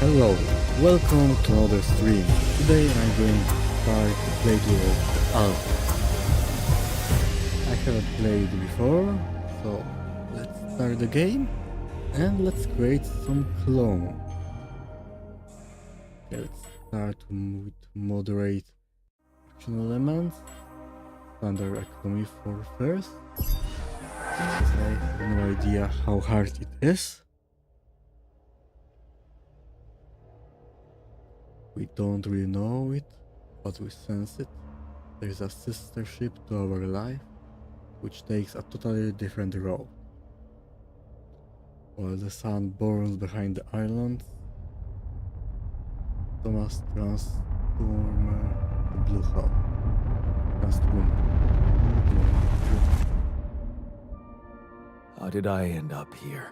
Hello, welcome to another stream. Today I'm going to try to play the Alpha. I haven't played before, so let's start the game and let's create some clone. Okay, let's start with moderate action elements, standard economy for first. I have no idea how hard it is. We don't really know it, but we sense it. There is a sister ship to our life, which takes a totally different road. While the sun burns behind the island, Thomas Transformer the Blue Hole. How did I end up here?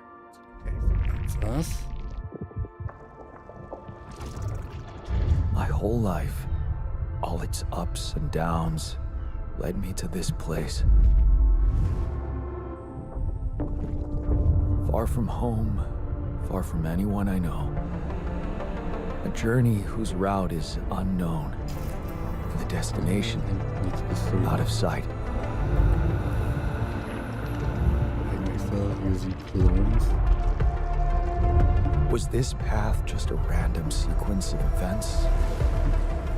Okay, so that's us. My whole life, all its ups and downs, led me to this place. Far from home, far from anyone I know. A journey whose route is unknown, and the destination out of sight. I myself using clones. Was this path just a random sequence of events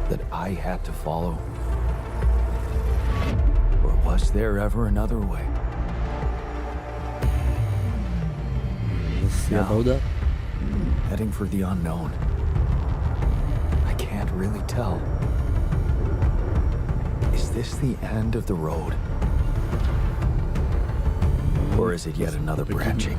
that I had to follow? Or was there ever another way? We'll see Now, about that. Heading for the unknown. I can't really tell. Is this the end of the road? Or is it yet another branching?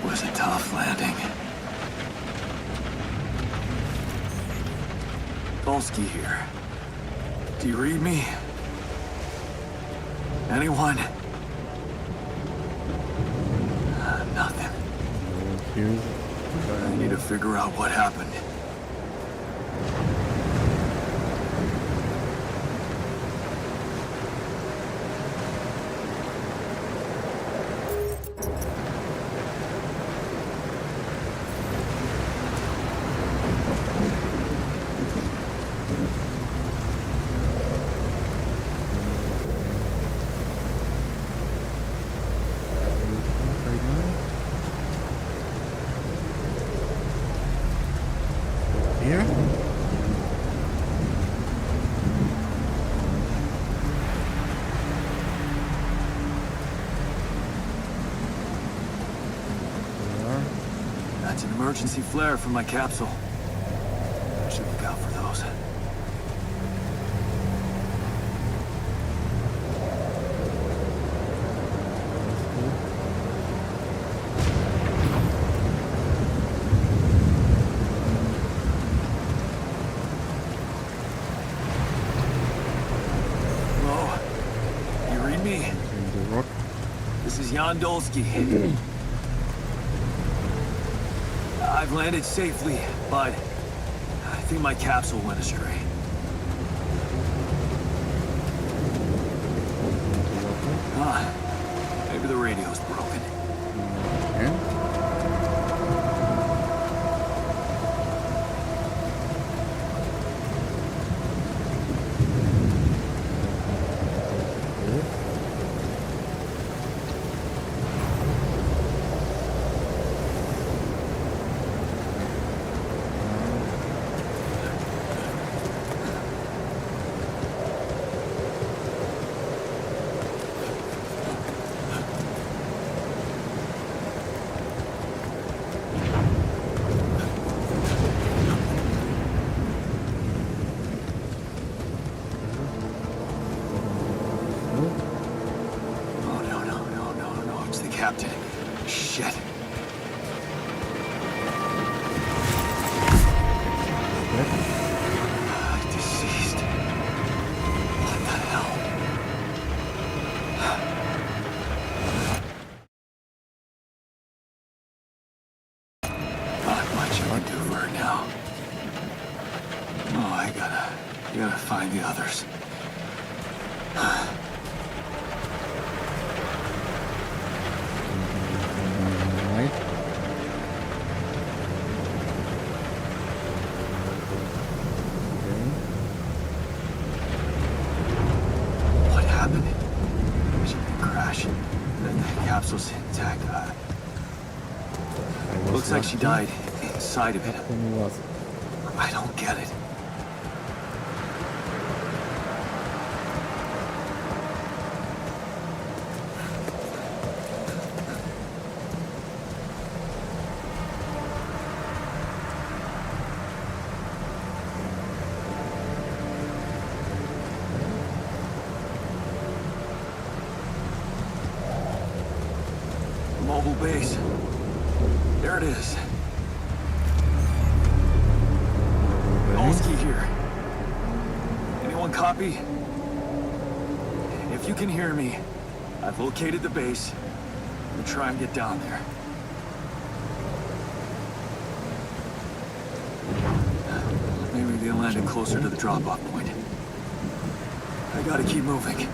Was a tough landing. Polsky here. Do you read me? Anyone? Nothing. I need to figure out what happened. here. That's an emergency flare from my capsule. I should look out for those. Hello? You read me? In the rock. This is Jan Dolsky. I've landed safely, but I think my capsule went astray. Maybe the radio's broken. And Captain. Shit. Deceased. What the hell? Not much I can do for her now. Oh, I gotta find the others. Capsule's intact. Looks like she died inside of it. I don't get it. Mobile base. There it is. Dolsky here. Anyone copy? If you can hear me, I've located the base. I'm gonna try and get down there. Maybe they landed closer to the drop-off point. I gotta keep moving.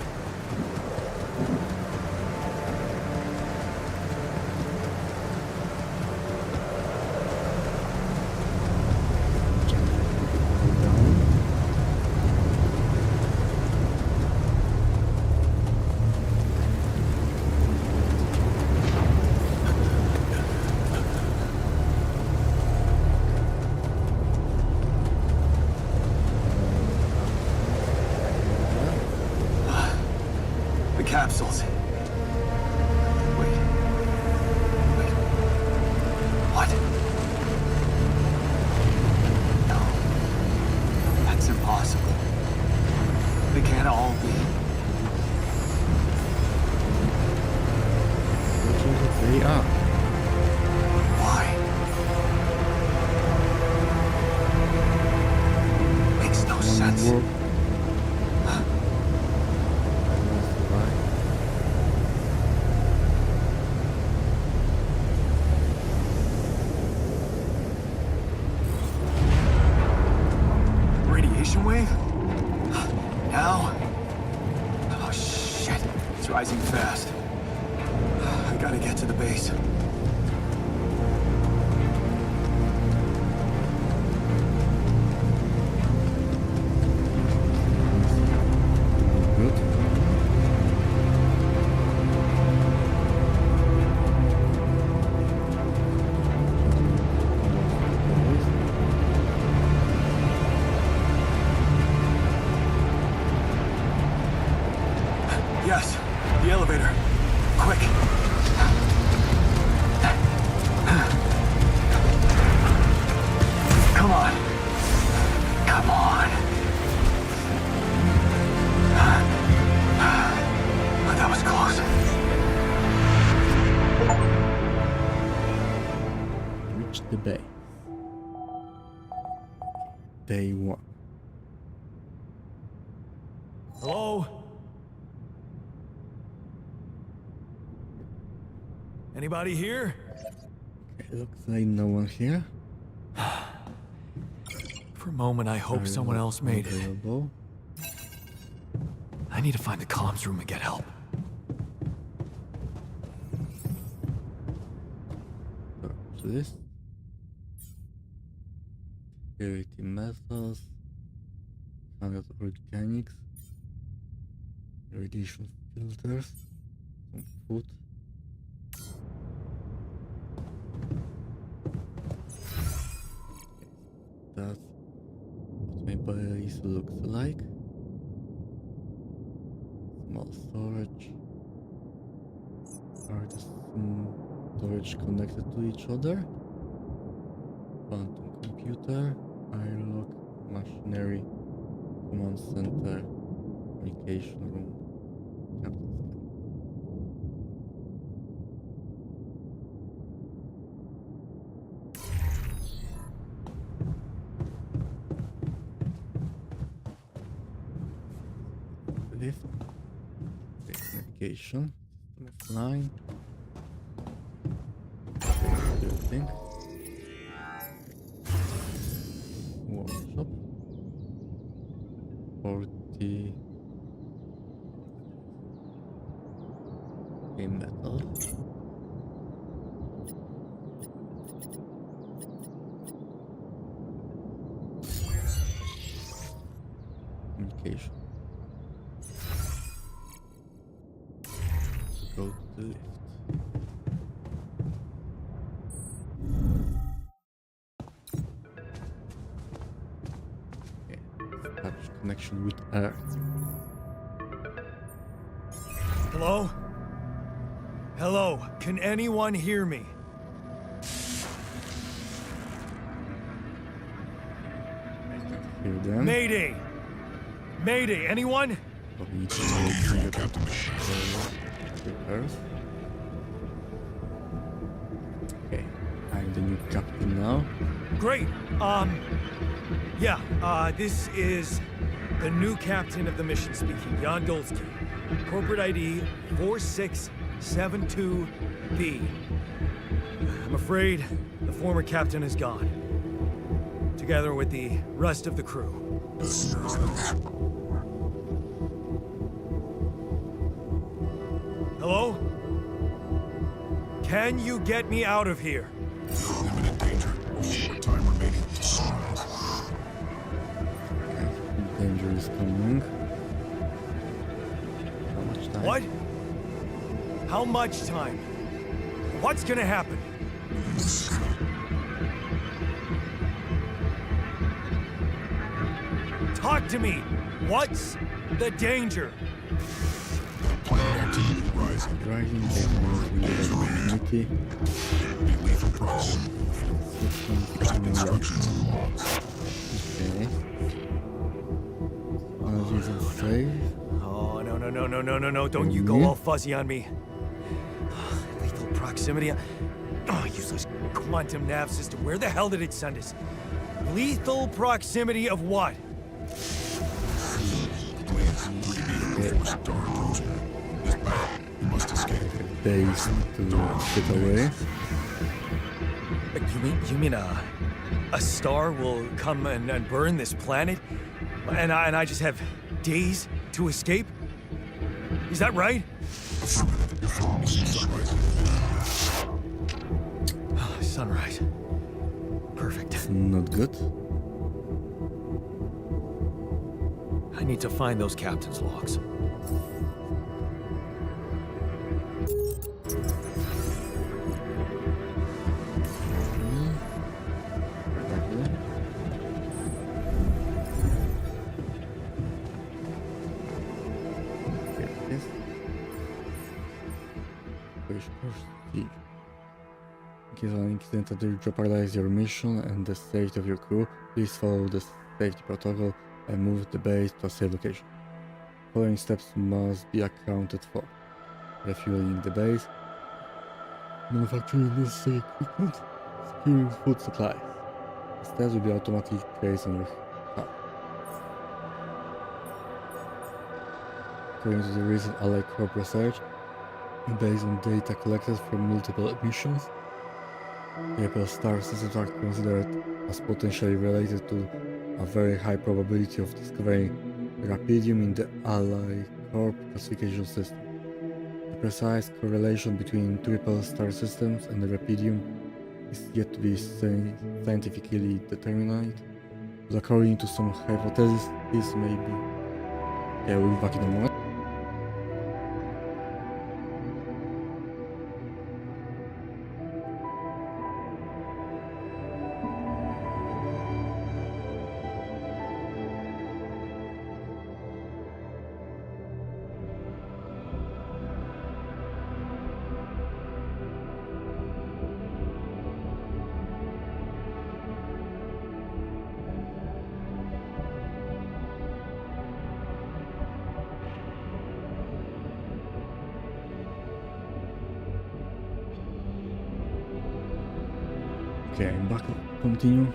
Capsules. Wait. What? No. That's impossible. They can't all be. They are. Why? Makes no sense. Radiation wave? Now? Oh shit, it's rising fast. I gotta get to the base. day one. Hello? Anybody here? Okay, looks like no one here. For a moment, I hope someone else made it. Available. I need to find the comms room and get help. Search list. Security methods. Standard organics. Radiation filters. Some food. That's what my base looks like. Small storage. Are the storage connected to each other? Quantum computer, airlock, machinery, command center, communication room, captain's cabin. Lift, base navigation, system offline, base building, workshop, 40 metal, communication. Go to the lift. Okay, establish connection with Earth. Hello? Hello? Can anyone hear me? Hear them. Mayday! Mayday, anyone? But we need to make Captain Earth. Okay, I'm the new captain now. Great. This is the new captain of the mission speaking, Jan Dolsky. Corporate ID 4672B. I'm afraid the former captain is gone, together with the rest of the crew. Hello? Can you get me out of here? Limited danger. Short time remaining. Danger is coming. How much time? What? How much time? What's gonna happen? Talk to me! What's the danger? Planet activity rising. Rising technology, Be lethal proximity. Instructions and logs. Okay. Technologies are safe. Oh, no, don't you go all fuzzy on me. Lethal proximity. Oh, useless quantum nav system. Where the hell did it send us? Lethal proximity of what? Please, 3B force star approaching. This battle, you must escape. Base to get away. You mean a star will come and burn this planet? And I just have days to escape? Is that right? Affirmative. You're following sunrise. Sunrise. Perfect. Not good. I need to find those captain's logs. In case of an incident that will jeopardize your mission and the safety of your crew, please follow the safety protocol and move the base to a safe location. Following steps must be accounted for: refueling the base, manufacturing necessary equipment, securing food supplies. The steps will be automatically placed on your according to the recent Allied Corp research, and based on data collected from multiple missions. Triple star systems are considered as potentially related to a very high probability of discovering Rapidium in the Allied Corp classification system. The precise correlation between triple star systems and the Rapidium is yet to be scientifically determined, but according to some hypotheses, this may be. Okay, we'll be back in a moment. Okay, I'm back. Continue.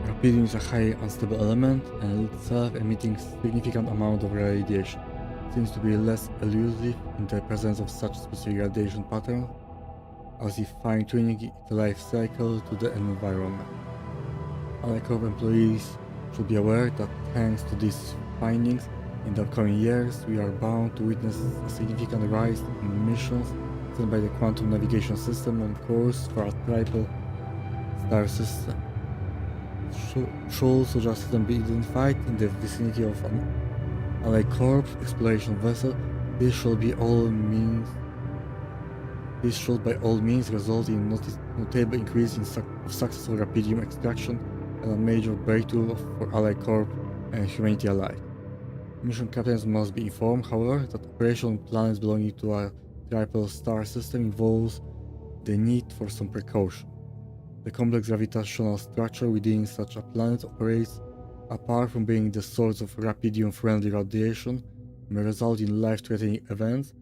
Rapidium is a highly unstable element and itself emitting significant amount of radiation. Seems to be less elusive in the presence of such specific radiation pattern, as if fine-tuning its life cycle to the environment. Allied Corp employees should be aware that thanks to these findings, in the upcoming years we are bound to witness a significant rise in emissions sent by the quantum navigation system on course for a triple star system. Should such a system be identified in the vicinity of an Allied Corp exploration vessel, this should by all means result in notable increase in of successful Rapidium extraction and a major breakthrough for Allied Corp and humanity alike. Mission captains must be informed, however, that operation on planets belonging to a triple star system involves the need for some precaution. The complex gravitational structure within such a planet operates, apart from being the source of Rapidium-friendly radiation, may result in life-threatening events,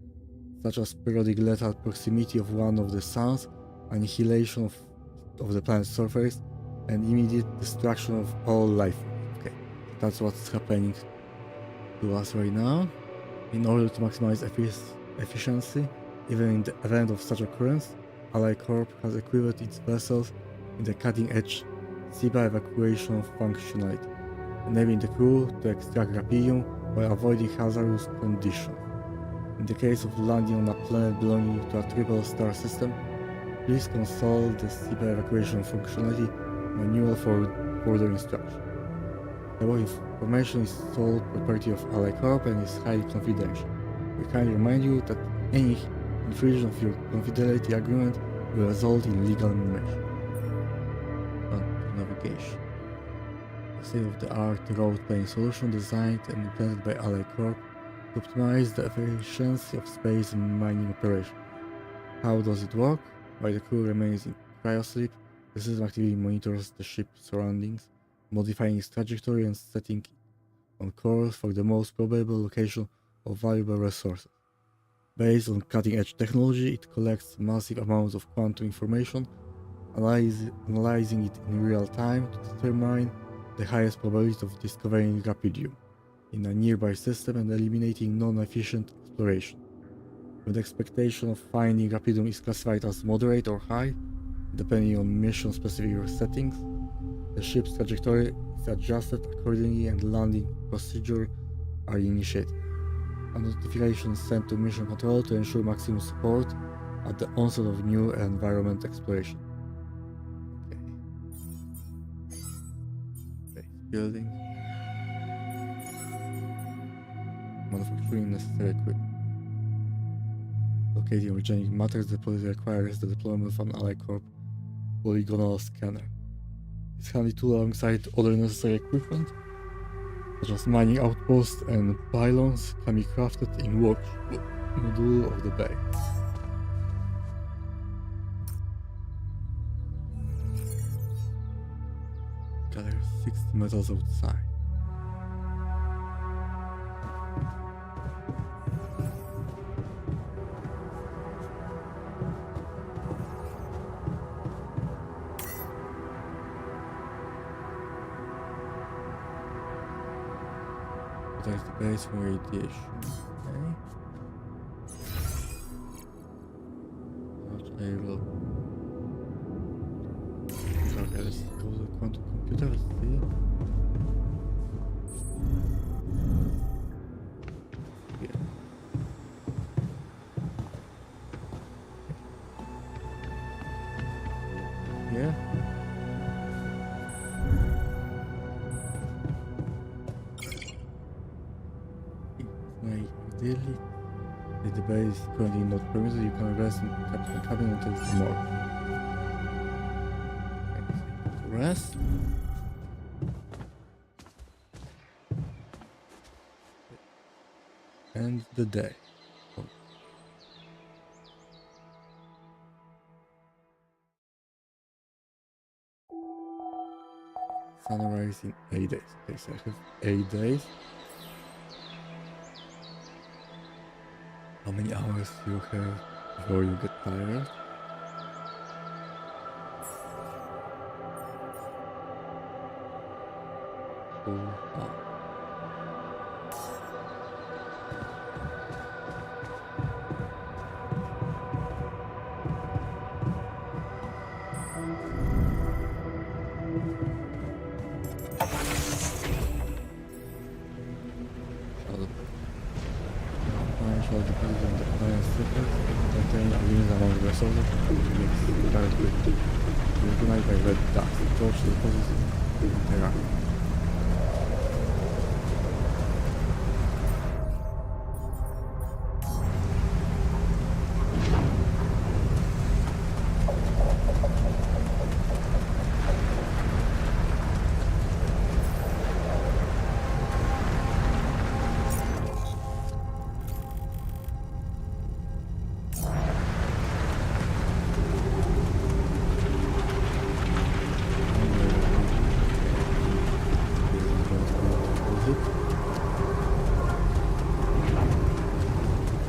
such as periodic lethal proximity of one of the suns, annihilation of the planet's surface, and immediate destruction of all life. Okay, that's what's happening to us right now. In order to maximize efficiency, even in the event of such occurrence, Allied Corp has equipped its vessels in the cutting-edge SIBA evacuation functionality, enabling the crew to extract Rapidium while avoiding hazardous conditions. In the case of landing on a planet belonging to a triple star system, please consult the SIBA evacuation functionality manual for further instruction. The above information is sole property of Allied Corp and is highly confidential. We kindly remind you that any infringement of your confidentiality agreement will result in legal measures. Navigation. A state-of-the-art road-planning solution designed and implemented by Allied Corp to optimize the efficiency of space mining operation. How does it work? While the crew remains in cryosleep, the system actively monitors the ship's surroundings, modifying its trajectory and setting it on course for the most probable location of valuable resources. Based on cutting-edge technology, it collects massive amounts of quantum information, analyzing it in real time to determine the highest probability of discovering Rapidium in a nearby system and eliminating non-efficient exploration. When the expectation of finding Rapidium is classified as moderate or high, depending on mission-specific settings, the ship's trajectory is adjusted accordingly and landing procedures are initiated. A notification is sent to mission control to ensure maximum support at the onset of new environment exploration. Okay. Building. Manufacturing necessary equipment. Locating organic matters deposit requires the deployment of an Allied Corp polygonal scanner. This handy tool, alongside other necessary equipment, such as mining outposts and pylons, can be crafted in work module of the bay. Gather 60 metals outside. protect the base from radiation. Okay. Not able. Okay, let's go to the quantum computer. Let's see. Yeah. Yeah. Ideally, if the base is currently not permitted, you can rest in the cabin until tomorrow. Okay, rest. End the day. Oh. Sunrise in 8 days. Okay, so I have 8 days. How many hours do you have before you get tired? Oh. Shall depend on the client's secrets, contain aliens among the resources, which makes the current quick. Recognized by red dust. Torch the deposits interact.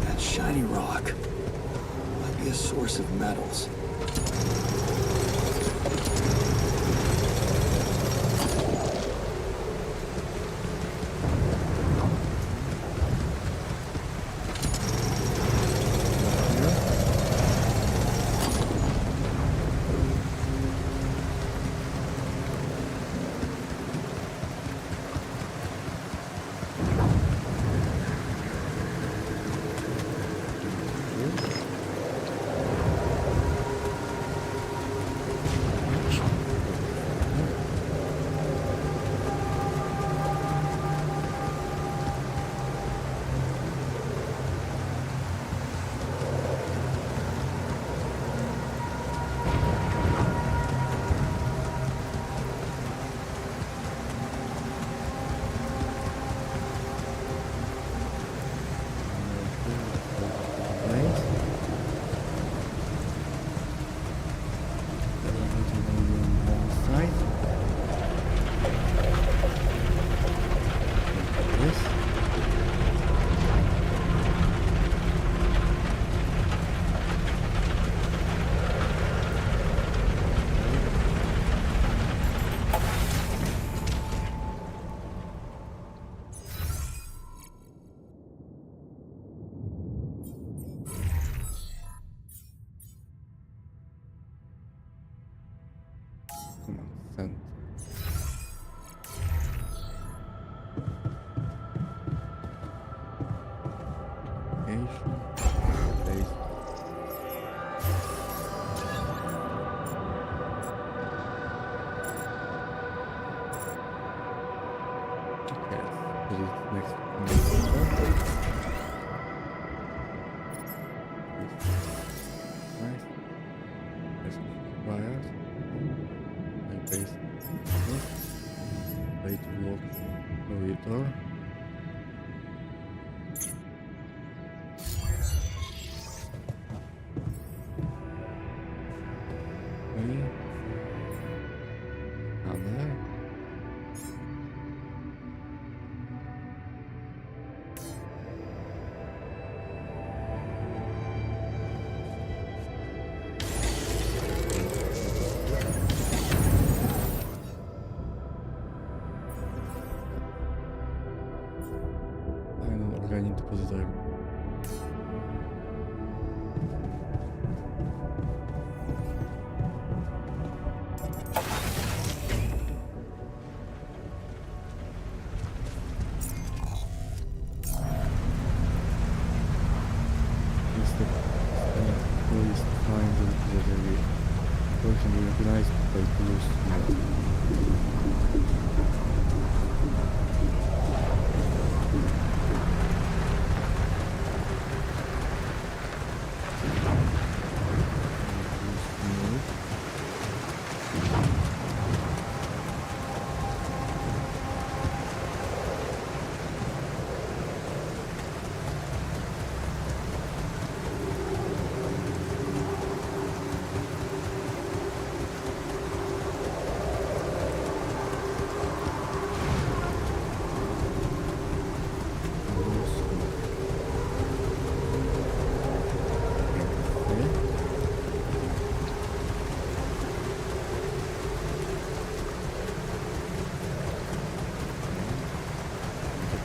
That shiny rock might be a source of metals. Send. Location. Base. Okay, let's put it next to Nice. There's wires. My base. Way to walk corridor. Okay. Down there. Visitor. Police find the very person we recognize by police.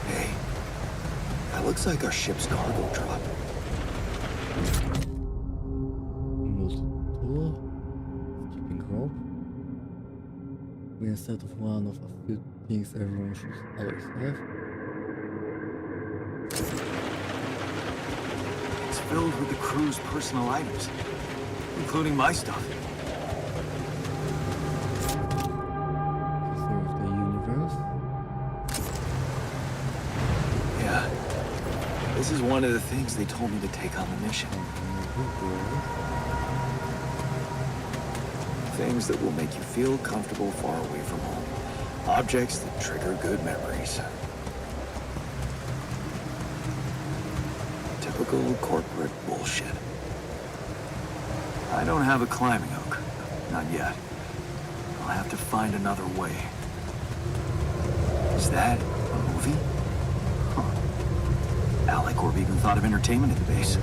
Hey, that looks like our ship's cargo drop. Multiple skipping rope. We instead of one of a few things everyone should always have. It's filled with the crew's personal items, including my stuff. History of the universe. Yeah. This is one of the things they told me to take on the mission. Things that will make you feel comfortable far away from home. Objects that trigger good memories. Typical corporate bullshit. I don't have a climbing hook. Not yet. I'll have to find another way. Is that a movie? Huh. AliCorp even thought of entertainment at the base.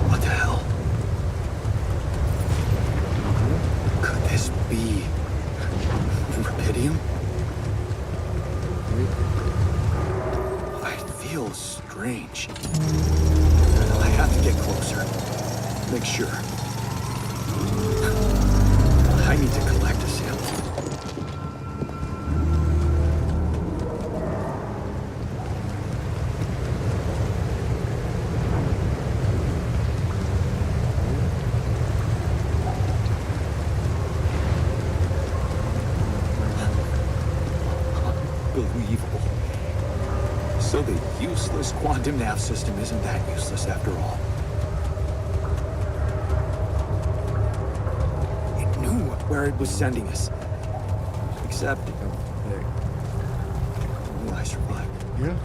What the hell? Could this be rubidium? It feels strange. I have to get closer. Make sure. I need to collect a sample. Unbelievable. So the useless quantum nav system isn't that useless after all. It knew where it was sending us. Except only I survived. Yeah.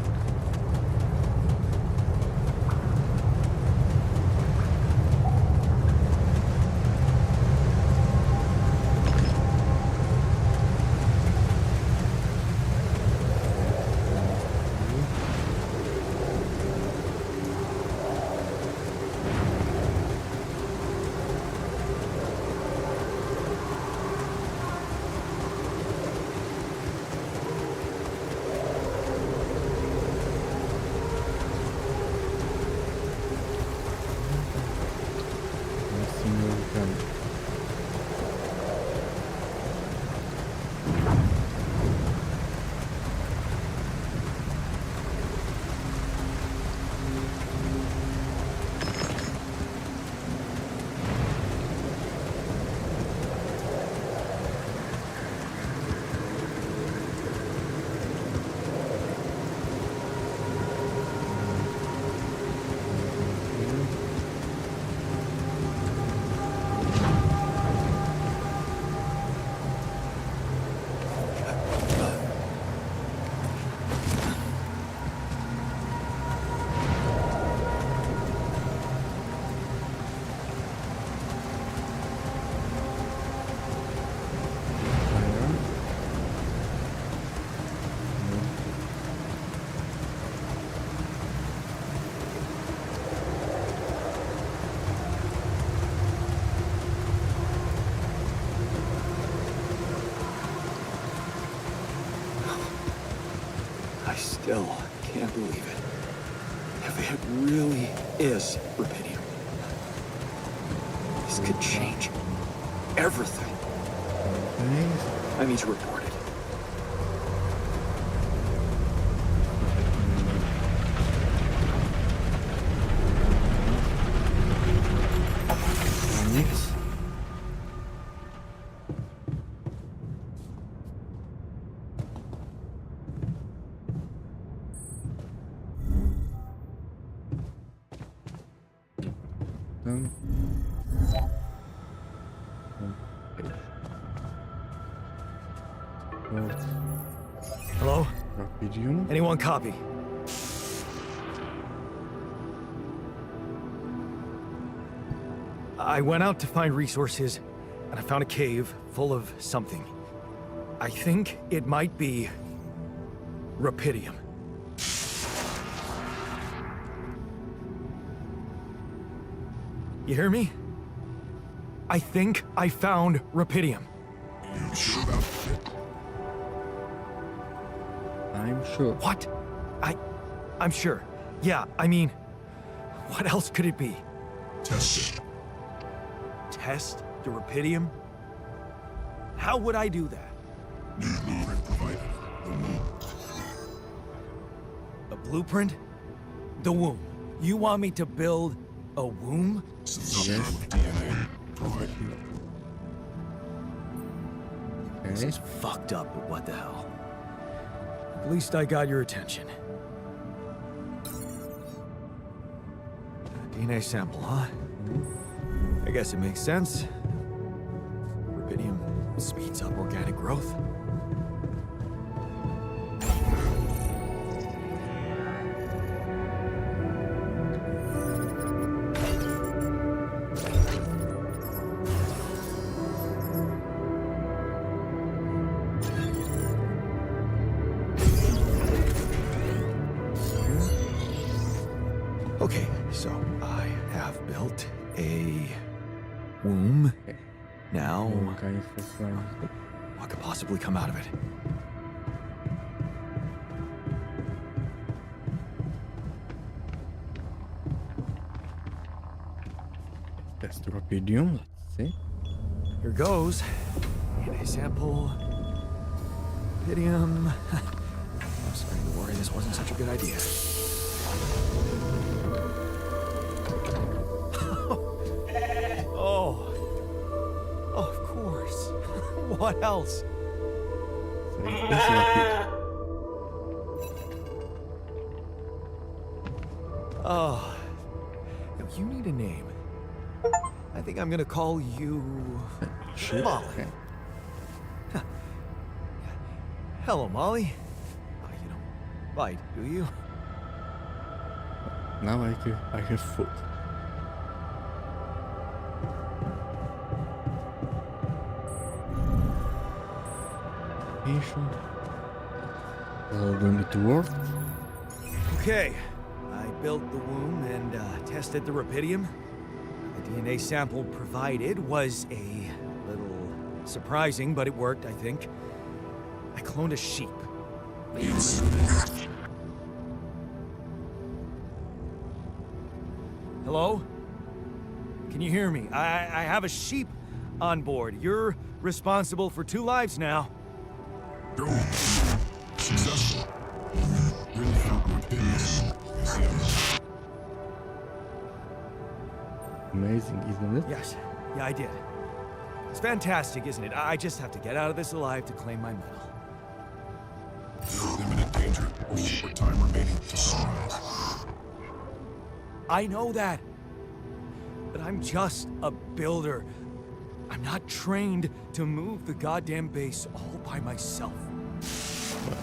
I still can't believe it. If it really is rubidium, this could change everything. Okay. I need to report it. Next. Done. Okay. Well, Hello? Rapidium. Anyone copy? I went out to find resources, and I found a cave full of something. I think it might be rubidium. You hear me? I think I found rubidium. You sure about it? I'm sure. What? I'm sure. Yeah, I mean, what else could it be? Test it. Test the rubidium? How would I do that? New blueprint provided. The womb. A blueprint? The womb. You want me to build a womb? Some sort of DNA provided. This is fucked up, but what the hell? At least I got your attention. A DNA sample, huh? I guess it makes sense. Rubidium speeds up organic growth. Okay, so I have built a womb. Okay. Now, Okay, for flying. what could possibly come out of it? Test the Rapidium. Let's see. Here goes. DNA sample. Rubidium. I'm starting to worry this wasn't such a good idea. Oh. Of course. What else? So this is Rapid. Oh. Now, you need a name. I think I'm gonna call you Shit. Molly. Okay. Hello, Molly. You don't bite, do you? Now I have food. Patient. Allow it to work. Okay. I built the womb and tested the rubidium. The DNA sample provided was a little surprising, but it worked, I think. I cloned a sheep. Hello? Can you hear me? I have a sheep on board. You're responsible for 2 lives now. Go. Successful. Really found rubidium. Yes. Amazing, isn't it? Yes. Yeah, I did. It's fantastic, isn't it? I just have to get out of this alive to claim my medal. You're in imminent danger. Only short time remaining to sunrise. I know that. But I'm just a builder. I'm not trained to move the goddamn base all by myself. Well,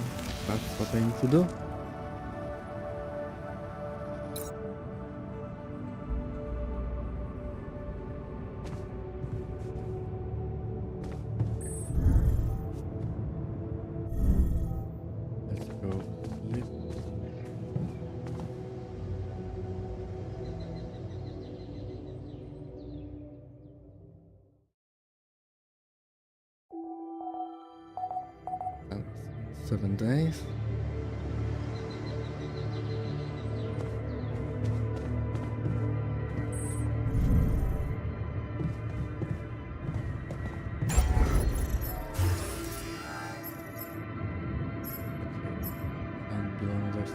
that's what I need to do. Let's go sleep. And 7 days. be another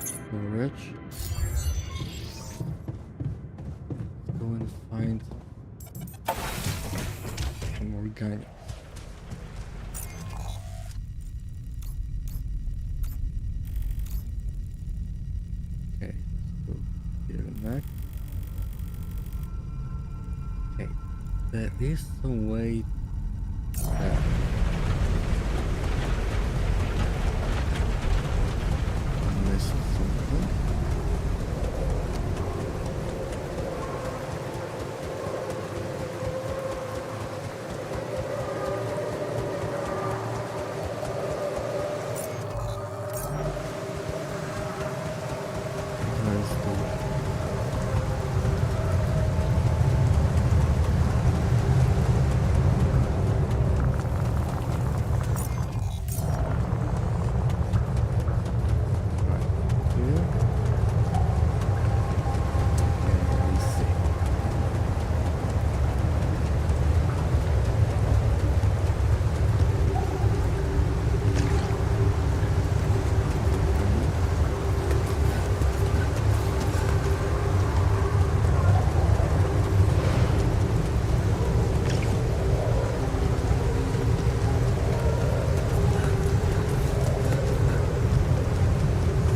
storage. Let's go and find some organic. Okay, let's go here next. Okay, there is some way that I'm missing something. Where's the here? Okay, let me see.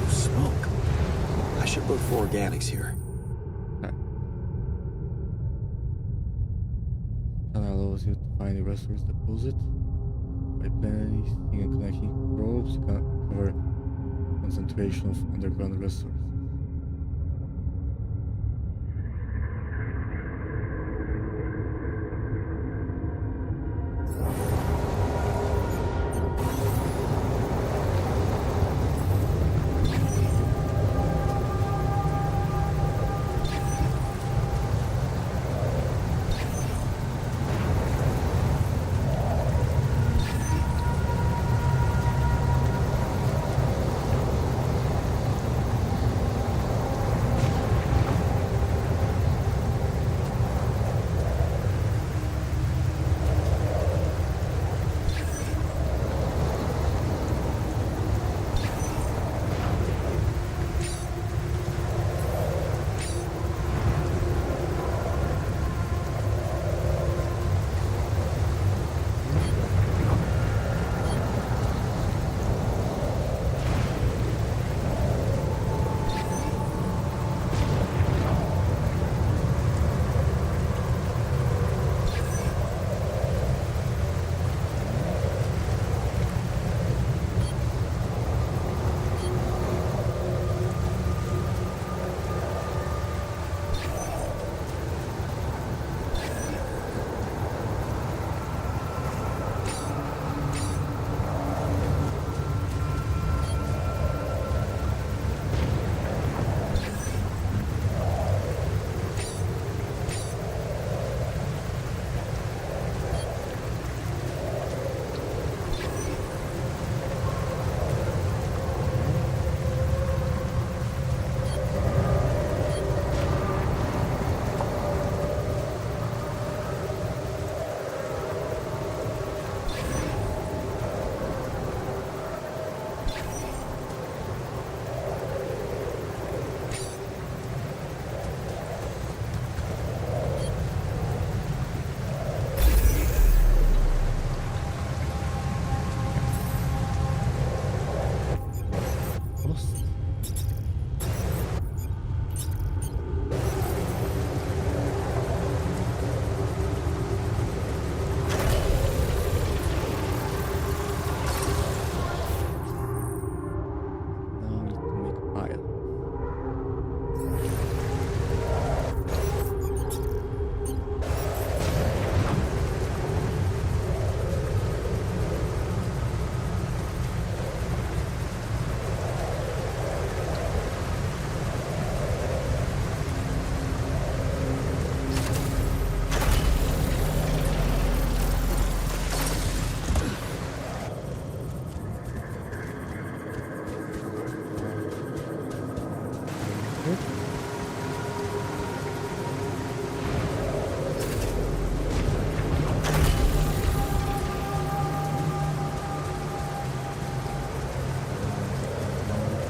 Smoke. I should look for organics here. Scan allows you to find the resource deposit by placing and connecting probes. You can cover concentration of underground resources.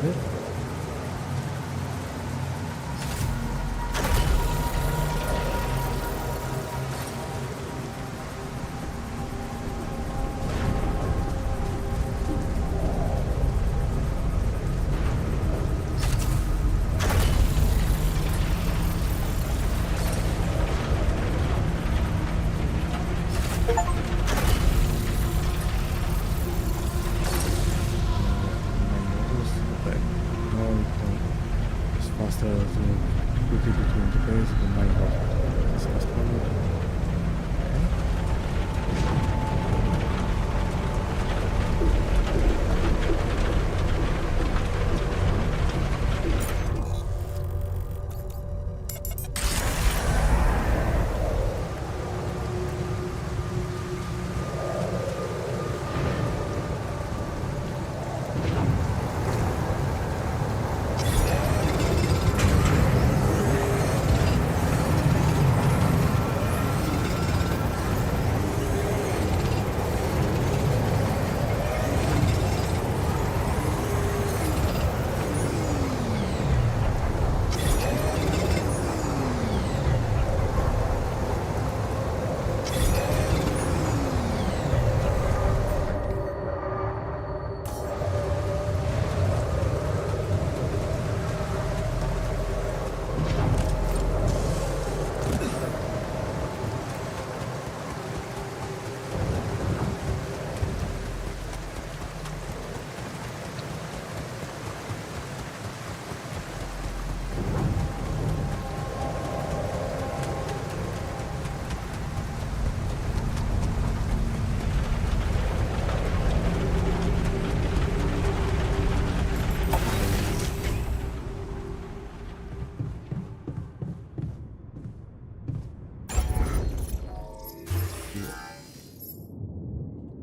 Good. Faster to quickly between the base and the mine is fast forward.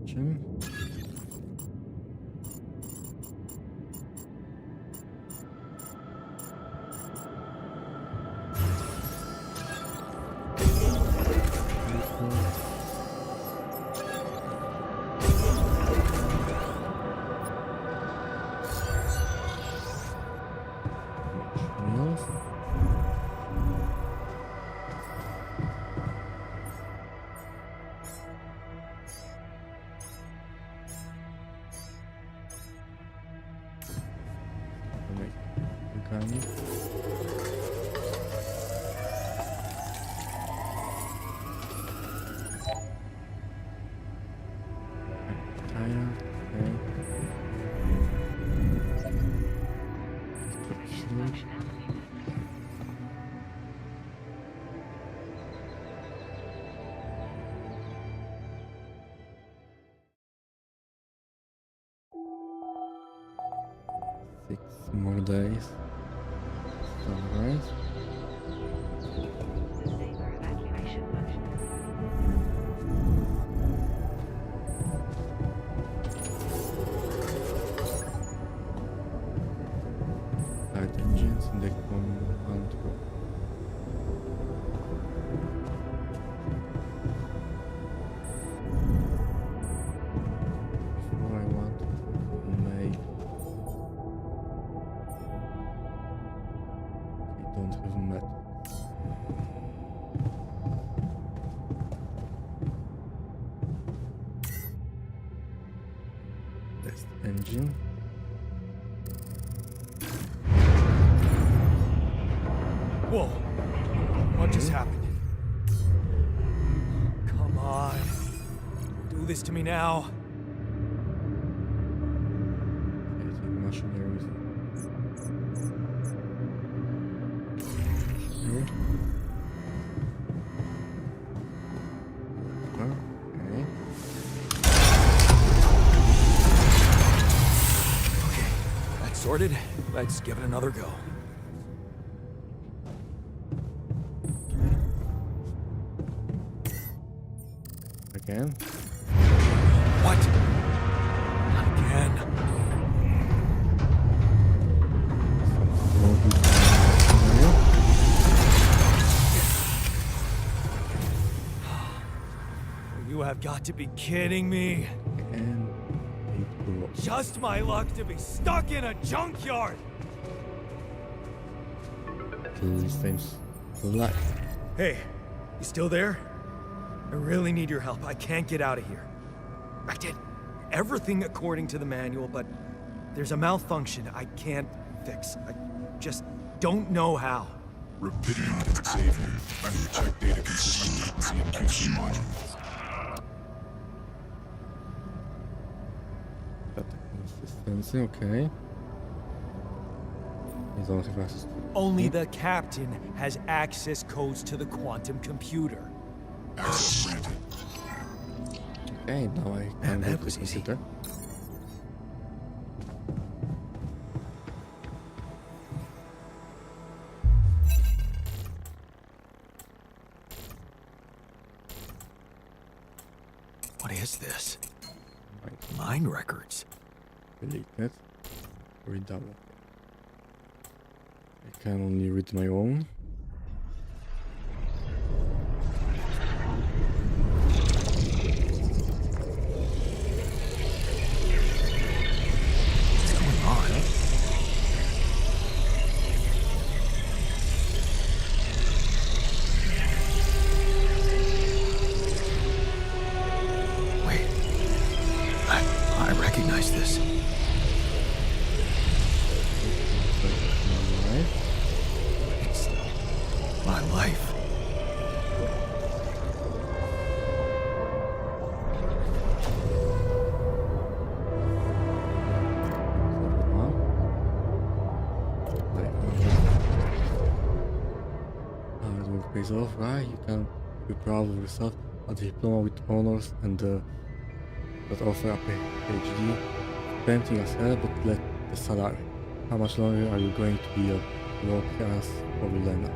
Jim. Six more days. Alright. Start engines in the command room. Before I want to make don't have metal. Test engine. Whoa. What just happened? Come on. Do this to me now. Anything machinery. Here. Okay. Okay, that's sorted. Let's give it another go. Again. What? Not again. You have got to be kidding me. And it was. just my luck to be stuck in a junkyard. These things life. Hey, you still there? I really need your help. I can't get out of here. I did everything according to the manual, but there's a malfunction I can't fix. I just don't know how. Repeating save and check data consistency and QC modules. Got the consistency, okay. You don't have access to Only the captain has access codes to the quantum computer. Access granted. Okay, now I Man, can that go to was the easy. computer. What is this? Right, Mine records. delete it. Read that one. I can only read my own. What's going on? Wait. I recognize this. Alright. It's my life. Hard work pays off, right? You can be proud of yourself. A diploma with honors and that offer a PhD. Tempting as hell, but let the salary. How much longer are you going to be a work-ass for Lena?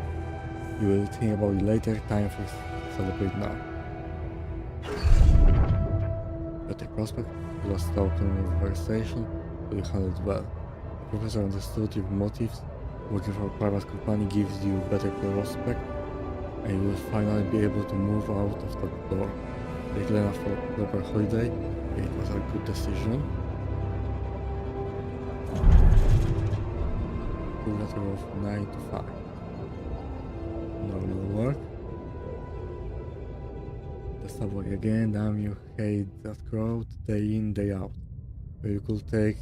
You will think about it later. Time for celebrate now. Better prospect. You lost out on your conversation, but you handled well. The professor understood your motives. Working for a private company gives you better prospect, and you will finally be able to move out of that door. Take Lena for a proper holiday. It was a good decision. Full letter of 9 to 5. Normal work. The subway again, damn you hate that crowd, day in, day out. Where you could take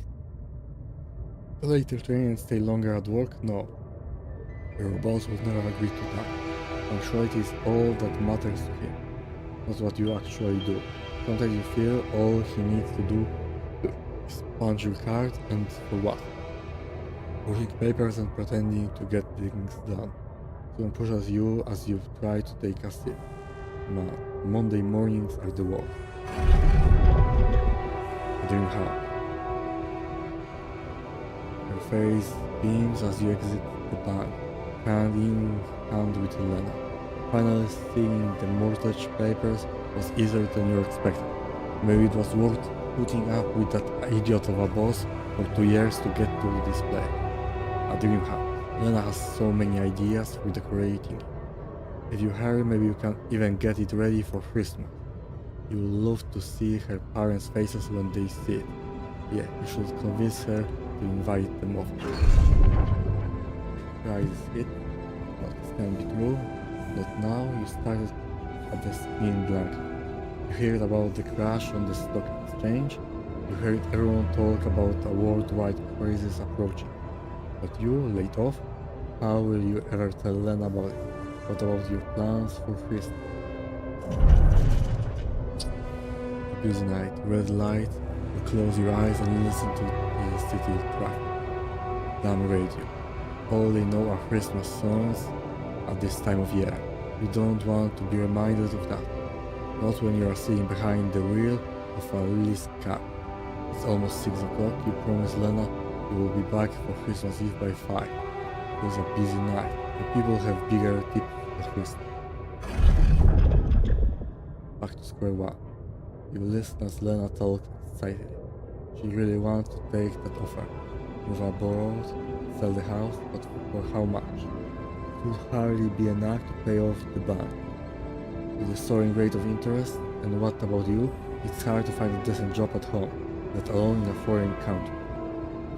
a later train and stay longer at work? No. Your boss would never agree to that. Punctuality is all that matters to him, not what you actually do. Sometimes you feel all he needs to do is punch your card, and for what? Pushing papers and pretending to get things done. Someone pushes you as you try to take a seat. Man, Monday mornings are the worst. Doing how? Your face beams as you exit the bank, hand in hand with Elena. Finally seeing the mortgage papers was easier than you expected. Maybe it was worth putting up with that idiot of a boss for 2 years to get to this place. A dream house. Lena has so many ideas for decorating it. If you hurry, maybe you can even get it ready for Christmas. You will love to see her parents' faces when they see it. Yeah, you should convince her to invite them over. Try this hit. But this can be true. Not now, you started at the spin blanket. You heard about the crash on the stock exchange. You heard everyone talk about a worldwide crisis approaching. But you, laid off, how will you ever tell Len about it? What about your plans for Christmas? A busy night, red light, you close your eyes and listen to the city traffic. Damn radio. All they know are Christmas songs at this time of year. You don't want to be reminded of that. Not when you are sitting behind the wheel of a leased car. It's almost 6 o'clock. You promise Lena you will be back for Christmas Eve by 5. It was a busy night, and people have bigger tips at Christmas. Back to square one. You listen as Lena talked excitedly. She really wants to take that offer. Move abroad, sell the house, but for how much? It would hardly be enough to pay off the bank. With the soaring rate of interest, and what about you? It's hard to find a decent job at home. let alone in a foreign country.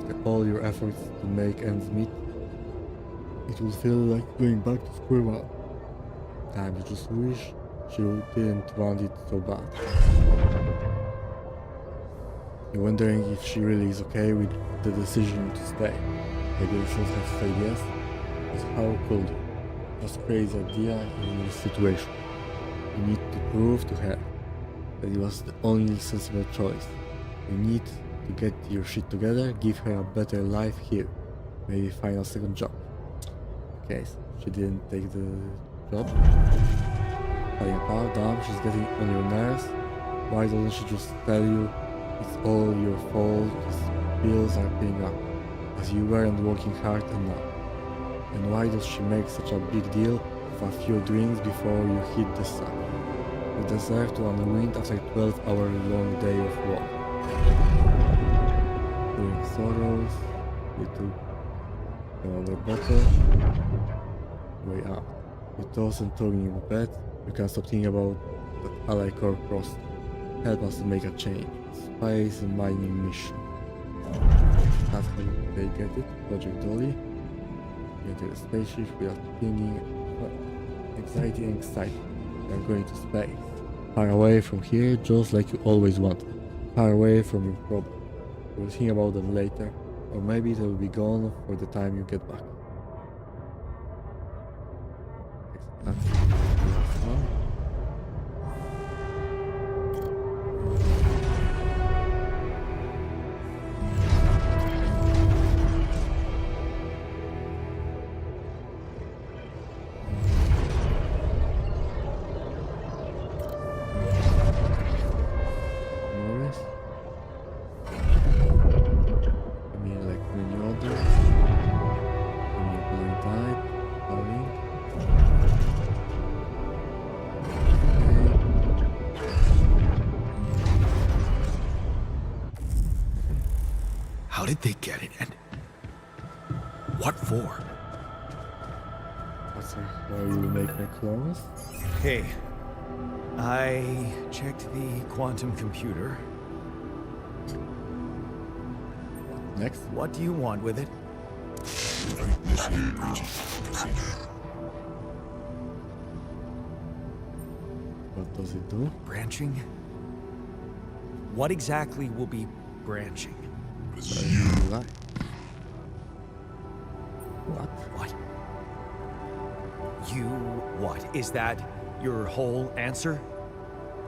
After all your efforts to make ends meet, it would feel like going back to square one. Time you just wish she didn't want it so bad. You're wondering if she really is okay with the decision to stay. Maybe you should have said yes, but how could you? That's a crazy idea in this situation. You need to prove to her that it was the only sensible choice. You need to get your shit together, give her a better life here, maybe find a second job. Okay, so she didn't take the job. Falling apart, damn, she's getting on your nerves. Why doesn't she just tell you it's all your fault, these bills are paying up, as you weren't working hard enough? And why does she make such a big deal of a few drinks before you hit the sun? You deserve to unwind after a 12-hour long day of work. Doing sorrows, little another bottle, way up. You toss and turn in your bed, you can't stop thinking about that Ally Corp crossed. Help us to make a change. Space mining mission. That's how they get it, Project Dolly. Get to the spaceship without thinking, anxiety and excitement. They are going to space. Far away from here, just like you always wanted. Far away from your problem. You will think about them later, or maybe they will be gone for the time you get back. That's the last one. Morris. I mean, like many others. When you're blind type, falling. How did they get it? And what for? That's how you make my clones. Okay. I checked the quantum computer. Next. What do you want with it? Initiate breaching procedure. What does it do? Branching? What exactly will be branching? Light. What? What? You what? Is that your whole answer?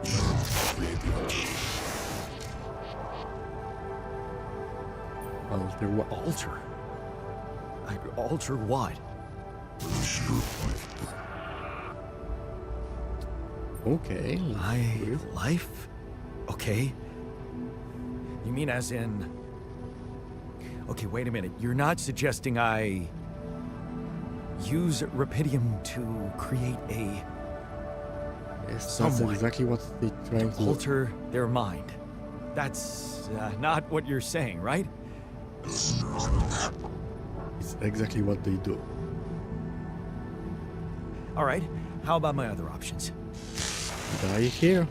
Create the altar. Alter what? Alter? Alter what? Release your life. Okay. My weird. life? Okay. You mean as in... Okay, wait a minute. You're not suggesting I... use Rapidium to create a... Yes, that's someone. exactly what they're trying to do. alter their mind. That's not what you're saying, right? It's exactly what they do. All right. How about my other options? Die here.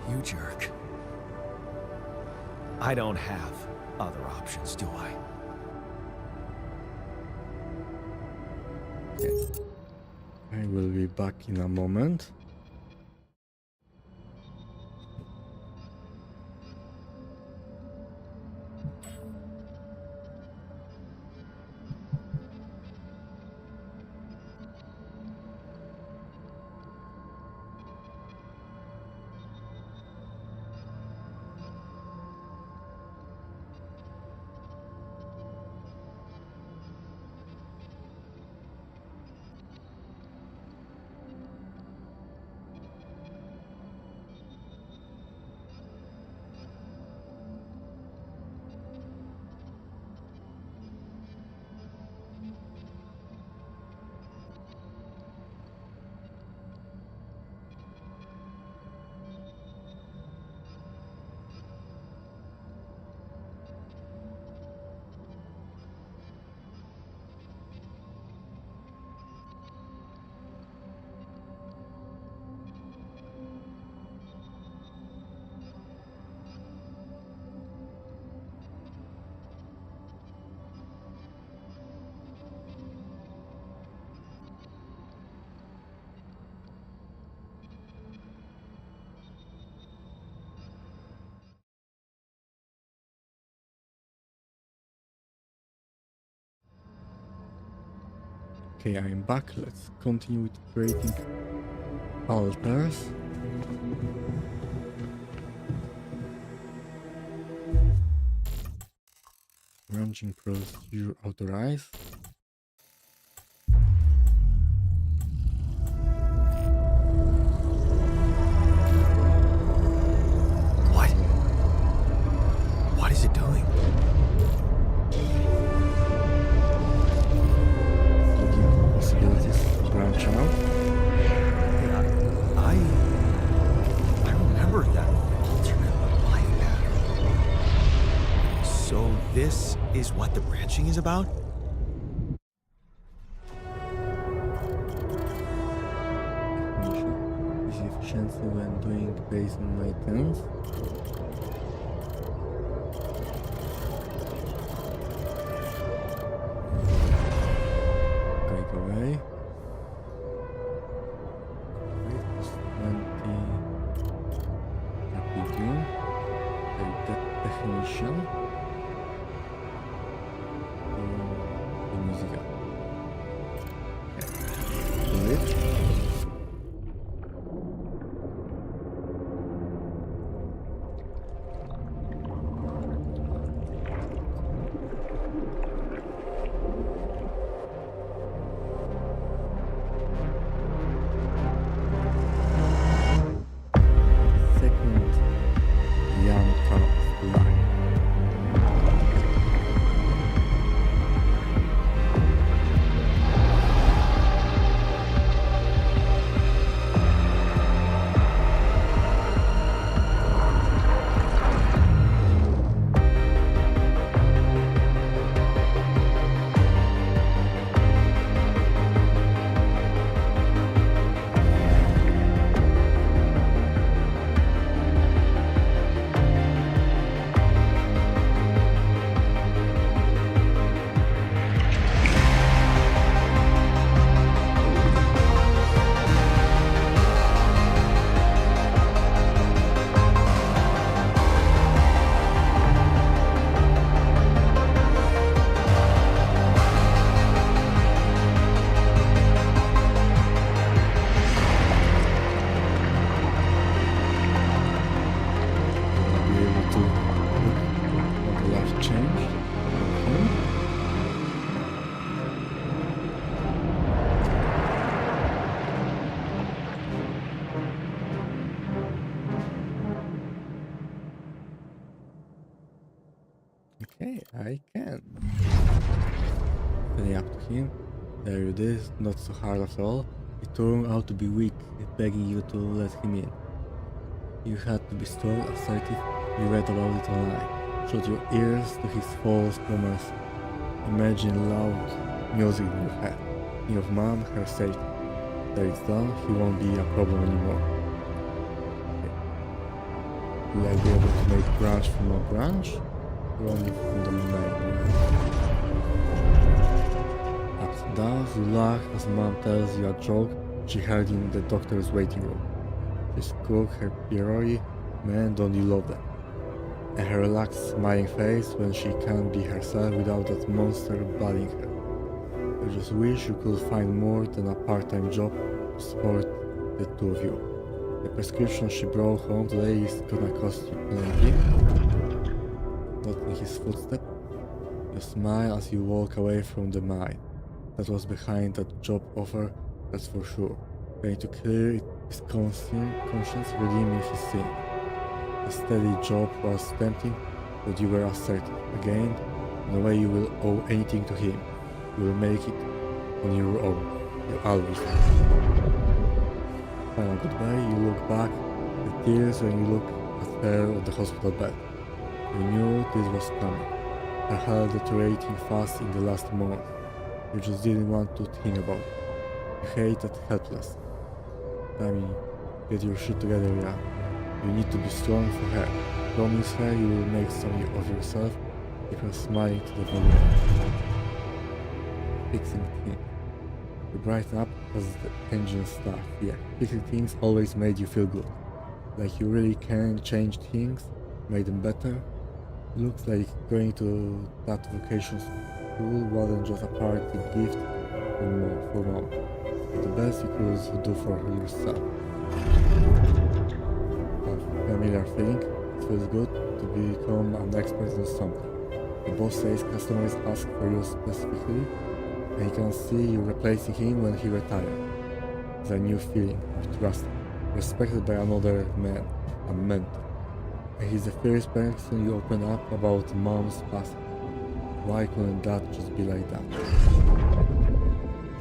You jerk. I don't have other options, do I? Yes. I will be back in a moment. Okay, I'm back. Let's continue with creating altars. Branching procedure authorized. What? What is it doing? Looking for possibilities to branch out. Yeah, I remember that alternate life pattern. So this is what the branching is about? Definition. Is efficiency when doing base maintenance. Take away. Wait, plus 20 rapidity. Take that definition. To musica. Do it. Second Yanka of Light. I'll be able to look what the life changed. Okay. Okay, I can. Standing up to him. There it is, not so hard after all. He turned out to be weak, begging you to let him in. You had to be strong, assertive. You read about it online. Shut your ears to his false promise. Imagine loud music in your head. Think of mom, her safety. That it's done, he won't be a problem anymore. Okay. Will I be able to make branch from a branch? Or only from the main? Ups and downs, you laugh as mom tells you a joke she heard in the doctor's waiting room. She's cook, her pierogi, man, don't you love them? And her relaxed, smiling face when she can't be herself without that monster bullying her. I just wish you could find more than a part-time job to support the two of you. The prescription she brought home today is gonna cost you plenty. Not in his footstep. You smile as you walk away from the mine. That was behind that job offer, that's for sure. Going to clear his conscience, redeeming his sin. A steady job was tempting, but you were assertive. Again, no way you will owe anything to him. You will make it on your own. You always will. Final goodbye, you look back, the tears when you look at her on the hospital bed. You knew this was coming. Her health deteriorating fast in the last month. You just didn't want to think about it. You hated helpless. Tammy, get your shit together, yeah. You need to be strong for her. Promise her you will make something of yourself. Keep her smiling to the camera. Fixing things. You brighten up as the engine starts. Yeah, fixing things always made you feel good. Like you really can change things, make them better. Looks like going to that vocation school wasn't just a party gift, for mom. The best you could do for yourself. A familiar feeling. It feels good to become an expert in something. The boss says customers ask for you specifically, and he can see you replacing him when he retires. It's a new feeling of trust, respected by another man, a mentor. And he's the first person you open up about mom's past. Why couldn't that just be like that?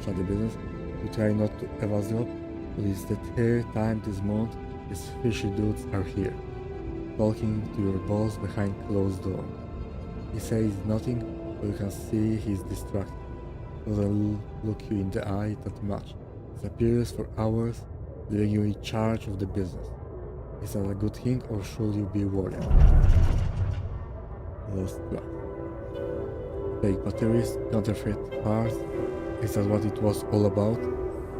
Shut the business. You try not to eavesdrop, but it's the third time this month these fishy dudes are here, talking to your boss behind closed doors. He says nothing, but you can see he's distracted. Doesn't look you in the eye that much. Disappears for hours, leaving you in charge of the business. Is that a good thing, or should you be worried? Lost trust. Fake batteries, counterfeit parts. Is that what it was all about?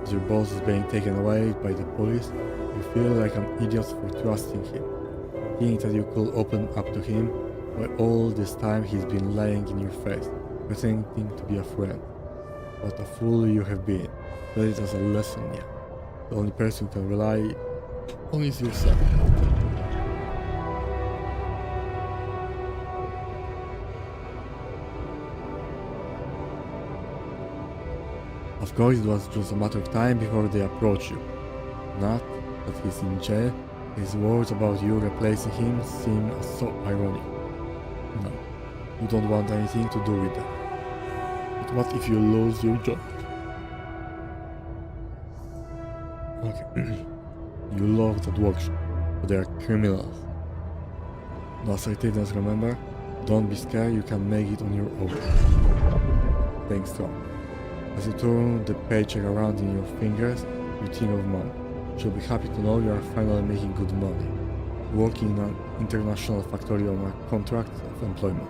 As your boss is being taken away by the police, you feel like an idiot for trusting him. Think that you could open up to him, while all this time he's been lying in your face, pretending to be a friend. What a fool you have been. Let it as a lesson, yeah. The only person you can rely on is yourself. Of course, it was just a matter of time before they approach you. Not that he's in jail, his words about you replacing him seem so ironic. No, you don't want anything to do with that. But what if you lose your job? Okay, you love that workshop, but they are criminals. No assertiveness, remember? Don't be scared, you can make it on your own. Think strong. As you turn the paycheck around in your fingers, you think of mom. She'll be happy to know you are finally making good money, working in an international factory on a contract of employment.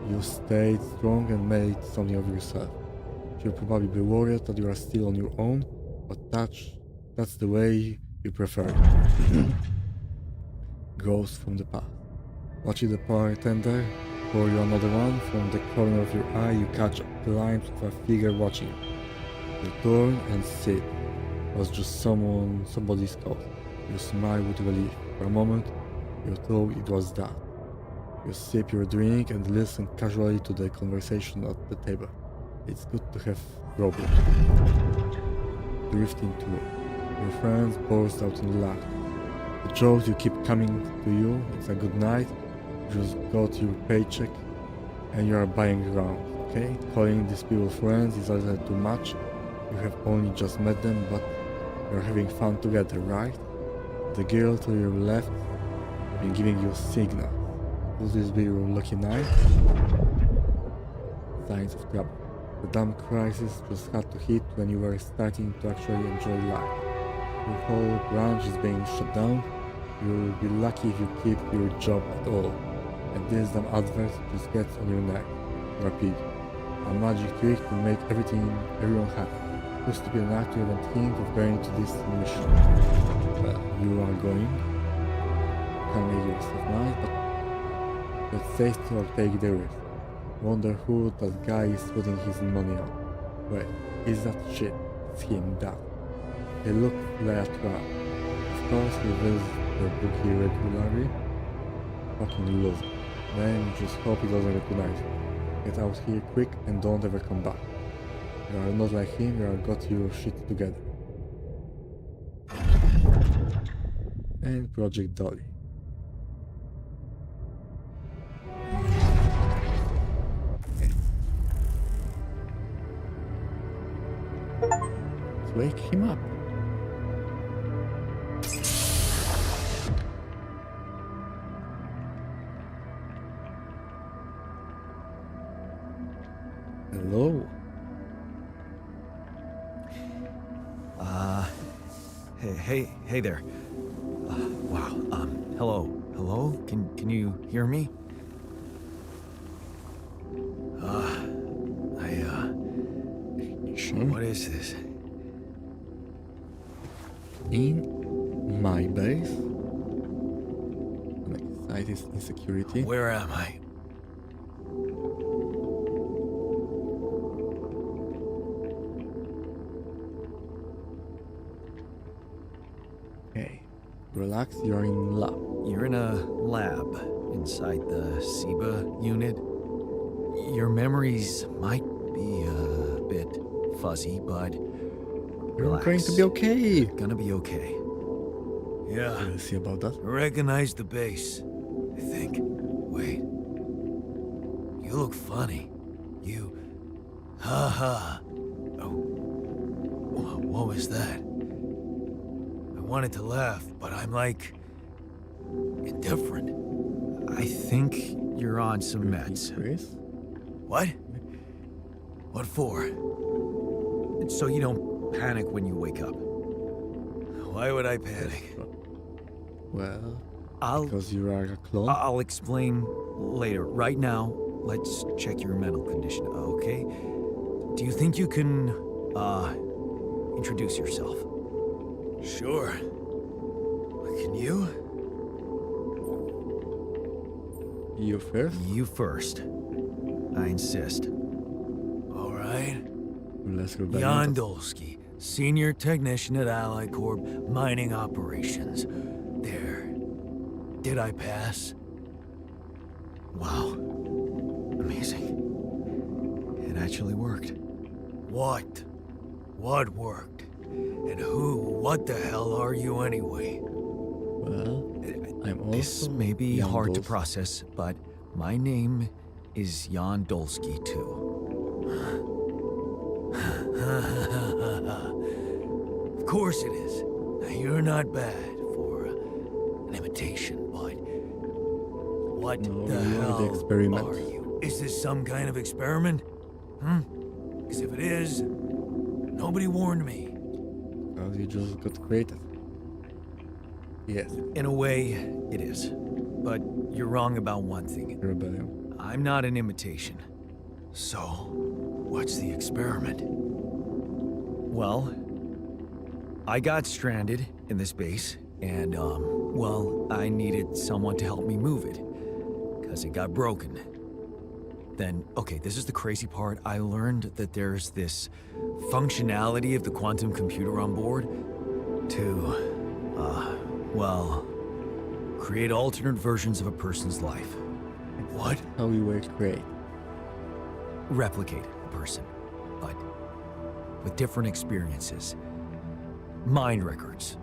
You stayed strong and made something of yourself. She'll probably be worried that you are still on your own, but that's the way you prefer it. Ghost from the past. Watching the bartender pour you another one, from the corner of your eye you catch a glimpse of a figure watching you. You turn and see it. It was just somebody's call. You smile with relief. For a moment, you thought it was that. You sip your drink and listen casually to the conversation at the table. It's good to have problems. Drifting through. Your friends burst out in laughter. The jokes you keep coming to you, it's a good night, you just got your paycheck and you are buying around, okay? Calling these people friends is a little too much. You have only just met them, but you're having fun together, right? The girl to your left has been giving you signals. Could this be your lucky night? Signs of trouble. The damn crisis just had to hit when you were starting to actually enjoy life. Your whole branch is being shut down. You'll be lucky if you keep your job at all. And this damn advert just gets on your neck. Rapid. A magic trick to make everyone happy. Used to be an actor even think of going to this mission. Well, you are going. You can make yourself nice, but let's say to or take the risk. Wonder who that guy is putting his money on. Wait, is that shit? It's him, that. He looked like a trap. Of course he visits the bookie regularly. Fucking loser. Then you just hope he doesn't recognize you. Get out here quick and don't ever come back. You are not like him, you have got your shit together. And Project Dolly. Let's wake him up. Hello. Hey there. Wow. Hello. Can you hear me? What is this? In my base. Next site is insecurity. Where am I? relax, you're in lab. You're in a lab inside the SIBA unit. Your memories might be a bit fuzzy, but You're relax. going to be okay. Gonna be okay. Yeah, We'll see about that. recognize the base, I think. Wait. You look funny. You... Ha. Oh. What was that? I wanted to laugh, but I'm like... indifferent. I think you're on some meds. Chris? What? What for? So you don't panic when you wake up. Why would I panic? Well, I'll because you are a clone. I'll explain later. Right now, let's check your mental condition, okay? Do you think you can, introduce yourself? Sure. Can you? You first? You first. I insist. All right. Let's go back. Jan Dolsky, Senior Technician at Ally Corp Mining Operations. There. Did I pass? Wow. Amazing. It actually worked. What? What worked? And what the hell are you anyway? Well, I'm also This may be Jan hard to Dolsky. process, but my name is Jan Dolsky too. Of course it is. Now, you're not bad for an imitation, but what No, the you are the hell experiment. are you? Is this some kind of experiment? Because if it is, nobody warned me. Because you just got created. Yes, In a way, it is. But you're wrong about one thing. rebellion. I'm not an imitation. So, what's the experiment? Well, I got stranded in this base, and, well, I needed someone to help me move it. Because it got broken. Then, okay, this is the crazy part. I learned that there's this functionality of the quantum computer on board to, well, create alternate versions of a person's life. What? How we were created. Replicate a person, but with different experiences. Mind records.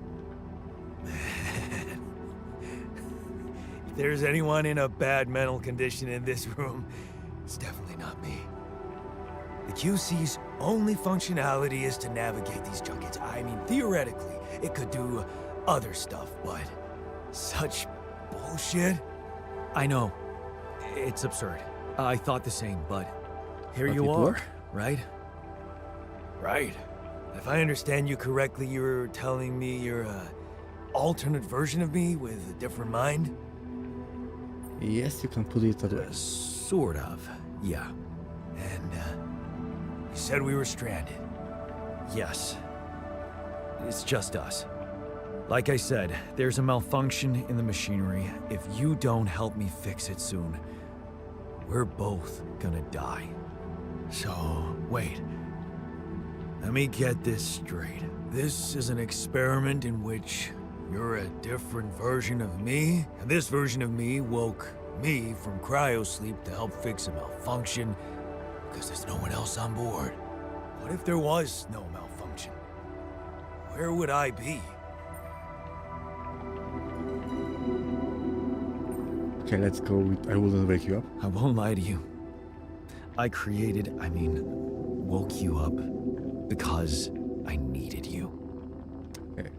If there's anyone in a bad mental condition in this room, it's definitely not me. The QC's only functionality is to navigate these junkets. I mean, theoretically, it could do other stuff, but such bullshit? I know. It's absurd. I thought the same, but here But you it are, worked. right? Right. If I understand you correctly, you're telling me you're a alternate version of me with a different mind? Yes, you can put it that way. Sort of, yeah. And, you said we were stranded. Yes. It's just us. Like I said, there's a malfunction in the machinery. If you don't help me fix it soon, we're both gonna die. So, wait. Let me get this straight. This is an experiment in which you're a different version of me, and this version of me woke me from cryosleep to help fix a malfunction because there's no one else on board. What if there was no malfunction? Where would I be? Okay, let's go with I wouldn't wake you up. I won't lie to you. I woke you up because I needed you. Okay.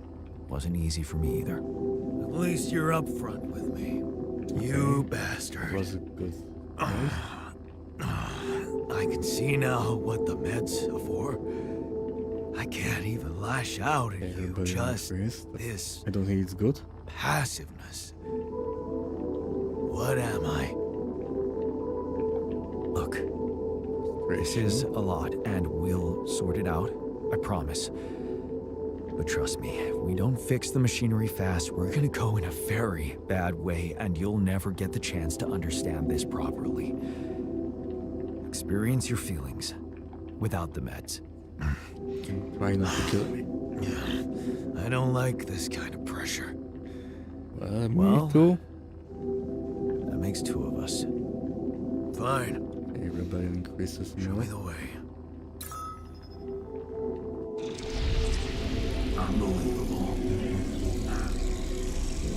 Wasn't easy for me either. At least you're upfront with me. You bastard. It was a good choice. I can see now what the meds are for. I can't even lash out at Okay, you. rebellion Just experience. this I don't think it's good. passiveness. What am I? Look, this is a lot, and we'll sort it out. I promise. But trust me, if we don't fix the machinery fast, we're gonna go in a very bad way, and you'll never get the chance to understand this properly. Experience your feelings without the meds. Try not to kill me. I don't like this kind of pressure. Me Well, too. that makes two of us. Fine. Okay, rebellion increases Show more. me the way. Unbelievable.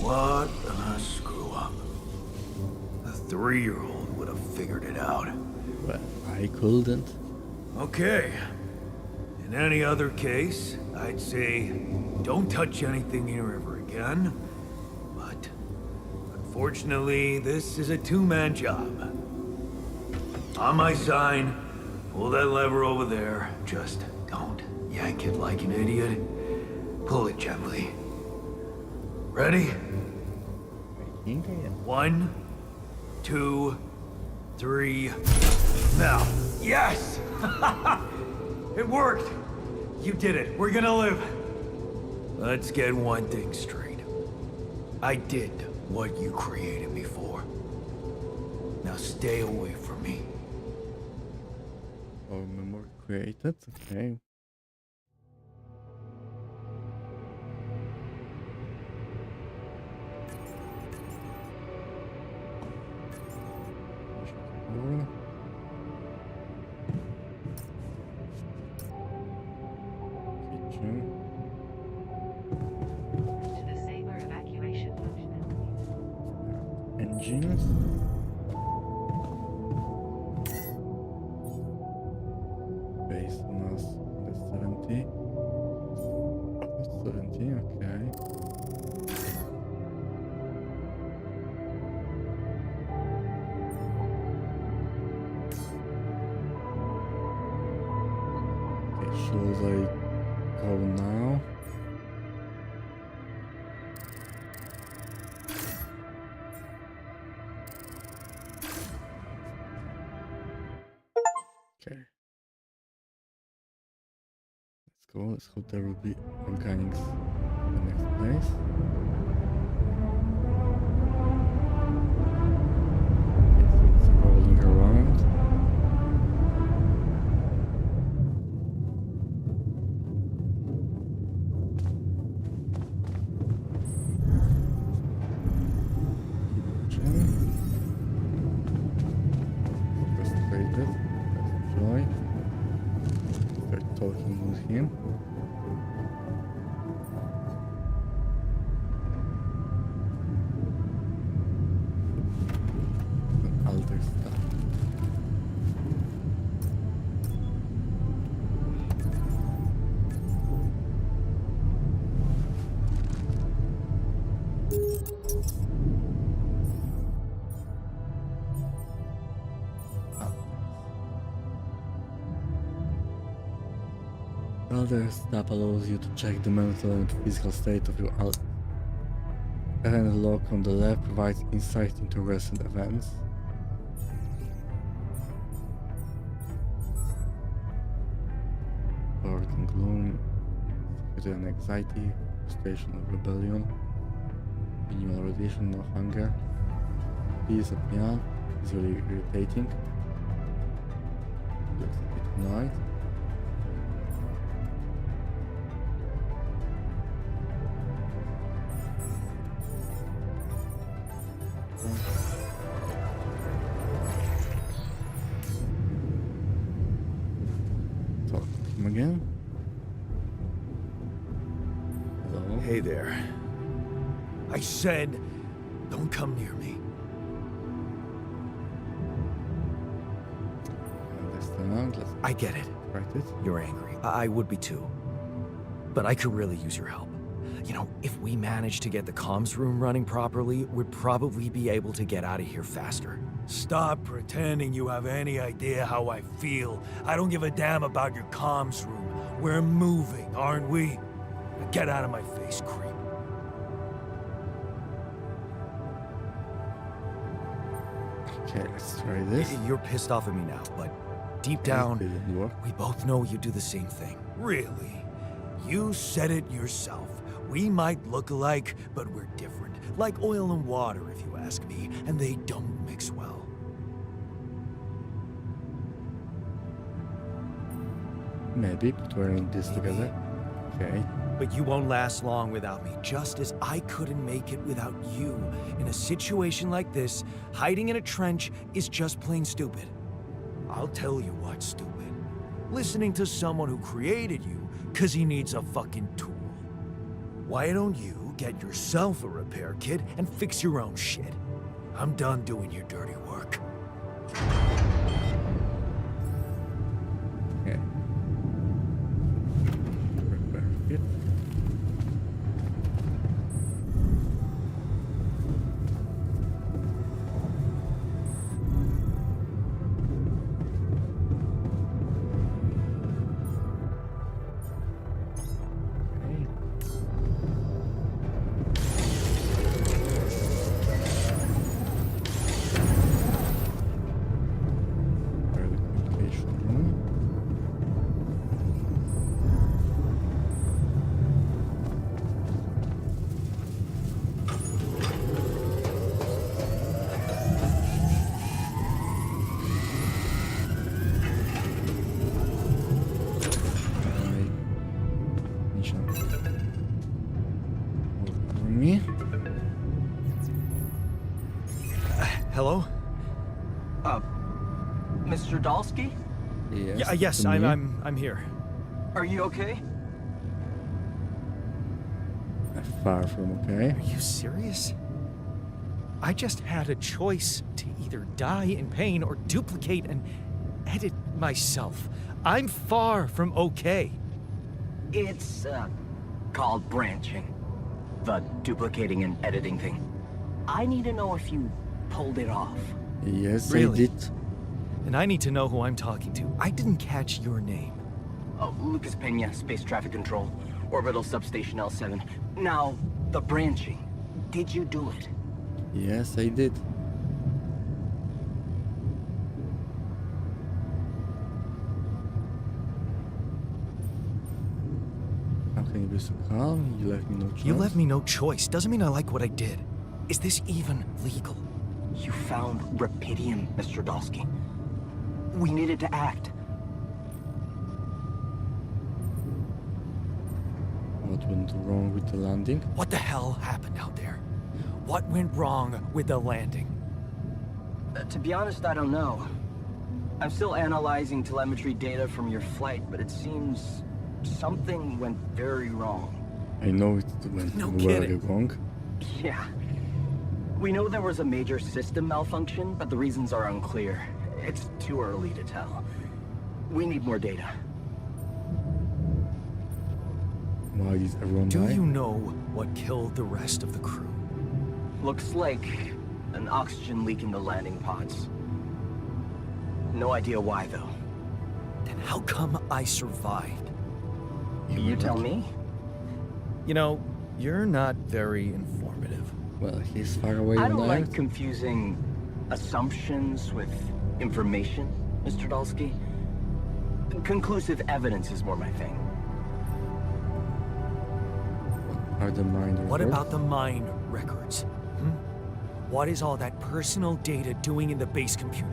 What a screw up. A 3-year-old would have figured it out. Well, I couldn't. Okay. In any other case, I'd say don't touch anything here ever again. But unfortunately, this is a two-man job. On my sign, pull that lever over there. Just don't yank it like an idiot. Pull it gently. Ready? I think I am. 1, 2, 3. Now. Yes! It worked! You did it. We're gonna live. Let's get one thing straight. I did what you created me for. Now stay away from me. Or memory created. Okay. More. Kitchen. To the Saber evacuation functionality. Engines. Based on us, the 70. That's 70, okay. Okay, shows I go now. Okay. Let's go. Let's hope there will be organics in the next place. Okay, so it's rolling around. Frustrated. Let's enjoy. Start talking with him. And other stuff. Other step allows you to check the mental and physical state of your allies. Event log on the left provides insight into recent events. Bored and gloom, security and anxiety, frustration and rebellion, minimal radiation, no hunger, peace and beyond, is really irritating. Looks a bit annoyed. Talk to him again. Hello. Hey there. I said, don't come near me. Understand. Let's I get it. write it. You're angry. I would be too. But I could really use your help. You know, if we manage to get the comms room running properly, we'd probably be able to get out of here faster. Stop pretending you have any idea how I feel. I don't give a damn about your comms room. We're moving, aren't we? Now get out of my face, creep. Okay, let's try this. You're pissed off at me now, but deep It down, didn't work. we both know you do the same thing. Really? You said it yourself. We might look alike, but we're different. Like oil and water, if you ask me, and they don't mix well. Maybe, but we're in this together. Okay. But you won't last long without me, just as I couldn't make it without you. In a situation like this, hiding in a trench is just plain stupid. I'll tell you what's stupid. Listening to someone who created you because he needs a fucking tool. Why don't you get yourself a repair kit and fix your own shit? I'm done doing your dirty work. Okay. Repair kit. Okay. Private communication room. Mission. Work for me. Hello? Mr. Dalsky? Yes. Yes, to me. I'm here. Are you okay? Far from okay. Are you serious? I just had a choice to either die in pain or duplicate and edit myself. I'm far from okay. It's, called branching. The duplicating and editing thing. I need to know if you pulled it off. Yes, Really? I did. And I need to know who I'm talking to. I didn't catch your name. Oh, Lucas Pena, Space Traffic Control, Orbital Substation L7. Now, the branching. Did you do it? Yes, I did. How can you be so calm? You left me no choice. You left me no choice. Doesn't mean I like what I did. Is this even legal? You found Rapidium, Mr. Dalsky. We needed to act. What went wrong with the landing? What the hell happened out there? What went wrong with the landing? To be honest, I don't know. I'm still analyzing telemetry data from your flight, but it seems something went very wrong. I know it went No very kidding. wrong. Yeah. We know there was a major system malfunction, but the reasons are unclear. It's too early to tell. We need more data. Why did everyone Do die? you know what killed the rest of the crew? Looks like an oxygen leak in the landing pods. No idea why, though. Then how come I survived? You were tell lucky. me? You know, you're not very informative. Well, he's far away I on don't the like Earth. confusing assumptions with information, Mr. Dalsky. Conclusive evidence is more my thing. Are the minor What world? about the mine records? What is all that personal data doing in the base computer?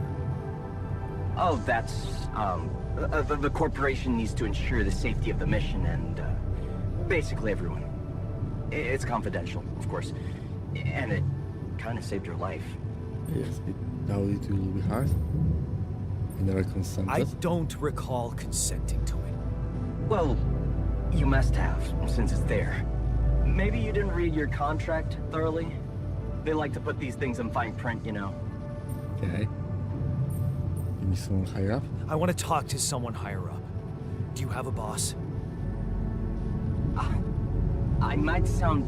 Oh, that's, the corporation needs to ensure the safety of the mission and, basically everyone. It's confidential, of course. And it kind of saved your life. Yes, it doubted it will be hard. I never consented. I don't recall consenting to it. Well, you must have, since it's there. Maybe you didn't read your contract thoroughly? They like to put these things in fine print, you know. Okay. Give me someone higher up. I want to talk to someone higher up. Do you have a boss? I might sound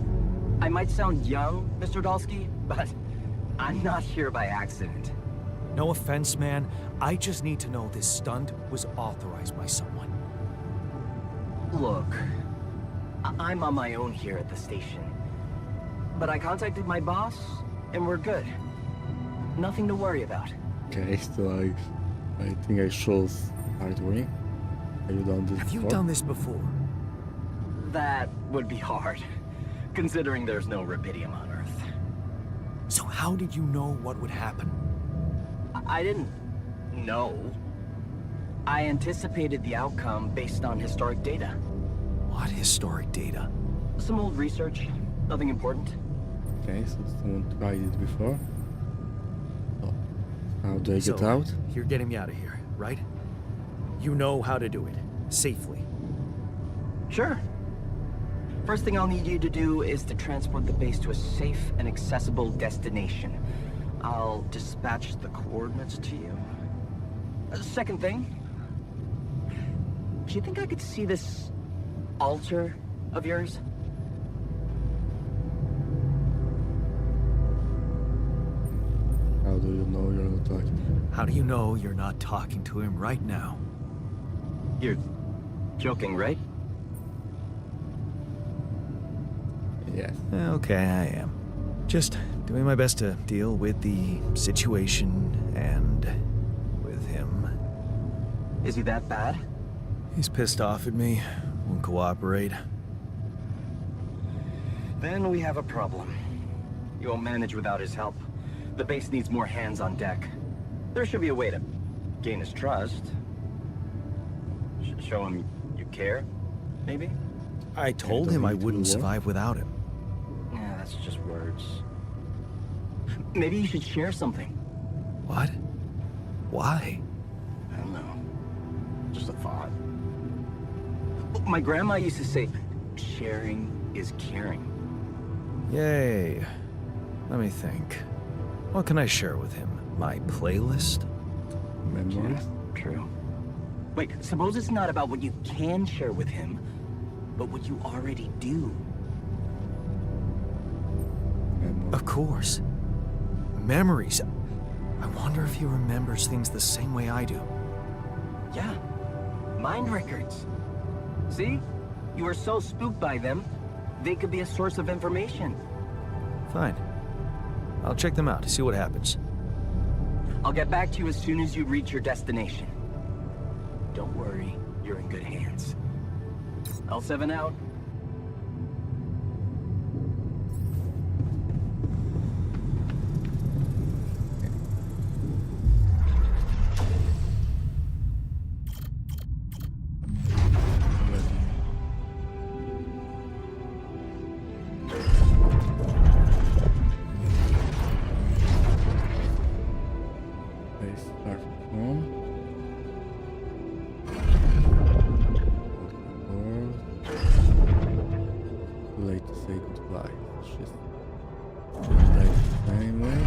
young, Mr. Dalsky, but I'm not here by accident. No offense, man. I just need to know this stunt was authorized by someone. Look, I'm on my own here at the station. But I contacted my boss, and we're good. Nothing to worry about. Okay, so I think I should start worrying. Have you done this Have you before? done this before? That would be hard, considering there's no Rapidium on Earth. So how did you know what would happen? I didn't know. I anticipated the outcome based on historic data. What historic data? Some old research. Nothing important. Okay, so someone tried it before. So, how do I get So, out? You're getting me out of here, right? You know how to do it. Safely. Sure. First thing I'll need you to do is to transport the base to a safe and accessible destination. I'll dispatch the coordinates to you. Second thing, do you think I could see this altar of yours? How do you know you're not talking? How do you know you're not talking to him right now? You're joking, right? Yes. Okay, I am. Just doing my best to deal with the situation and with him. Is he that bad? He's pissed off at me, won't cooperate. Then we have a problem. You won't manage without his help. The base needs more hands on deck. There should be a way to gain his trust. Show him you care, maybe? I told him I wouldn't survive without him. Yeah, that's just words. Maybe you should share something. What? Why? I don't know. Just a thought. My grandma used to say, sharing is caring. Yay. Let me think. What can I share with him? My playlist? Memories? True. Wait, suppose it's not about what you can share with him, but what you already do. Memories. Of course. Memories. I wonder if he remembers things the same way I do. Yeah. Mind records. See? You were so spooked by them, they could be a source of information. Fine. I'll check them out to see what happens. I'll get back to you as soon as you reach your destination. Don't worry, you're in good hands. L7 out. Okay, start from home. World. Too late to say goodbye. She's doing life the same way.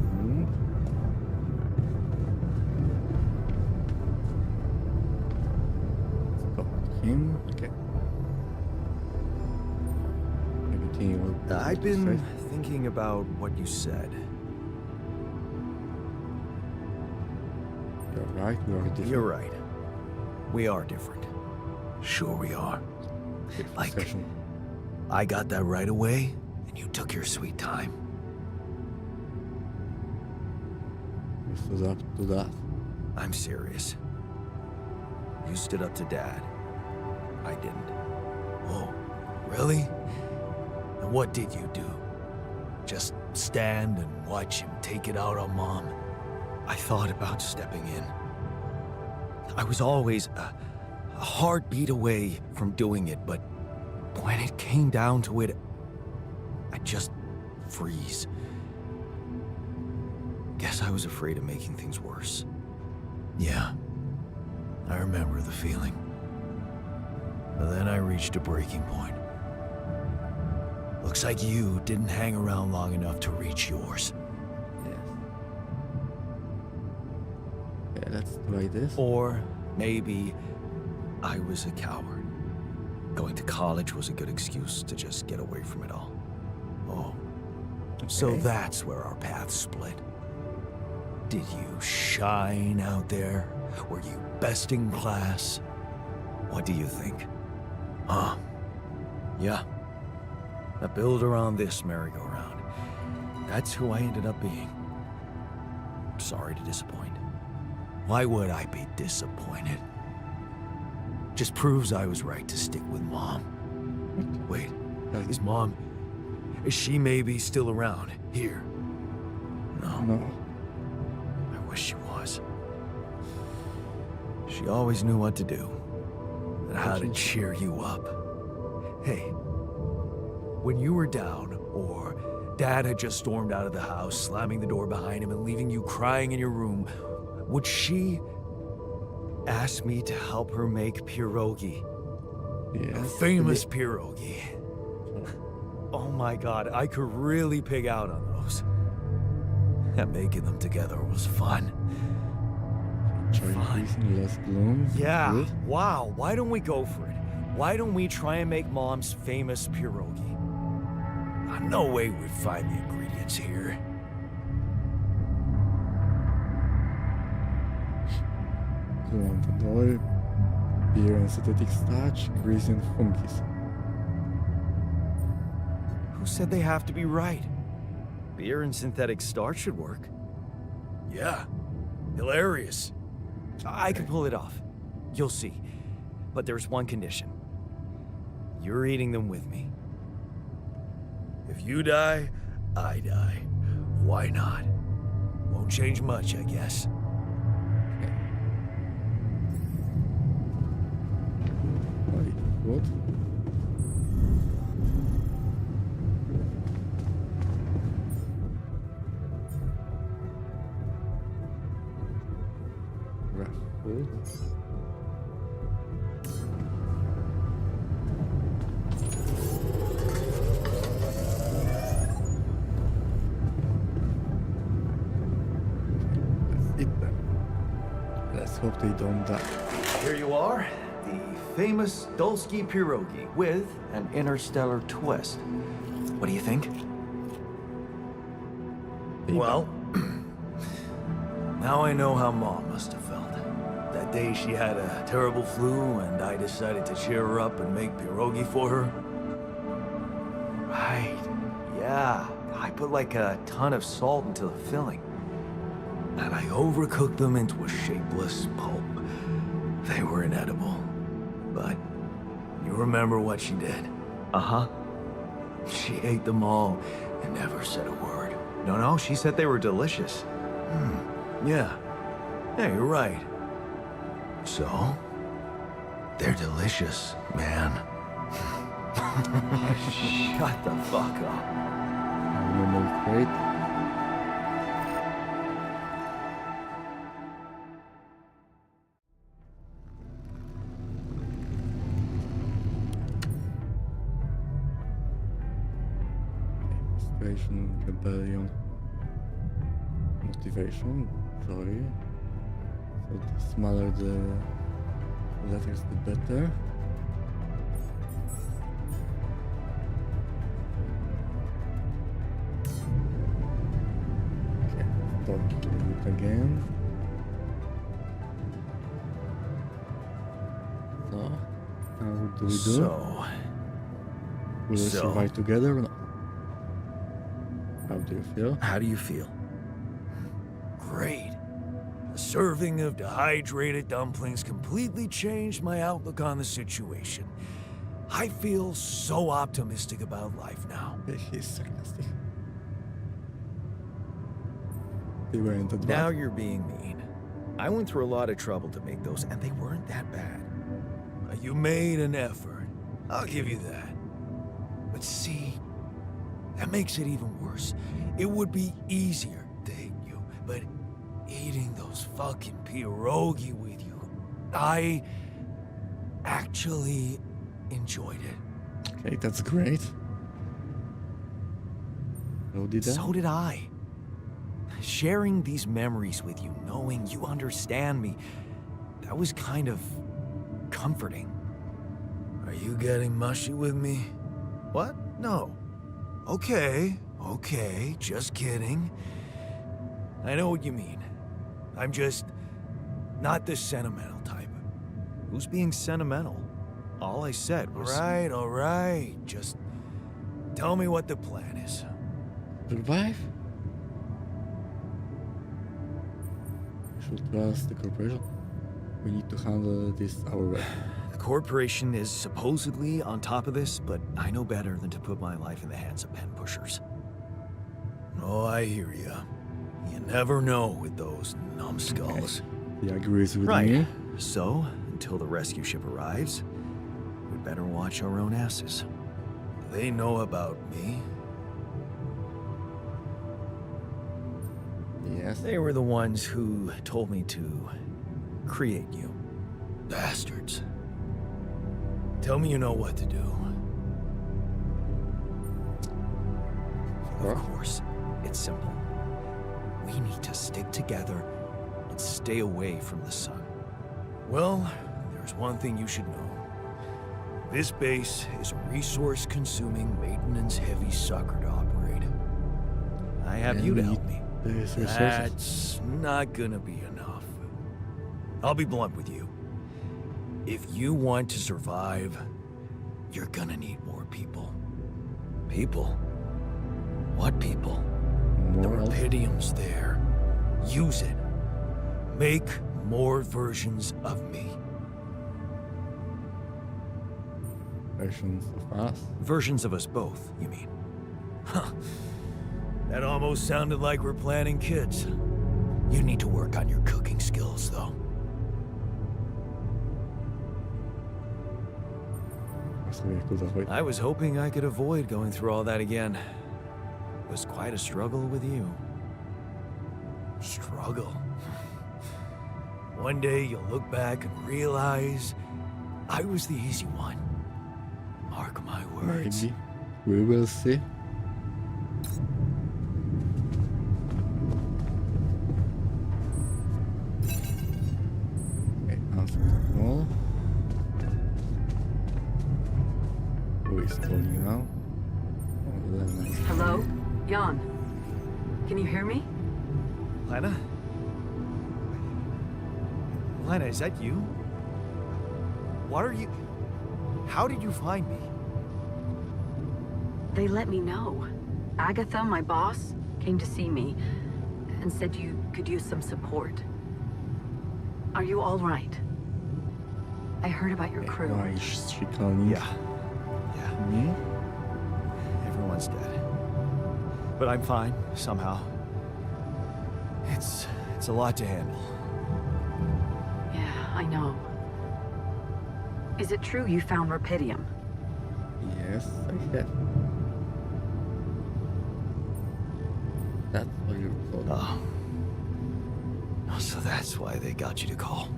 Hmm. Let's talk to him. Okay. Continue what I've you been said. thinking about what you said. You're right, we are different. You're right. We are different. Sure we are. Like, Session. I got that right away, and you took your sweet time. You stood up to that. I'm serious. You stood up to Dad. I didn't. Oh, really? And what did you do? Just stand and watch him take it out on Mom? I thought about stepping in. I was always a heartbeat away from doing it, but when it came down to it, I'd just freeze. Guess I was afraid of making things worse. Yeah, I remember the feeling. But then I reached a breaking point. Looks like you didn't hang around long enough to reach yours. Yes. Okay, let's try this. Or maybe I was a coward. Going to college was a good excuse to just get away from it all. Oh, so Okay. that's where our paths split. Did you shine out there? Were you best in class? What do you think? Huh? Yeah, that build around this merry-go-round. That's who I ended up being. Sorry to disappoint. Why would I be disappointed? Just proves I was right to stick with Mom. Wait, is Mom... Is she maybe still around, here? No. No. I wish she was. She always knew what to do. And how to cheer you up. Hey, when you were down, or Dad had just stormed out of the house, slamming the door behind him and leaving you crying in your room, would she ask me to help her make pierogi? A Yes. famous pierogi. Oh my god, I could really pig out on those. And making them together was fun. Try increasing less gloom. Yeah, Good. wow, why don't we go for it? Why don't we try and make Mom's famous pierogi? No way we'd find the ingredients here. Glow beer and synthetic starch, grease and funkies. Who said they have to be right? Beer and synthetic starch should work. Yeah, hilarious. I can pull it off. You'll see. But there's one condition. You're eating them with me. If you die, I die. Why not? Won't change much, I guess. Wait, what? Raffle. That's it then. Let's hope they don't die. Here you are, the famous Dulski pierogi with an interstellar twist. What do you think? Well, now I know how Mom must have felt. That day she had a terrible flu and I decided to cheer her up and make pierogi for her. Right, yeah. I put like a ton of salt into the filling. And I overcooked them into a shapeless pulp. They were inedible. But you remember what she did? Uh-huh. She ate them all and never said a word. No, she said they were delicious. Yeah. Yeah, you're right. So, they're delicious, man. Shut the fuck up. Normal crate. Frustration, rebellion, motivation, joy. So the smaller the letters, the better. Okay, start doing it again. So, now what do we do? So, Will we so- survive together or not? How do you feel? how do you feel? Great. A serving of dehydrated dumplings completely changed my outlook on the situation. I feel so optimistic about life now. He's sarcastic. They weren't that Now bad. you're being mean. I went through a lot of trouble to make those, and they weren't that bad. You made an effort. I'll give you that. But see, that makes it even worse. It would be easier to hate you, but eating those fucking pierogi with you, I actually enjoyed it. Okay, that's great. So did I? So did I. Sharing these memories with you, knowing you understand me, that was kind of comforting. Are you getting mushy with me? What? No. Okay, just kidding. I know what you mean. I'm just not the sentimental type. Who's being sentimental? All I said was... All right. Just Tell me what the plan is. Survive? We should trust the corporation. We need to handle this our way. The corporation is supposedly on top of this, but I know better than to put my life in the hands of pen pushers. Oh, I hear you. You never know with those numbskulls. He agrees with Right. me. So, until the rescue ship arrives, we better watch our own asses. They know about me. Yes. They were the ones who told me to create you. Bastards. Tell me you know what to do. Huh? Of course, it's simple. We need to stick together and stay away from the sun. Well, there's one thing you should know. This base is a resource-consuming, maintenance-heavy sucker to operate. I have And you to we help me. need these resources. That's not gonna be enough. I'll be blunt with you. If you want to survive, you're gonna need more people. People? What people? The More else? Rapidium's there. Use it. Make more versions of me. Versions of us. Versions of us both, you mean? Huh. That almost sounded like we're planning kids. You need to work on your cooking skills, though. So we could avoid. I was hoping I could avoid going through all that again. It was quite a struggle with you. Struggle? One day you'll look back and realize I was the easy one. Mark my words. Maybe. We will see. Okay, answer the call. Who is calling now? Oh, then Hello? Jan? Can you hear me? Lena? Lena, is that you? What are you... How did you find me? They let me know. Agatha, my boss, came to see me and said you could use some support. Are you all right? I heard about your crew. why is she calling? Yeah. Me? Everyone's dead. But I'm fine, somehow. It's a lot to handle. Yeah, I know. Is it true you found Rapidium? Yes, I have. That's what you're calling. Oh, so that's why they got you to call.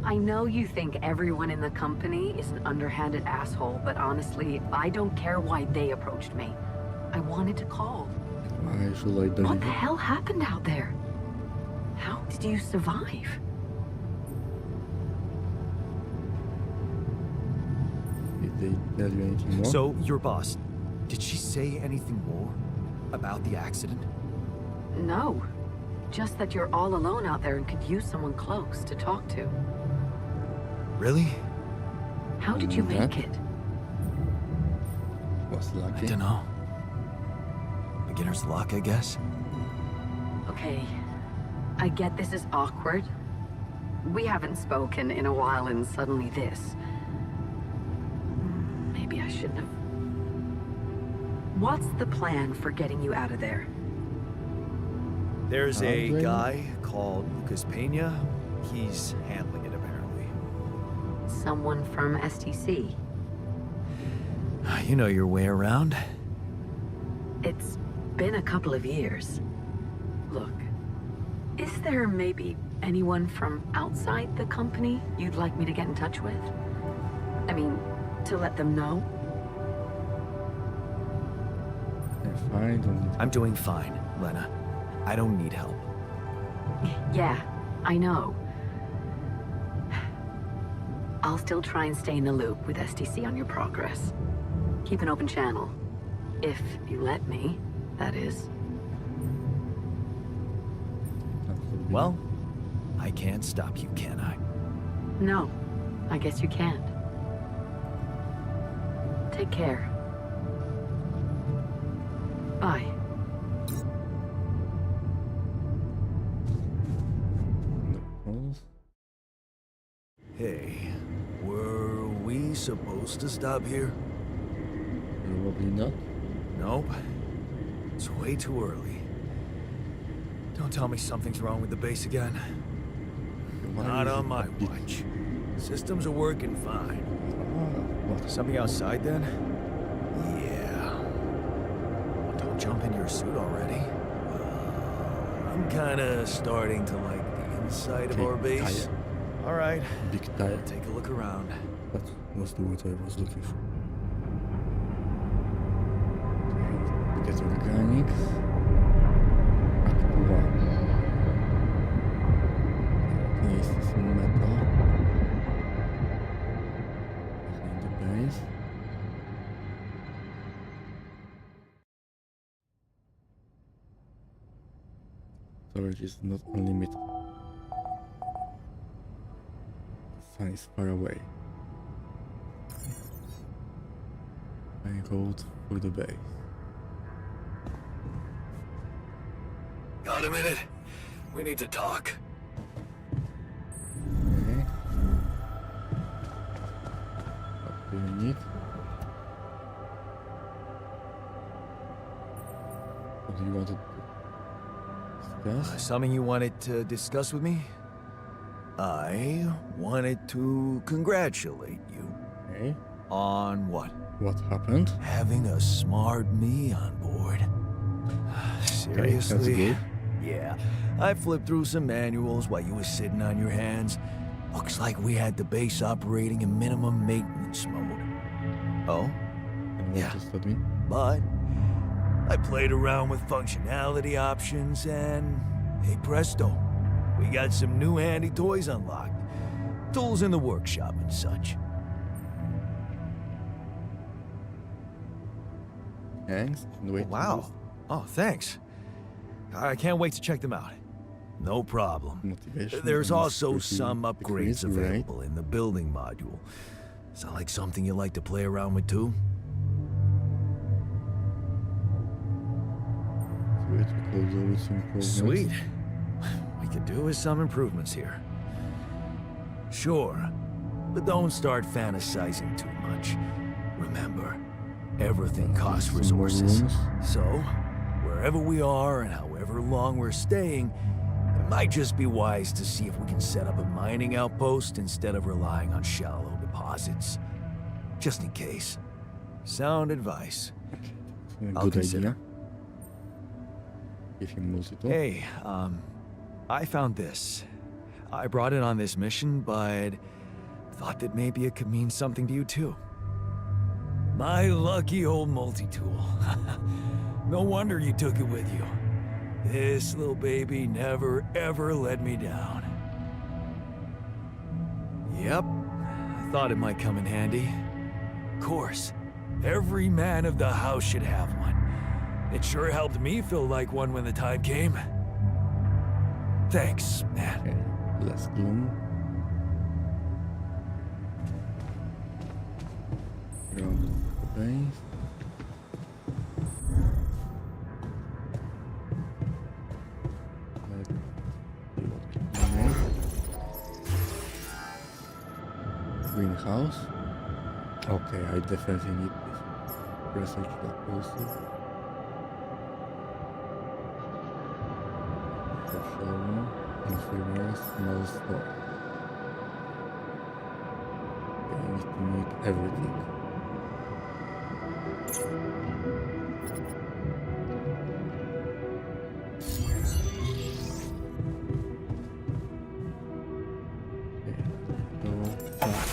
I know you think everyone in the company is an underhanded asshole, but honestly, I don't care why they approached me. I wanted to call. Why should I believe What the it? hell happened out there? How did you survive? Did they tell you anything more? So, your boss, did she say anything more about the accident? No. Just that you're all alone out there and could use someone close to talk to. Really? How did you make That- it? was I lucky. don't know. Beginner's luck, I guess. Okay. I get this is awkward. We haven't spoken in a while and suddenly this. Maybe I shouldn't have. What's the plan for getting you out of there? There's a Andre? guy called Lucas Pena. He's handling it, apparently. Someone from STC. You know your way around. It's been a couple of years. Look, is there maybe anyone from outside the company you'd like me to get in touch with? I mean, to let them know? They're fine, don't need I'm doing fine, Lena. I don't need help. Yeah, I know. I'll still try and stay in the loop with STC on your progress. Keep an open channel. If you let me, that is. to be. Well, I can't stop you, can I? No, I guess you can't. Take care. Bye. Calls. Hey, were we supposed to stop here? Probably not. Nope. It's way too early. Don't tell me something's wrong with the base again. Why Not is on it my a bit- watch. Systems are working fine. What? Something outside then? Yeah. Well, don't jump into your suit already. I'm kinda starting to like the inside of Okay, our base. tire. All right, Big tire. take a look around. That was the word I was looking for. Okay, get organics. Act 1. Place some metal. Behind the base. Storage is not unlimited. The sun is far away. I rode through the base. Got a minute? We need to talk. Okay. What do you need? What do you want to discuss? Something you wanted to discuss with me? I wanted to congratulate you. Okay. On what? What happened? Having a smart me on board. Okay, that's Seriously? good. Yeah. I flipped through some manuals while you were sitting on your hands. Looks like we had the base operating in minimum maintenance mode. Oh? And what Yeah. does that mean? But I played around with functionality options and hey presto, we got some new handy toys unlocked. Tools in the workshop and such. Thanks. And wait. Wow. Oh, thanks. I can't wait to check them out. No problem. Motivation. There's and also security some upgrades decrease, right? available in the building module. Sound like something you like to play around with too? Sweet. We could do with some improvements. Sweet. We could do with some improvements here. Sure, but don't start fantasizing too much. Remember, everything costs Some resources. rooms. So, wherever we are and however long we're staying, it might just be wise to see if we can set up a mining outpost instead of relying on shallow deposits. Just in case. Sound advice. I'll Good consider. idea. Give him multi-tool. Hey, I found this. I brought it on this mission, but thought that maybe it could mean something to you too. My lucky old multi-tool. No wonder you took it with you. This little baby never ever let me down. Yep, I thought it might come in handy. Of course, every man of the house should have one. It sure helped me feel like one when the time came. Thanks, man. Okay. Less gloom. Around the base. Let's see what can be made. Greenhouse. Okay, I definitely need this. Research that also. Shower, inferior, small store. Okay, I need to make everything. Okay, so back.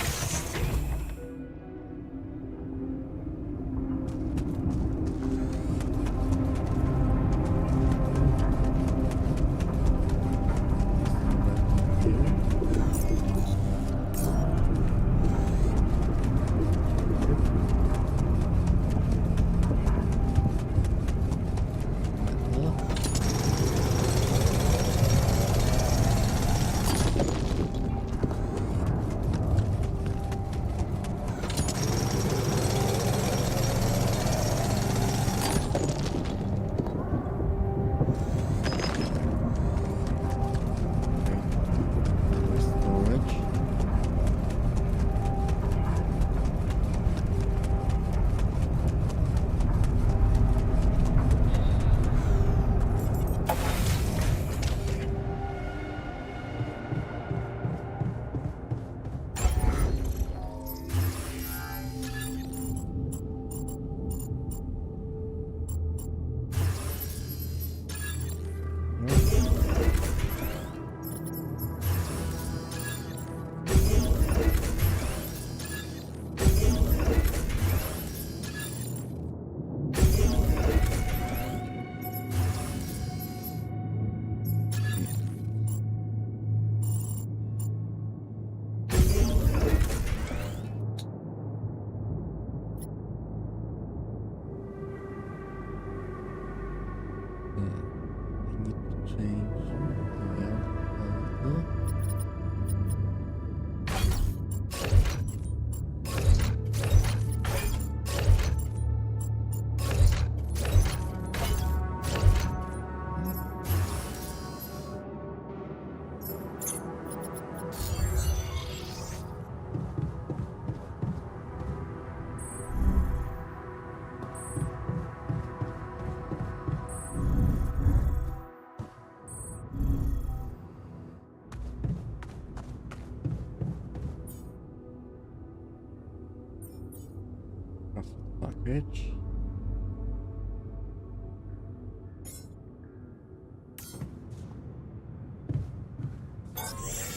bridge.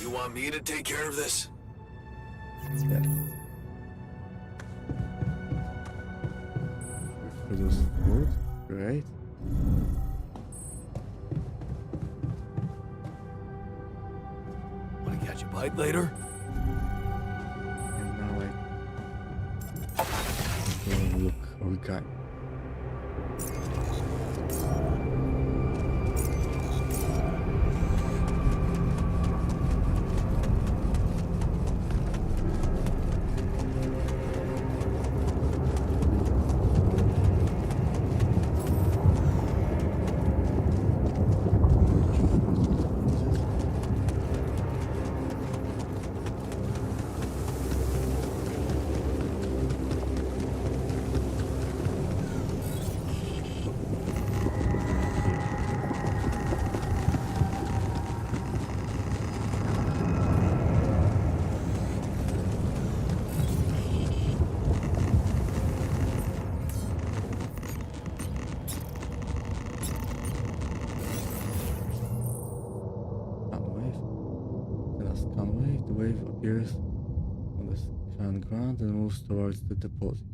You want me to take care of this? Yes. Produce food. Great. Want to catch a bite later? And now I go and look organic. The wave appears on the sand ground and moves towards the deposit.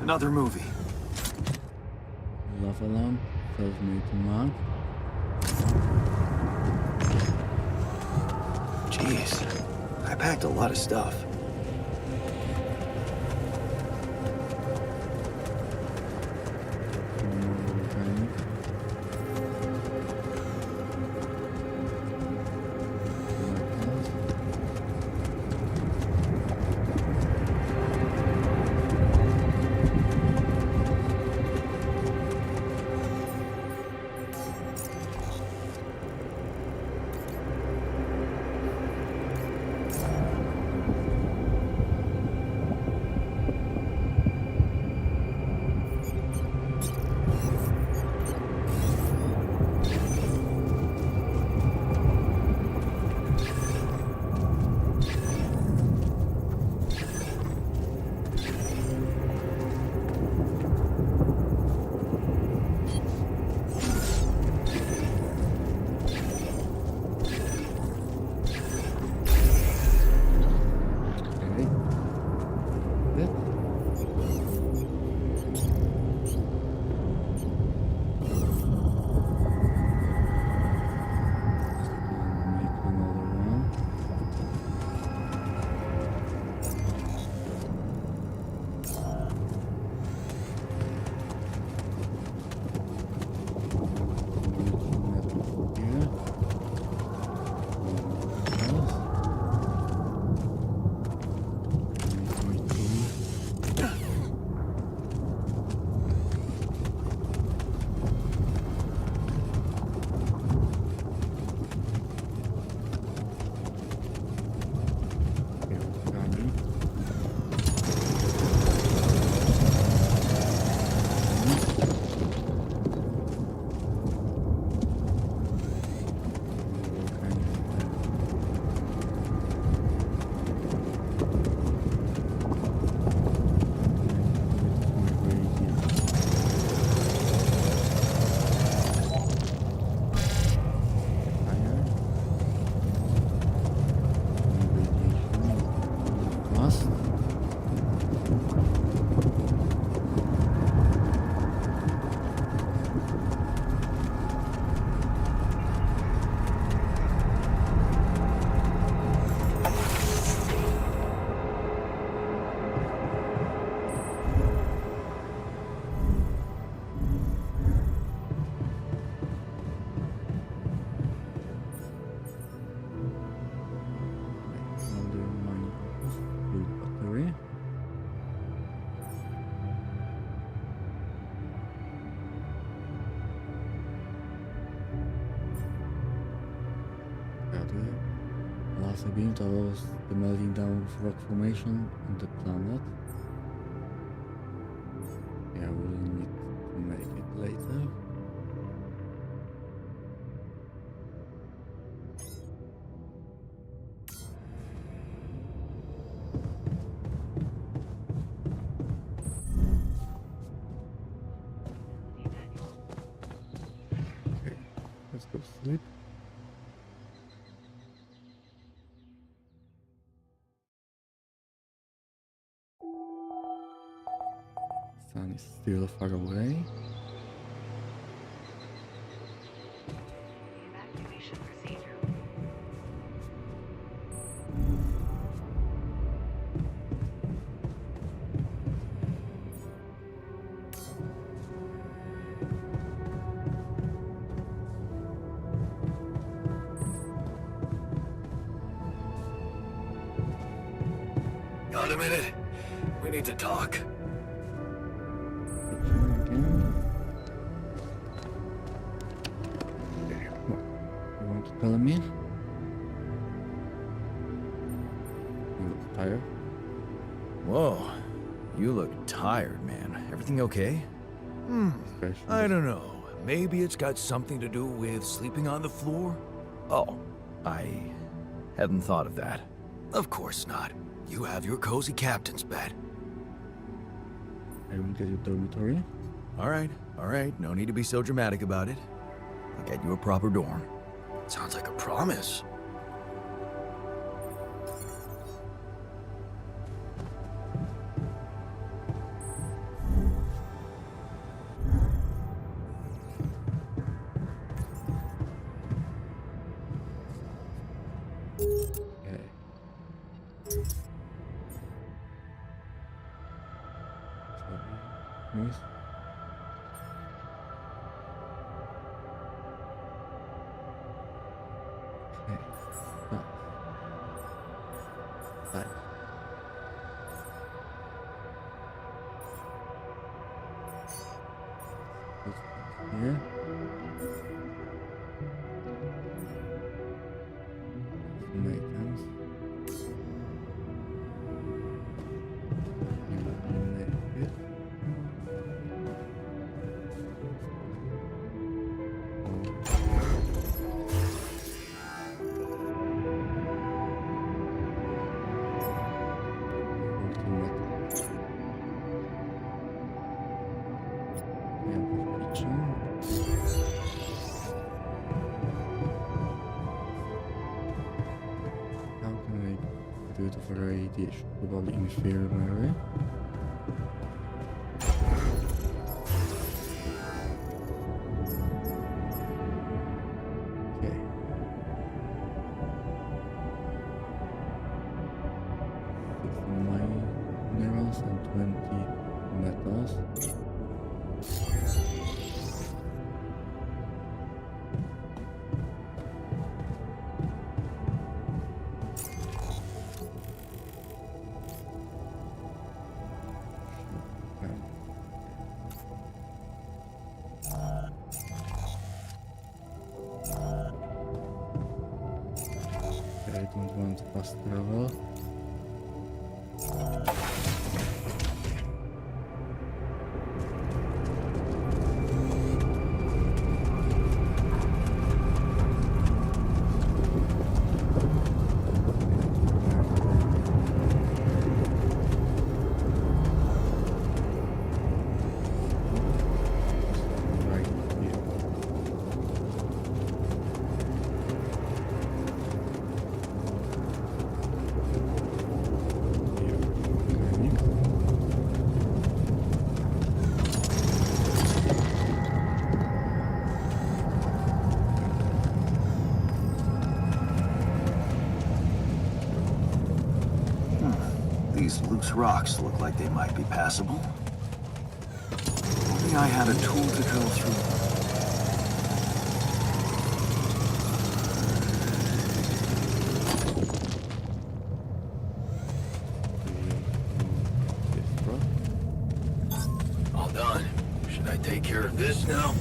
Another movie. Lava lamp, self-made monk. Jeez, I packed a lot of stuff. Mechanic. Okay. Good. Make another one. Here. Must. Another mining fluid battery. Battery. Laser beam that allows the melting down of rock formation on the planet. Yeah, we'll need to make it later. Okay, let's go sleep. Sun is still far away. Evacuation procedure. Got a minute? We need to talk. Picture again. Okay, what? You want to tell me? You look tired. Whoa. You look tired, man. Everything okay? Especially I don't know. Maybe it's got something to do with sleeping on the floor? Oh, I hadn't thought of that. Of course not. You have your cozy captain's bed. I will get you dormitory. All right. No need to be so dramatic about it. I'll get you a proper dorm. Sounds like a promise. Nice. Okay. Now. Five. Here. Some items. Make it. How can I do it for radiation? Probably infirmary. Okay. 60 minerals and 20 metals. I don't want to fast travel. Right here. These loose rocks look like they might be passable. Only I had a tool to drill through. All done. Should I take care of this now?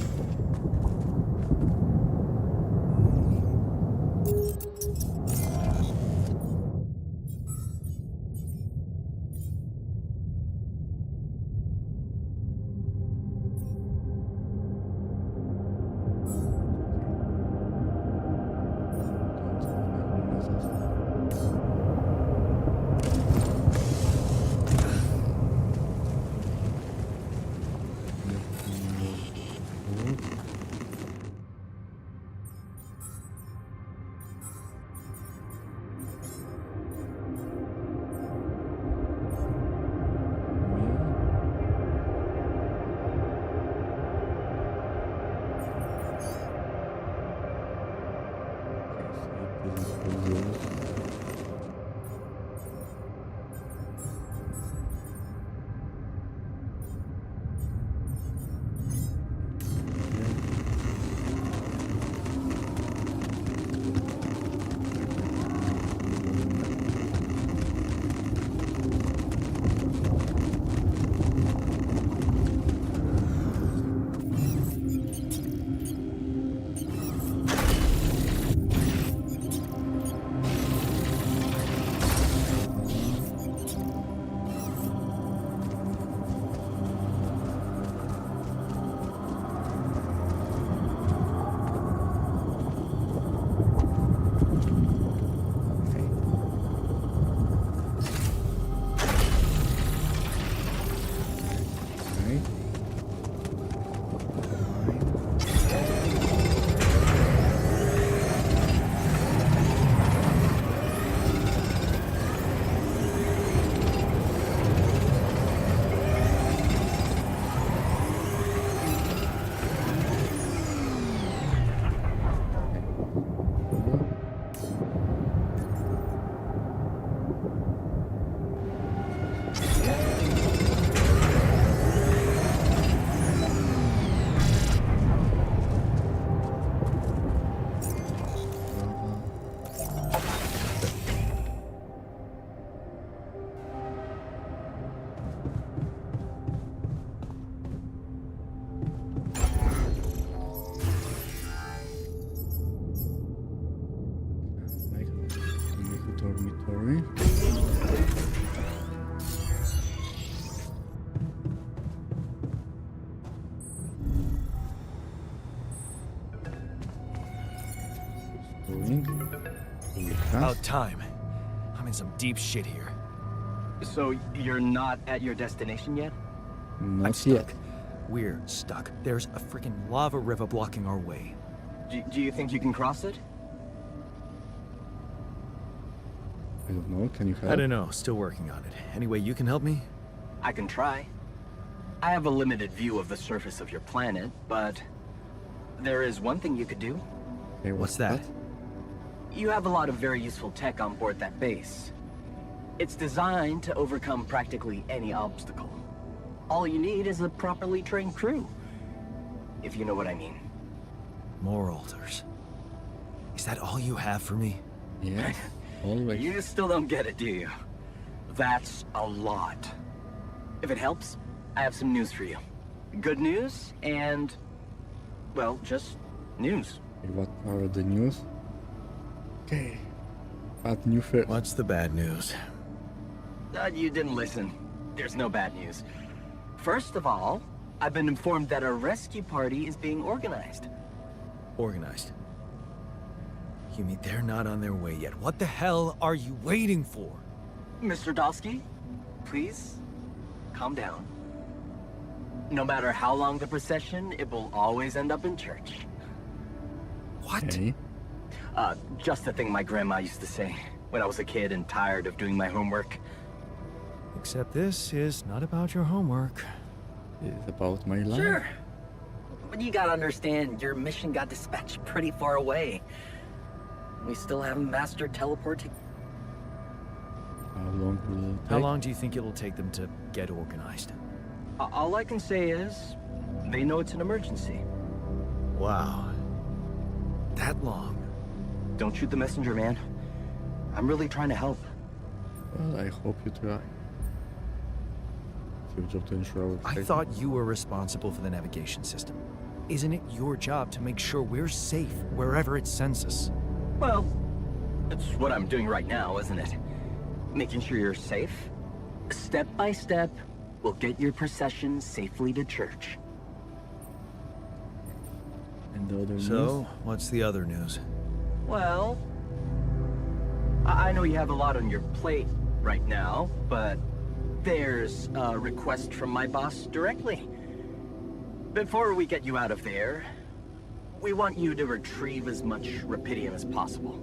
going. Really fast. About time. I'm in some deep shit here. So you're not at your destination yet? I'm Not stuck. yet. We're stuck. There's a freaking lava river blocking our way. Do you think you can cross it? I don't know. Can you help? I don't know. Still working on it. Anyway, you can help me? I can try. I have a limited view of the surface of your planet, but there is one thing you could do. Okay, What's that? You have a lot of very useful tech on board that base. It's designed to overcome practically any obstacle. All you need is a properly trained crew. If you know what I mean. More altars. Is that all you have for me? Yes, always. You still don't get it, do you? That's a lot. If it helps, I have some news for you. Good news and, well, just news. Okay, what are the news? Okay. Bad news first. What's the bad news? You didn't listen. There's no bad news. First of all, I've been informed that a rescue party is being organized. Organized. You mean they're not on their way yet? What the hell are you waiting for? Mr. Dosky, please, calm down. No matter how long the procession, it will always end up in church. What? Okay. Just the thing my grandma used to say when I was a kid and tired of doing my homework. Except this is not about your homework. It's about my life. Sure. But you gotta understand, your mission got dispatched pretty far away. We still haven't mastered teleporting. How long will it take? How long do you think it will take them to get organized? All I can say is, they know it's an emergency. Wow. That long? Don't shoot the messenger, man. I'm really trying to help. Well, I hope you try. It's your job to ensure our I safety. thought you were responsible for the navigation system. Isn't it your job to make sure we're safe wherever it sends us? Well, it's what I'm doing right now, isn't it? Making sure you're safe. Step by step, we'll get your procession safely to church. And the other So, what's the other news? Well, I know you have a lot on your plate right now, but there's a request from my boss directly. Before we get you out of there, we want you to retrieve as much Rapidium as possible.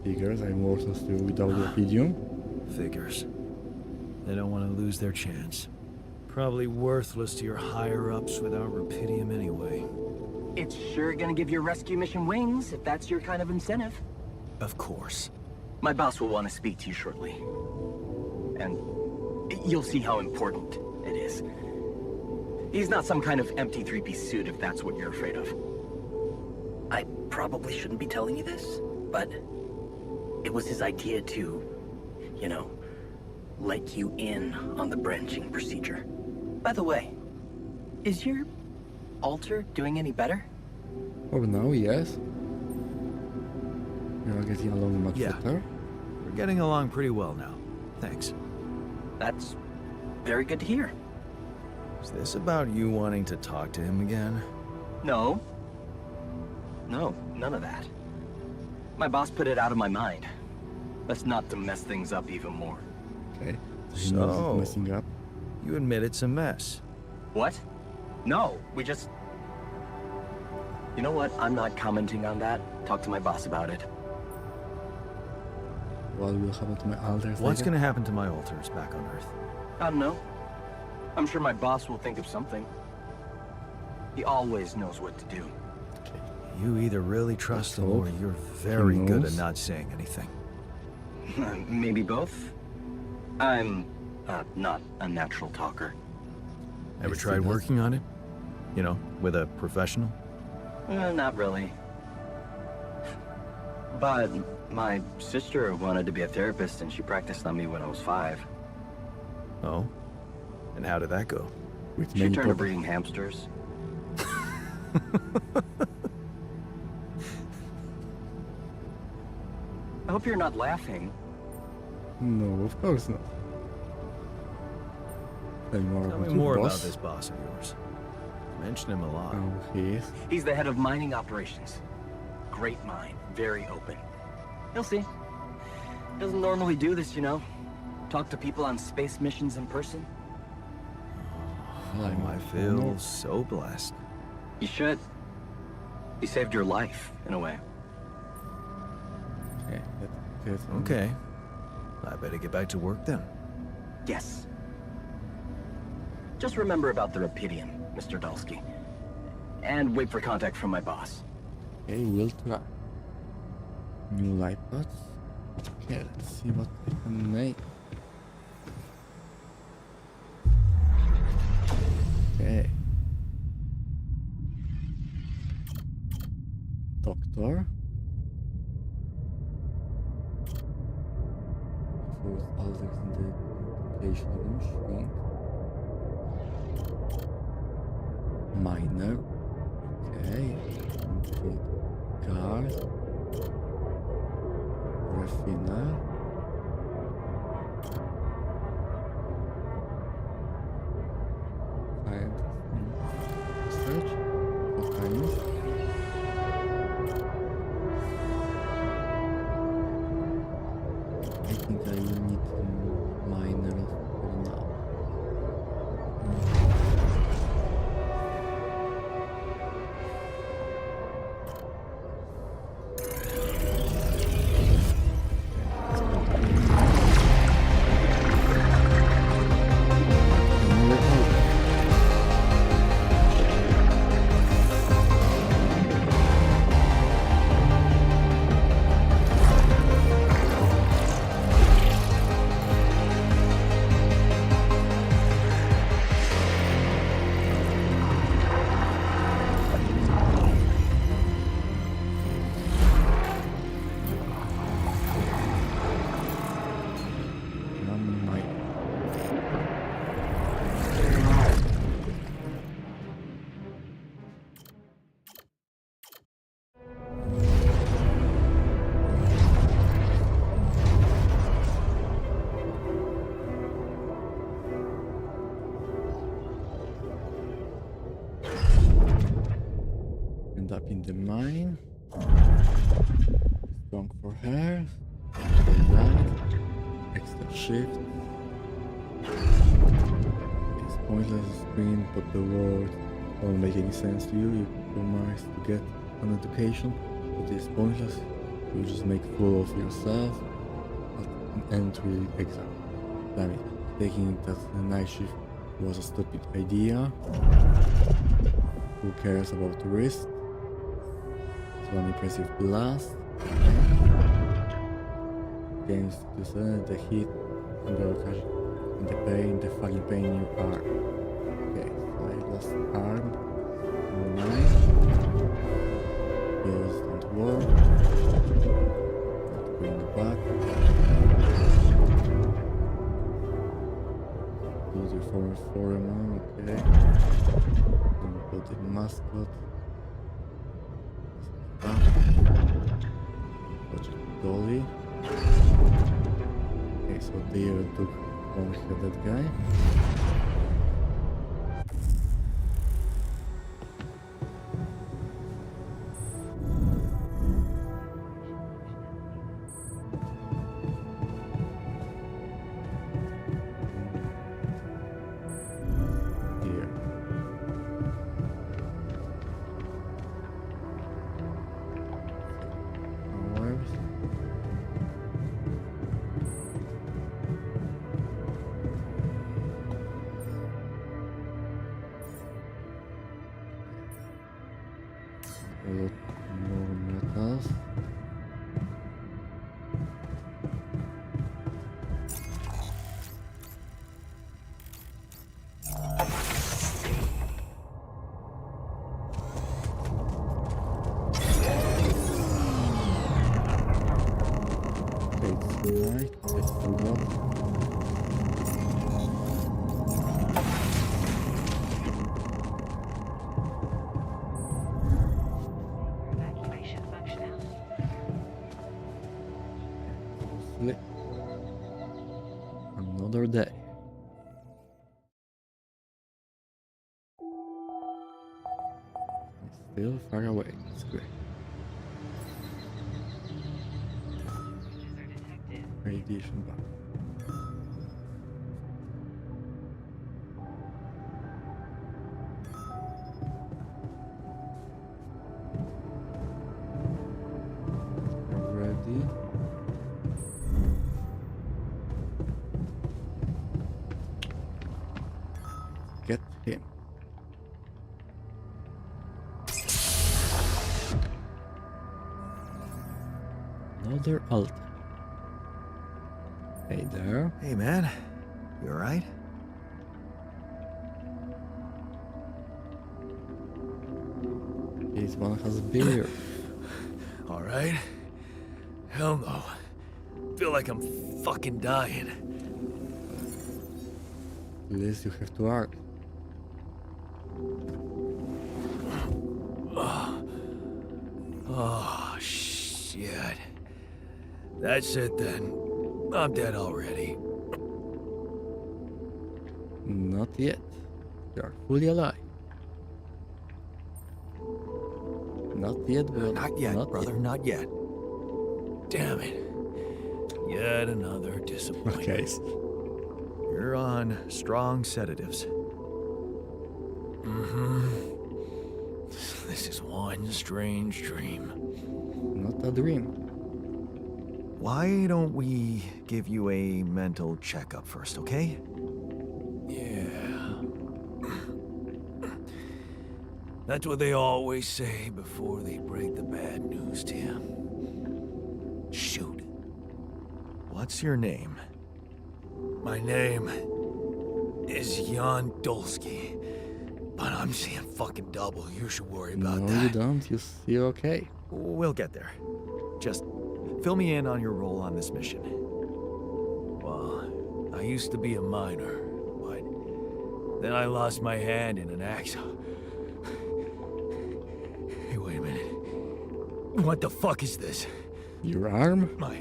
figures, I'm also still without Rapidium. Figures. They don't want to lose their chance. Probably worthless to your higher-ups without Rapidium anyway. It's sure gonna give your rescue mission wings, if that's your kind of incentive. Of course. My boss will want to speak to you shortly. And you'll see how important it is. He's not some kind of empty three-piece suit if that's what you're afraid of. I probably shouldn't be telling you this, but it was his idea to, you know, let you in on the branching procedure. By the way, is your altar doing any better? For now, yes. We are getting along much Yeah. better. We're getting along pretty well now. Thanks. That's very good to hear. Is this about you wanting to talk to him again? No. No, none of that. My boss put it out of my mind. That's not to mess things up even more. Okay. He knows So- it's messing up. You admit it's a mess. What? No, we just... You know what? I'm not commenting on that. Talk to my boss about it. What will happen to my altars? What's later? gonna happen to my altars back on Earth? I don't know. I'm sure my boss will think of something. He always knows what to do. Okay. You either really trust him hope or you're very good at knows. not saying anything. Maybe both? I'm not a natural talker. Ever I see tried that. working on it? You know, with a professional? Not really. But my sister wanted to be a therapist and she practiced on me when I was 5. Oh? And how did that go? With She many turned to problems. breeding hamsters. I hope you're not laughing. No, of course not. Tell me more Tell about me your more boss. about this boss of yours. Mention him a lot. Oh, he is. He's the head of mining operations. Great mind, very open. You'll see. Doesn't normally do this, you know. Talk to people on space missions in person. I feel so blessed. You should. He saved your life, in a way. Okay, that's good. Okay. I better get back to work then. Yes. Just remember about the Rapidium, Mr. Dulski. And wait for contact from my boss. Okay, we'll try. New light pods. Okay, let's see what I can make. Okay. Doctor. First, others in the communication room. Shrink. Miner. Okay. Complete guard. Refiner. Search. Botanist. I think I will need miner for now. End up in the mine. Strong for her. Right. Extra shift. It's pointless screen, but the words don't make any sense to you. You promise to get an education, but it's pointless. You just make fool of yourself at an entry exam. Damn it. Taking that night shift was a stupid idea. Who cares about the risk? It's one impressive blast. Games to send the heat and the pain, the fucking pain you are. Okay, so I lost arm. Nine. Bills don't work. Not going back. Lose your former foreman, okay. Then put the mascot. Project Dolly. Okay, so they took one-headed guy. Here. Where's still far away. That's great. Radiation bomb. Ready. Get him. Another Alta. Hey there. Hey, man. You alright? This one has beer. All right. Hell no. Feel like I'm fucking dying. At least you have to arc. Oh, shit. That's it then. I'm dead already. Not yet. You are fully alive. Not yet, but Not yet, brother, not yet. Damn it. Yet another disappointment. Okay. You're on strong sedatives. This is one strange dream. Not a dream. Why don't we give you a mental checkup first, okay? Yeah. That's what they always say before they break the bad news to you. Shoot. What's your name? My name is Jan Dolsky. But I'm seeing fucking double. You should worry about No, that. you don't. You see, okay. We'll get there. Just fill me in on your role on this mission. Well, I used to be a miner, but then I lost my hand in an accident. Hey, wait a minute. What the fuck is this? Your arm? My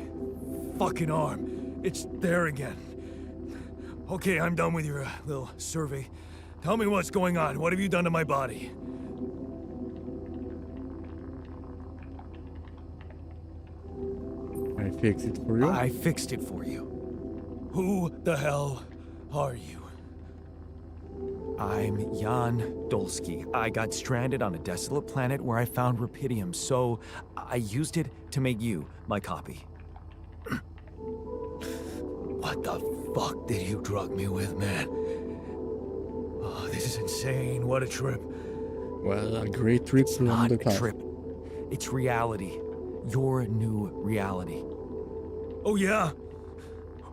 fucking arm. It's there again. Okay, I'm done with your little survey. Tell me what's going on. What have you done to my body? I fix it for you. I fixed it for you. Who the hell are you? I'm Jan Dolsky. I got stranded on a desolate planet where I found rupidium, so I used it to make you my copy. What the fuck did you drug me with, man? Oh, this is insane. What a trip. Well, a great trip It's to not another a path. trip. It's reality. Your new reality. Oh, yeah?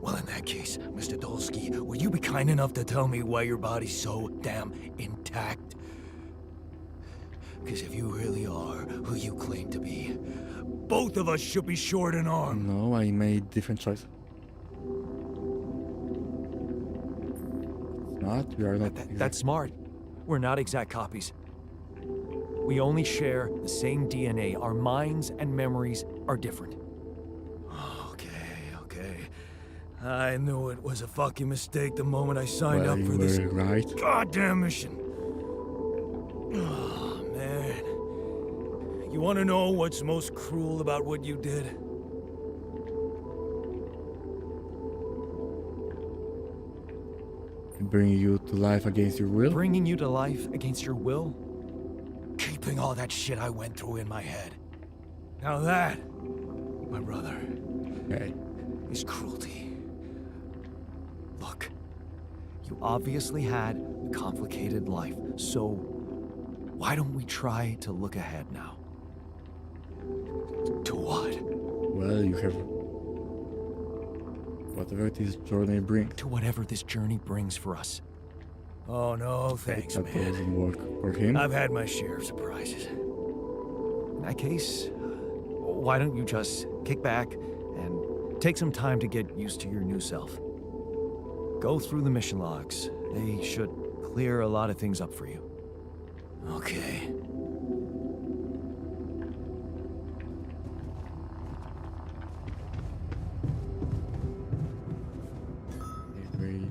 Well, in that case, Mr. Dolsky, would you be kind enough to tell me why your body's so damn intact? Because if you really are who you claim to be, both of us should be short an arm. No, I made different choice. It's not. We are not. That's smart. We're not exact copies. We only share the same DNA. Our minds and memories are different. Okay. I knew it was a fucking mistake the moment I signed Well, up for you this were right. goddamn mission. Oh, man. You want to know what's most cruel about what you did? Bring you to life against your will. Bringing you to life against your will? Keeping all that shit I went through in my head. Now that, my brother, Okay. is cruelty. Look, you obviously had a complicated life, so why don't we try to look ahead now? To what? Well, you have whatever this journey brings. To whatever this journey brings for us. Oh, no, thanks, That man. doesn't work for him. I've had my share of surprises. In that case, why don't you just kick back and take some time to get used to your new self? Go through the mission logs. They should clear a lot of things up for you. Okay. Ready.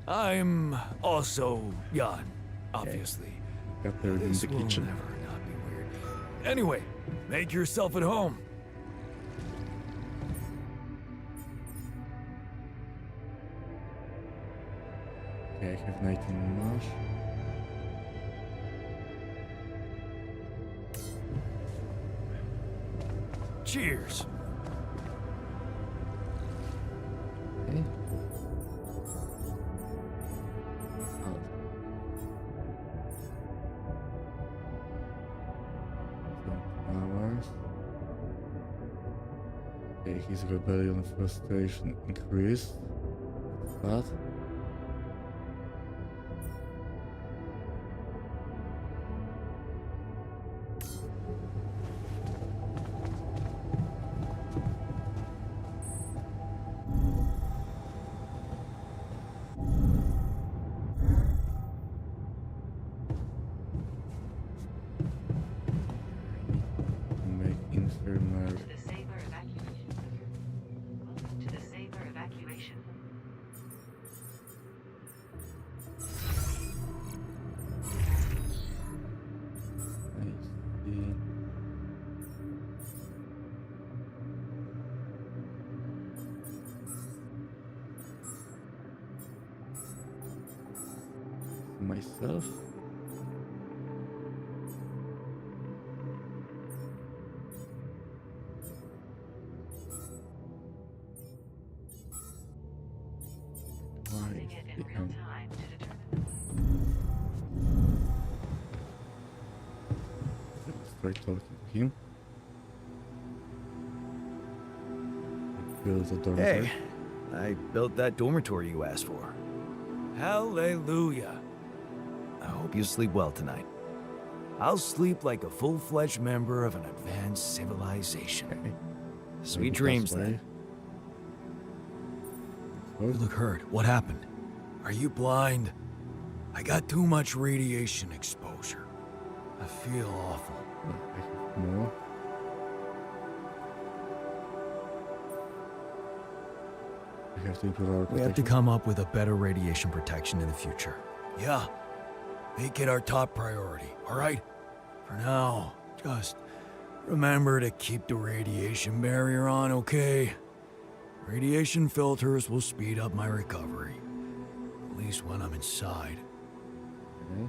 I'm also Jan, obviously. Got there in This the will kitchen. never not be weird. Anyway, make yourself at home. Okay, I have 19 March. Cheers. Okay. Out. Hours. Okay, his rebellion frustration increased. But make infirmary. To the Saber evacuation. To the Saber evacuation. I see. Myself. Why Using is it the in real end? time to determine. Let's try talking to him. Build the dormitory. Hey, I built that dormitory you asked for. Hallelujah. I hope you sleep well tonight. I'll sleep like a full-fledged member of an advanced civilization. Okay. Sweet Maybe dreams that's then. why. You look hurt. What happened? Are you blind? I got too much radiation exposure. I feel awful. I have more. We have to improve our We have to protection. come up with a better radiation protection in the future. Yeah. Make it our top priority, alright? For now, just remember to keep the radiation barrier on, okay? Radiation filters will speed up my recovery. At least when I'm inside. Okay.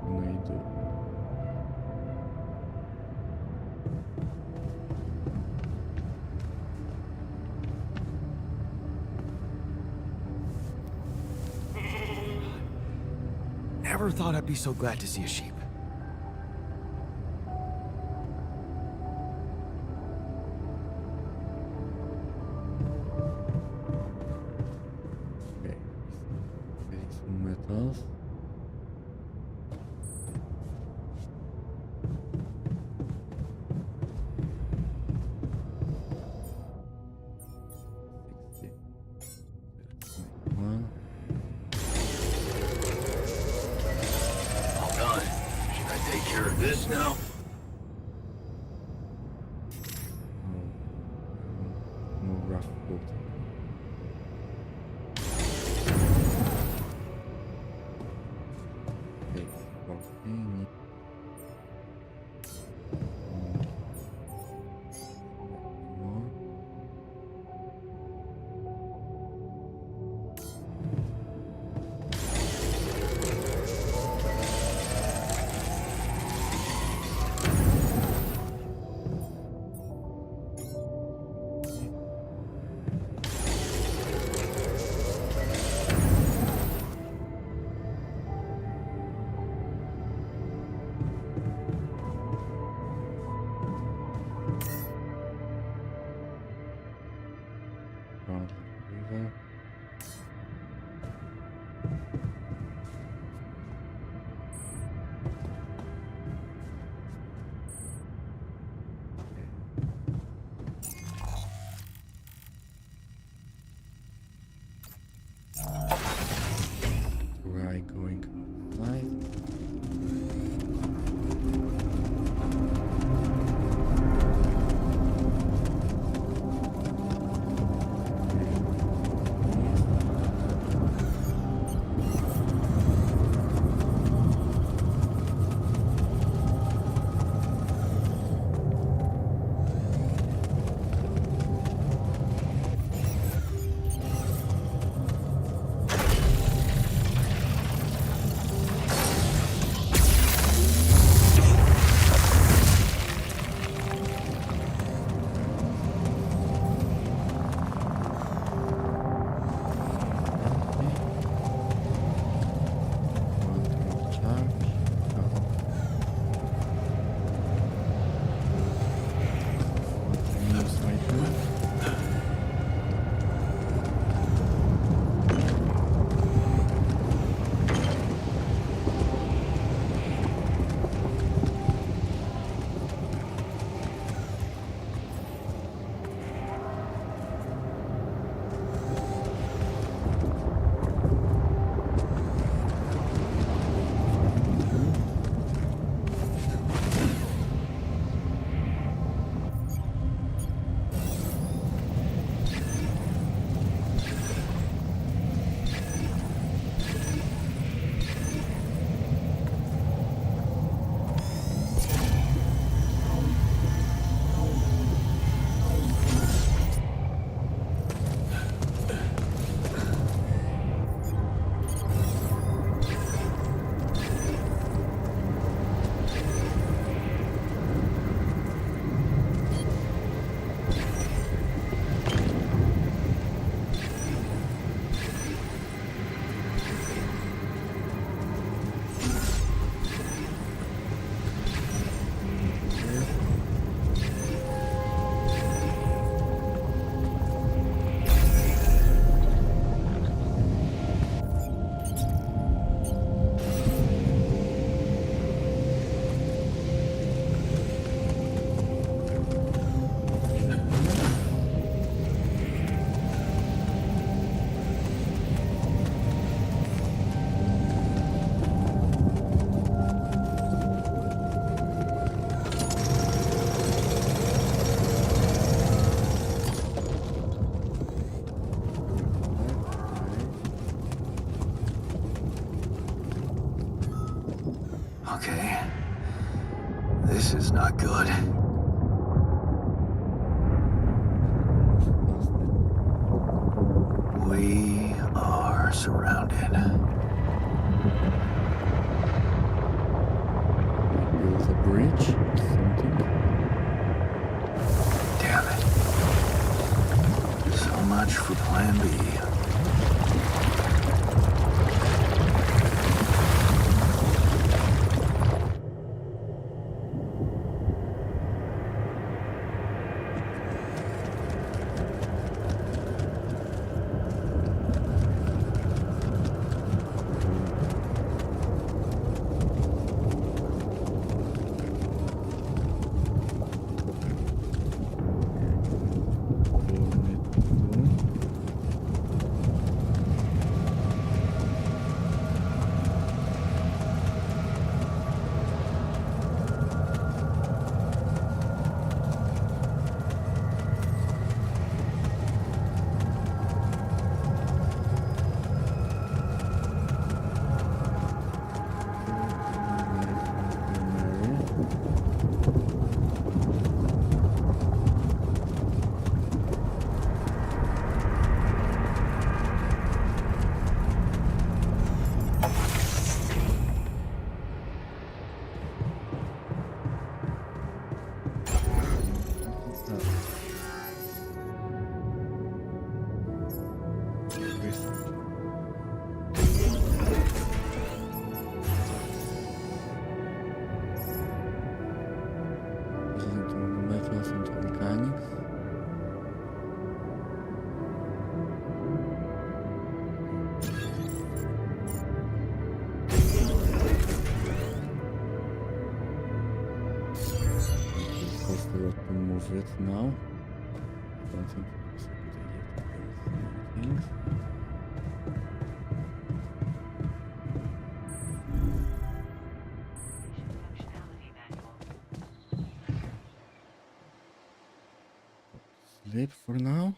What can I do? Never thought I'd be so glad to see a sheep. Okay. Getting some metals. One. All done. This is not good. We are surrounded. Build a bridge or something. Damn it. So much for plan B. Metals into mechanics. It costs a lot to move it now. I don't think it's a good idea to build many things. Sleep for now.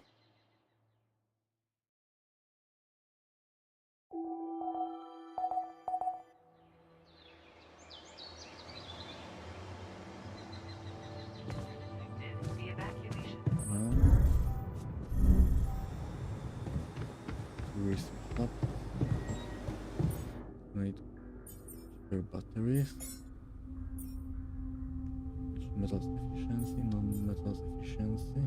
Tourist stop. Need cheaper batteries. Metals efficiency, non-metals efficiency.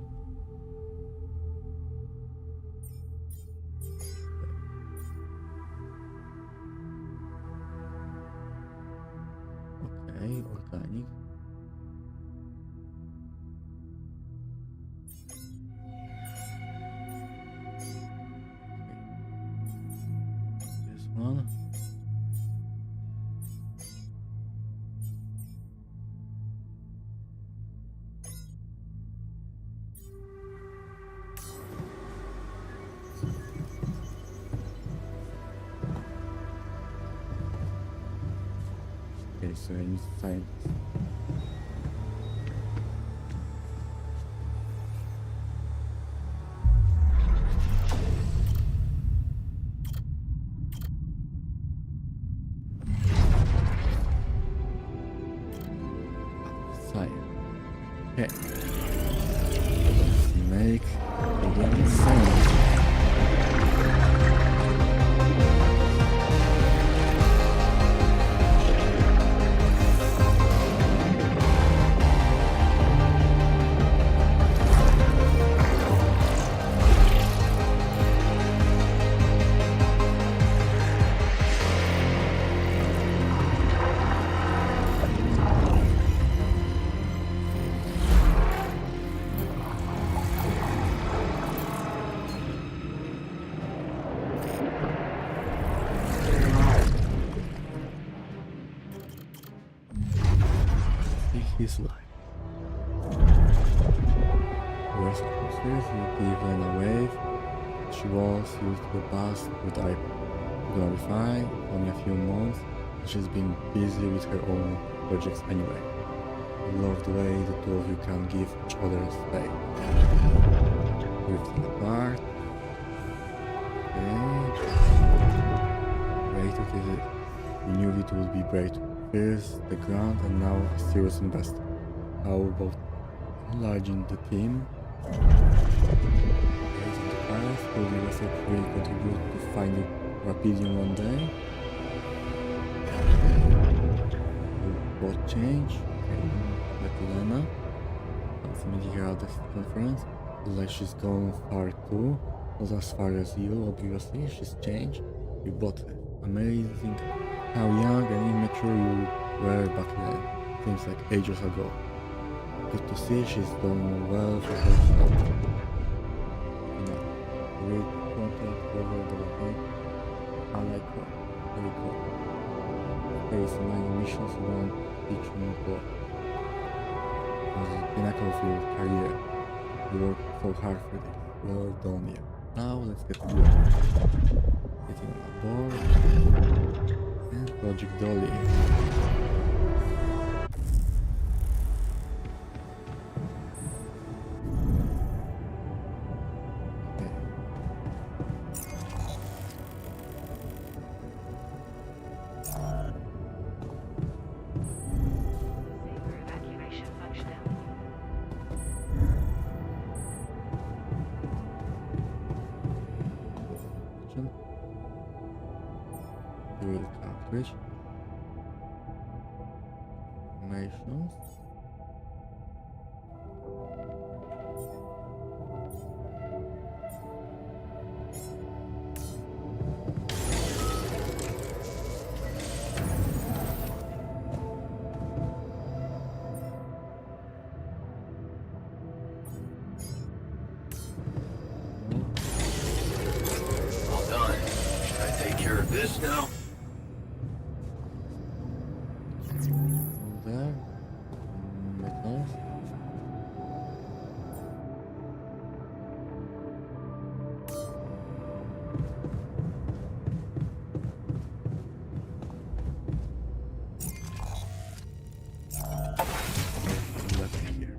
Okay, organic. This one. Okay, so I need to find this. Fire. Okay. Let's make again sound. His life. Rest cruisers will be given a wave. She was used to the past with iPad. It's gonna be fine, only a few months. She's been busy with her own projects anyway. I love the way the two of you can give each other space. Drifting apart. Okay. Great, okay. We knew it would be great. First the grant and now a serious investor. how about enlarging the team? As in the past, will the research really contribute to finding Rapidium one day? Will what change? Okay, back to Lena. Something here at this conference. Like she's gone far too. Not as far as you, obviously. She's changed. You bought her. Amazing how young and immature you were back then. Seems like ages ago. Good to see she's done well for herself. Great content over the line. I like her. Very cool. There is many missions around each new block. As the pinnacle of your career. You worked so hard for this. Well done, yeah. Now let's get to work. Getting on board. And Project Dolly. Evacuation functionality. Fuel cartridge. Informations. All done. Should I take care of this now? All there. Metals. Left here.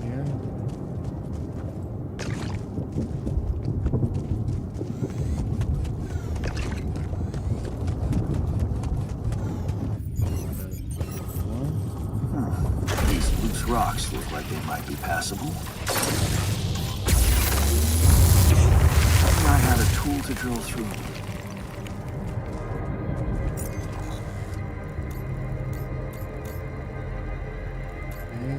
Here. One. These loose rocks look like they might be passable. I had a tool to drill through. Okay.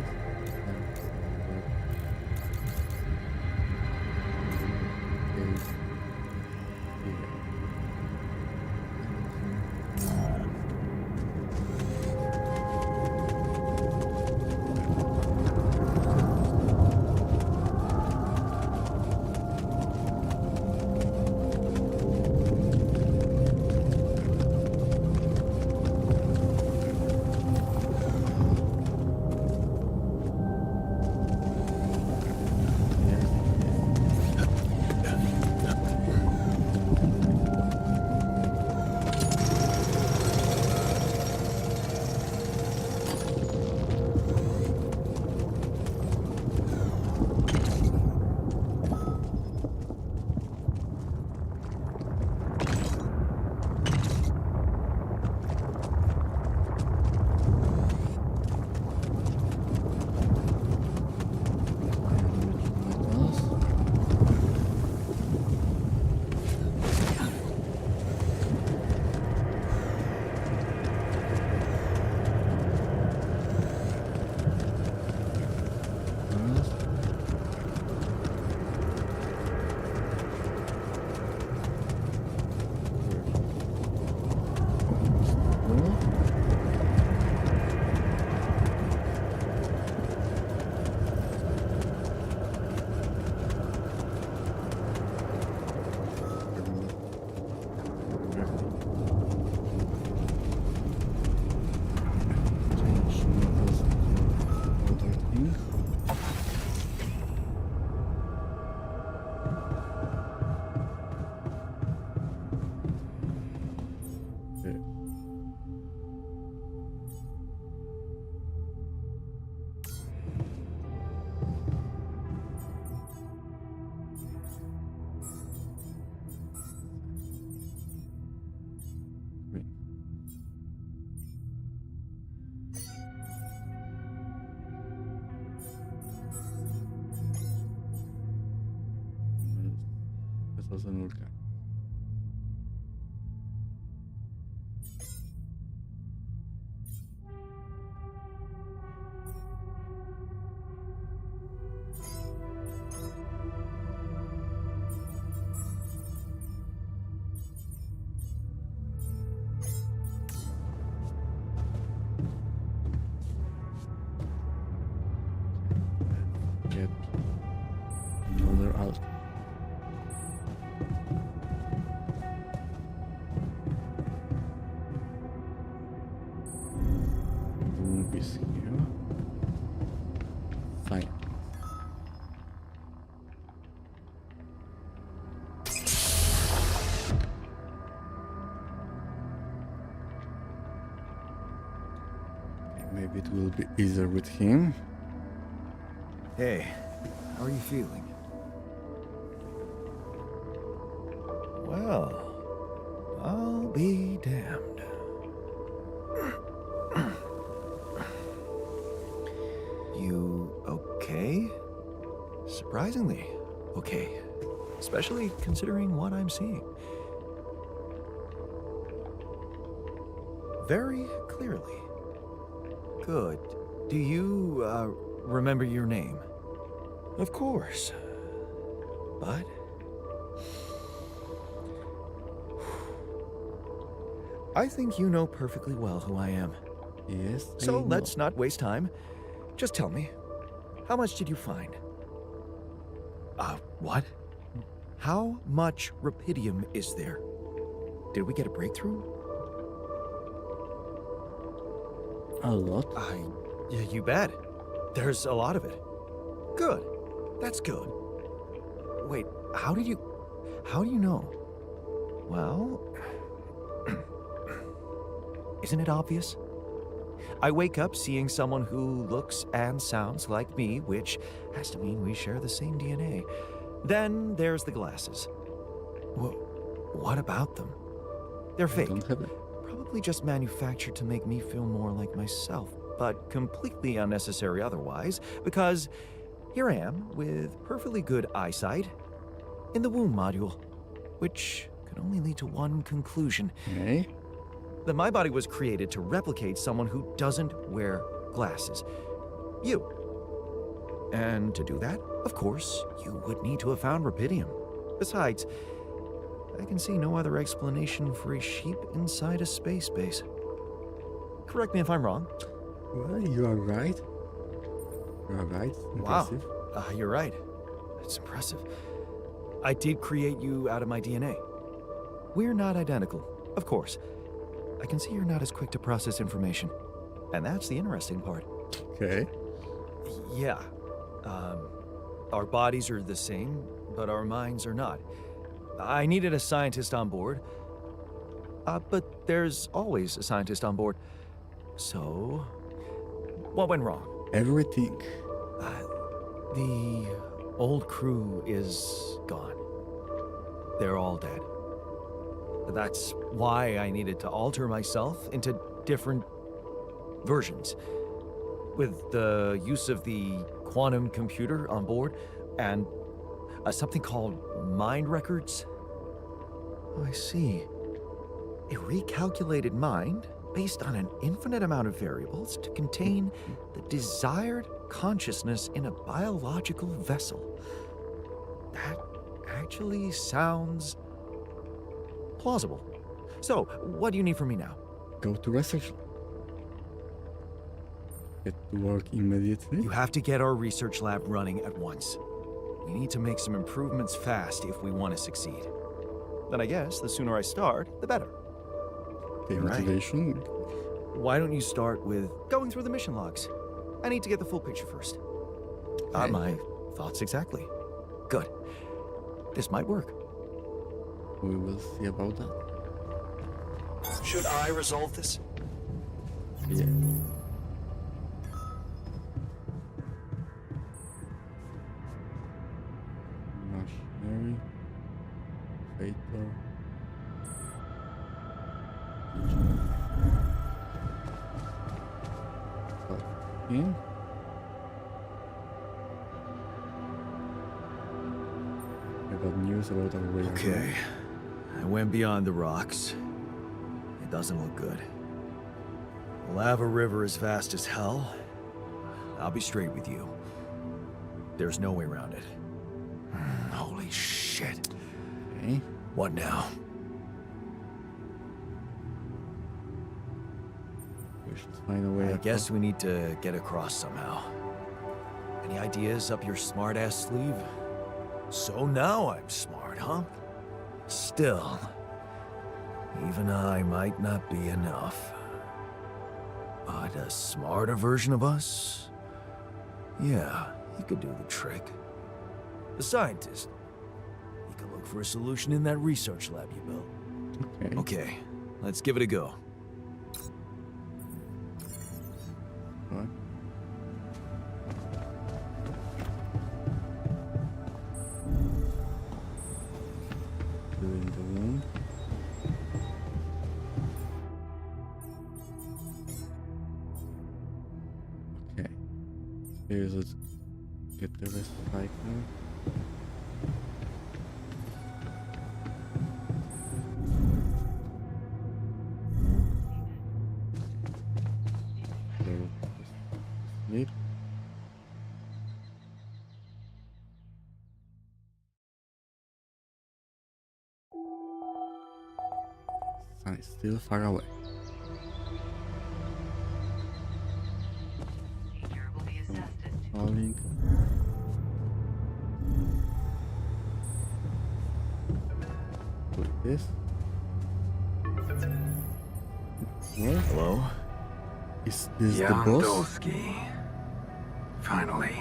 Frozen Vulcan. Get another out. Room is here. Fine. Okay, maybe it will be easier with him. Hey, how are you feeling? Well, I'll be damned. You okay? Surprisingly okay. Especially considering what I'm seeing. Very clearly. Good. Do you, remember your name? Of course. But... I think you know perfectly well who I am. Yes. So I know. let's not waste time. Just tell me, how much did you find? What? How much rupidium is there? Did we get a breakthrough? A lot. Yeah, you bet. There's a lot of it. Good. That's good. Wait, how do you know? Well, isn't it obvious? I wake up seeing someone who looks and sounds like me, which has to mean we share the same DNA. Then there's the glasses. What about them? They're I fake. don't have it. Probably just manufactured to make me feel more like myself, but completely unnecessary otherwise, because here I am with perfectly good eyesight in the womb module, which can only lead to one conclusion. Okay. That my body was created to replicate someone who doesn't wear glasses. You. And to do that, of course, you would need to have found rupidium. Besides, I can see no other explanation for a sheep inside a space base. Correct me if I'm wrong. Well, you are right. You are right. Impressive. Wow. You're right. It's impressive. I did create you out of my DNA. We're not identical, of course. I can see you're not as quick to process information. And that's the interesting part. Okay. Yeah. Our bodies are the same, but our minds are not. I needed a scientist on board. But there's always a scientist on board. So, what went wrong? Everything. The old crew is gone. They're all dead. That's why I needed to alter myself into different versions. With the use of the quantum computer on board and something called mind records. Oh, I see. A recalculated mind based on an infinite amount of variables to contain the desired consciousness in a biological vessel. That actually sounds plausible. So, what do you need from me now? Go to research. Get to work immediately. You have to get our research lab running at once. We need to make some improvements fast if we want to succeed. Then I guess the sooner I start, the better. Okay, right. motivation. Why don't you start with going through the mission logs? I need to get the full picture first. Okay. My thoughts exactly. Good. This might work. We will see about that. Should I resolve this? Yeah. Machinery. Fatal. In. I got news it's about our way. Okay. I went beyond the rocks. It doesn't look good. The lava river is vast as hell. I'll be straight with you. There's no way around it. Holy shit. Okay. What now? We should find a way. I guess we need to get across somehow. Any ideas up your smart-ass sleeve? So now I'm smart, huh? Still, even I might not be enough. But a smarter version of us? Yeah, he could do the trick. The scientist. He could look for a solution in that research lab you built. Okay. Okay, let's give it a go. What? Doing the room. Okay. Here's let's get the rest cycle. Sleep. Sun is still far away. Falling. Like this. What? Hello? Is this the Jan boss? Dolsky. Finally.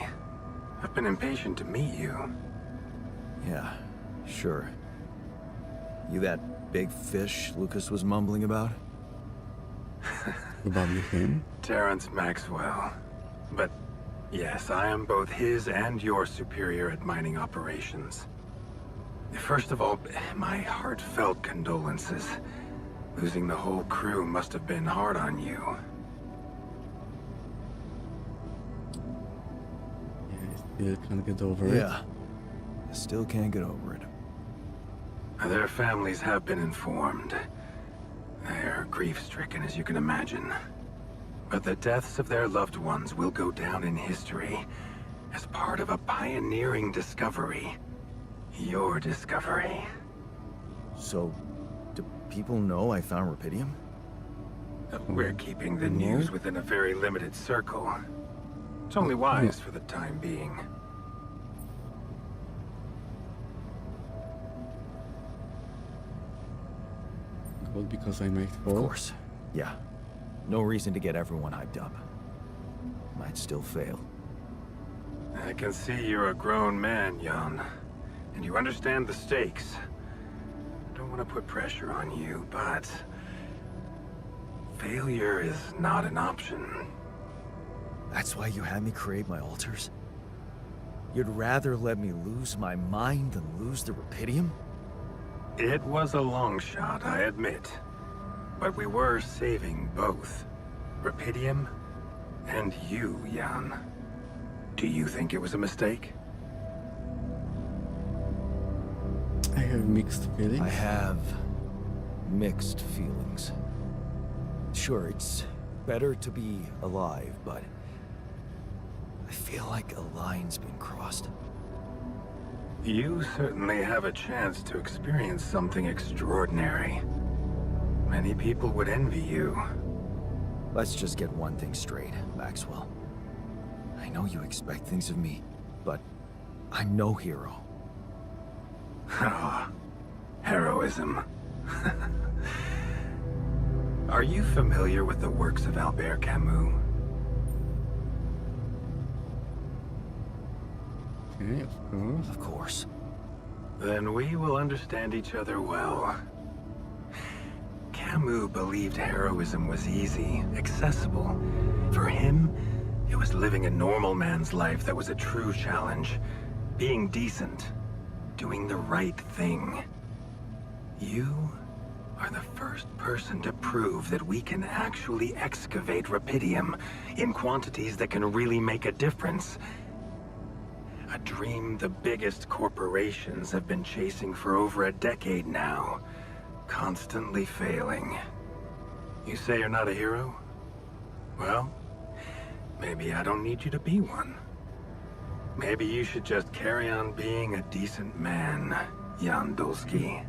I've been impatient to meet you. Yeah, sure. You that big fish Lucas was mumbling about? About him? Terrence Maxwell. But yes, I am both his and your superior at mining operations. First of all, my heartfelt condolences. Losing the whole crew must have been hard on you. Yeah, I still can't get over it. Yeah. I still can't get over it. Their families have been informed. They're grief-stricken, as you can imagine. But the deaths of their loved ones will go down in history as part of a pioneering discovery. Your discovery. So, do people know I found Rapidium? We're keeping the news within a very limited circle. It's only wise for the time being. Gold because I might fall. Of course. Yeah. No reason to get everyone hyped up. Might still fail. I can see you're a grown man, Jan. And you understand the stakes. I don't want to put pressure on you, but... failure is not an option. That's why you had me create my altars? You'd rather let me lose my mind than lose the Rapidium? It was a long shot, I admit. But we were saving both. Rapidium and you, Jan. Do you think it was a mistake? I have mixed feelings. I have mixed feelings. Sure, it's better to be alive, but I feel like a line's been crossed. You certainly have a chance to experience something extraordinary. Many people would envy you. Let's just get one thing straight, Maxwell. I know you expect things of me, but I'm no hero. Ah, heroism. Are you familiar with the works of Albert Camus? Okay, of course. Of course. Then we will understand each other well. Camus believed heroism was easy, accessible. For him, it was living a normal man's life that was a true challenge. Being decent. Doing the right thing. You are the first person to prove that we can actually excavate Rapidium in quantities that can really make a difference. A dream the biggest corporations have been chasing for over a decade now. Constantly failing. You say you're not a hero? Well, maybe I don't need you to be one. Maybe you should just carry on being a decent man, Jan Dulski.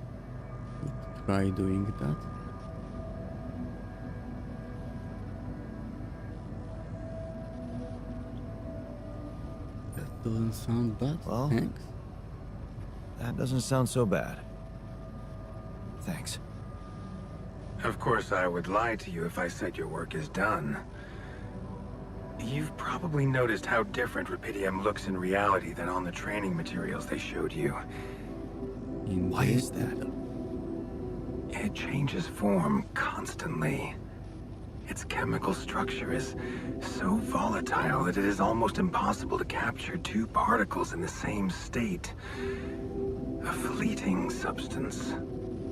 Try doing that. That doesn't sound bad. Well, Thanks. That doesn't sound so bad. Thanks. Of course, I would lie to you if I said your work is done. You've probably noticed how different Rapidium looks in reality than on the training materials they showed you. Why is that? It changes form constantly. Its chemical structure is so volatile that it is almost impossible to capture two particles in the same state. A fleeting substance.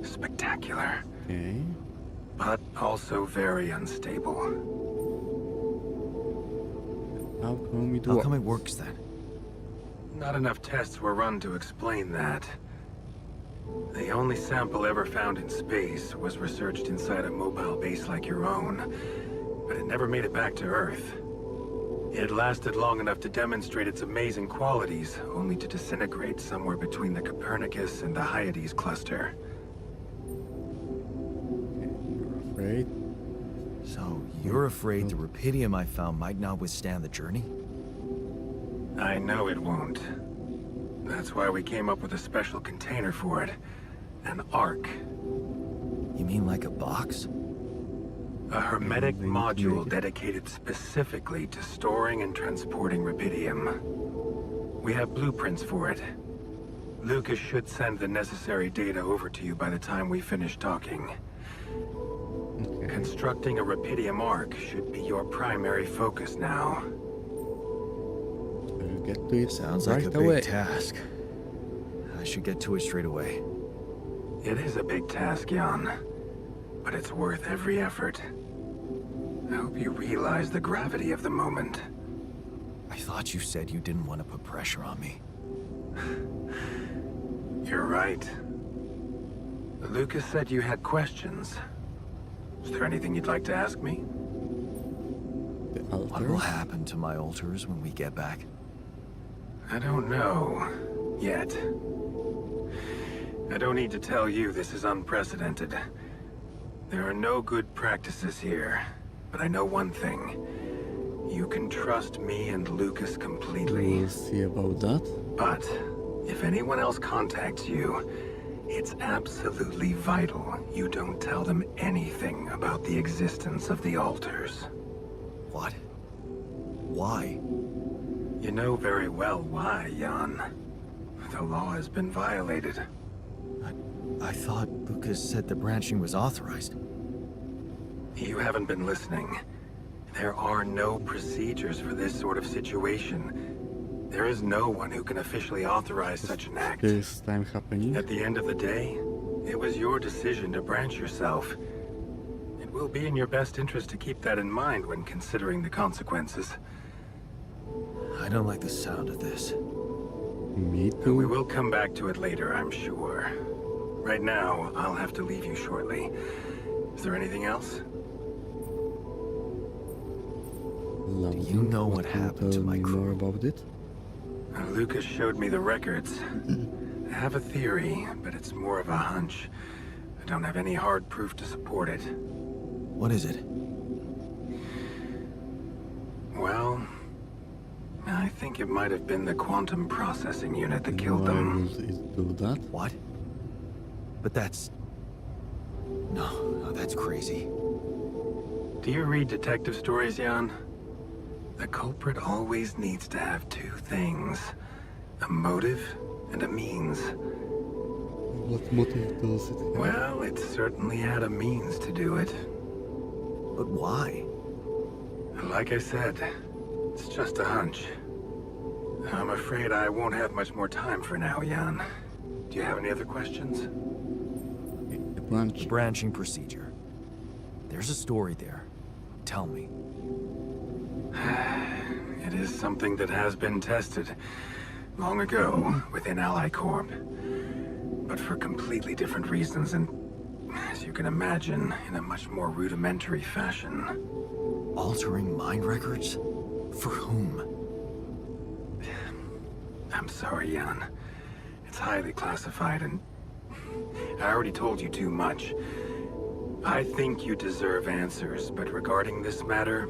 Spectacular. Okay. But also very unstable. How come it How works? come it works then? Not enough tests were run to explain that. The only sample ever found in space was researched inside a mobile base like your own, but it never made it back to Earth. It lasted long enough to demonstrate its amazing qualities, only to disintegrate somewhere between the Copernicus and the Hyades cluster. You're afraid? So, you're afraid the Rapidium I found might not withstand the journey? I know it won't. That's why we came up with a special container for it. An Ark. You mean like a box? A hermetic They need to module make it. dedicated specifically to storing and transporting Rapidium. We have blueprints for it. Lucas should send the necessary data over to you by the time we finish talking. Okay. Constructing a Rapidium Ark should be your primary focus now. I'll get to it Sounds right like a away. big task. I should get to it straight away. It is a big task, Jan, but it's worth every effort. I hope you realize the gravity of the moment. I thought you said you didn't want to put pressure on me. You're right. Lucas said you had questions. Is there anything you'd like to ask me? The What will altars? happen to my altars when we get back? I don't know. Yet. I don't need to tell you this is unprecedented. There are no good practices here. But I know one thing. You can trust me and Lucas completely. We'll see about that. But if anyone else contacts you, it's absolutely vital you don't tell them anything about the existence of the altars. What? Why? You know very well why, Jan. The law has been violated. I thought Lucas said the branching was authorized. You haven't been listening. There are no procedures for this sort of situation. There is no one who can officially authorize such an act. This time happening. At the end of the day, it was your decision to branch yourself. It will be in your best interest to keep that in mind when considering the consequences. I don't like the sound of this. Me We too. will come back to it later, I'm sure. Right now, I'll have to leave you shortly. Is there anything else? Lovely. you know what Can you happened to tell my me crew? more about it? Lucas showed me the records. I have a theory, but it's more of a hunch. I don't have any hard proof to support it. What is it? Well, I think it might have been the quantum processing unit that killed Why them. would it do that? What? But that's... No, that's crazy. Do you read detective stories, Jan? The culprit always needs to have two things. A motive and a means. What motive does it have? Well, it certainly had a means to do it. But why? Like I said, it's just a hunch. I'm afraid I won't have much more time for now, Jan. Do you have any other questions? The branch. The branching procedure. There's a story there. Tell me. It is something that has been tested. long ago within Ally Corp. But for completely different reasons and, as you can imagine, in a much more rudimentary fashion. Altering mind records? For whom? I'm sorry, Jan. It's highly classified and I already told you too much. I think you deserve answers, but regarding this matter,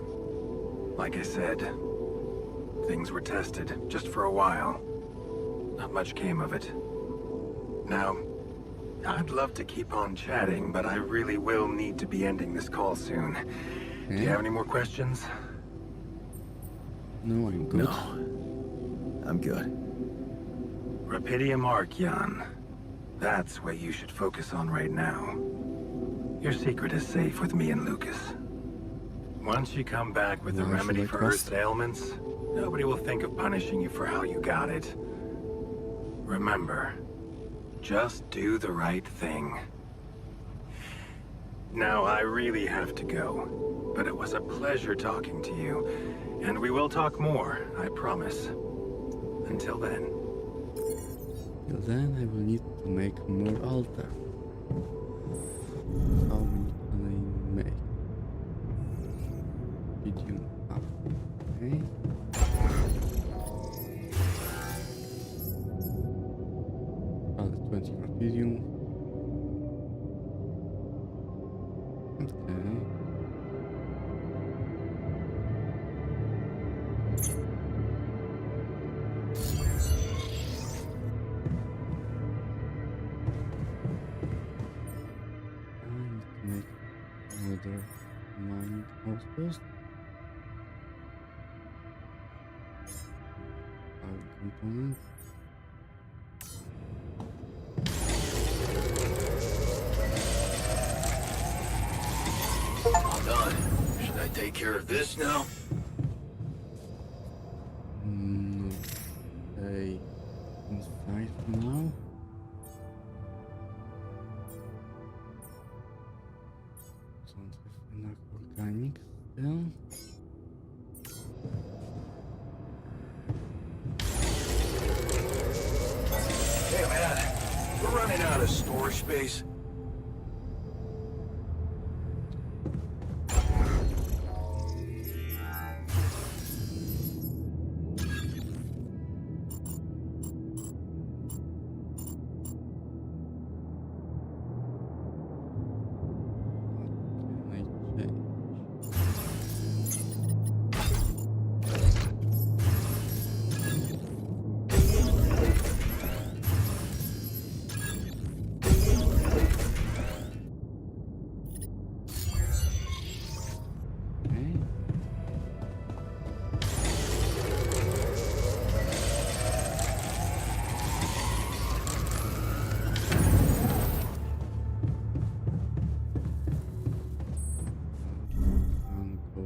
like I said, things were tested just for a while. Not much came of it. Now, I'd love to keep on chatting, but I really will need to be ending this call soon. Do you have any more questions? No, I'm good. No. I'm good. Rapidium Arc, Jan. That's what you should focus on right now. Your secret is safe with me and Lucas. Once you come back with a Why should remedy I for trust? Earth's ailments, nobody will think of punishing you for how you got it. Remember, just do the right thing. Now, I really have to go, but it was a pleasure talking to you, and we will talk more, I promise. Until then. Till then, I will need to make more altar. How many can I make? Medium up. Okay. Another 20 Rapidium. Okay. I need to make another mining outpost. Power component. All done. Should I take care of this now? No. Stay inside for now. Don't have enough organic still. Hey man, we're running out of storage space. What can I change? Okay. And go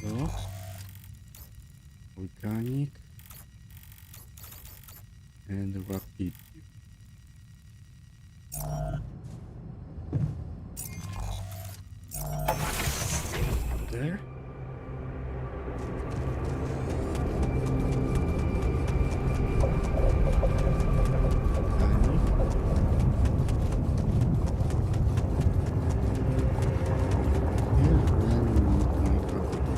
blocks, organic, and rapid. There. Organic. Here, then we need to make rapid.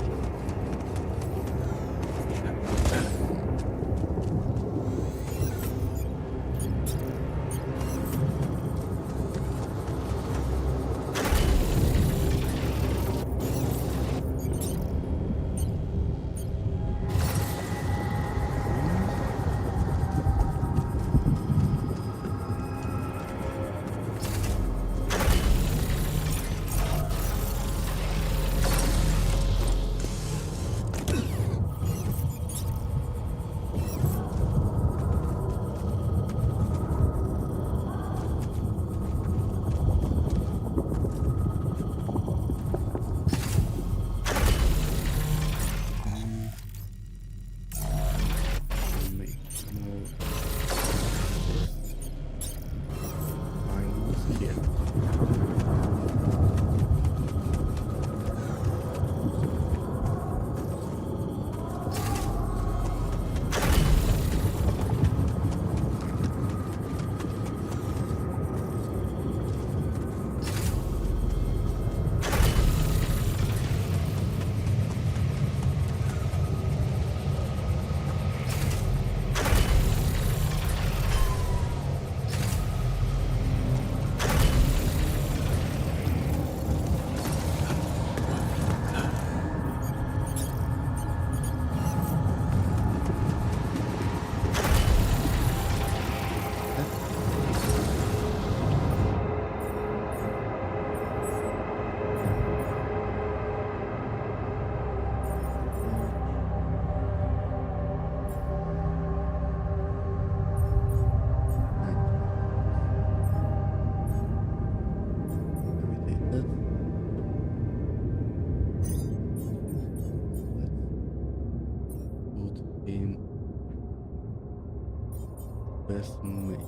best mate.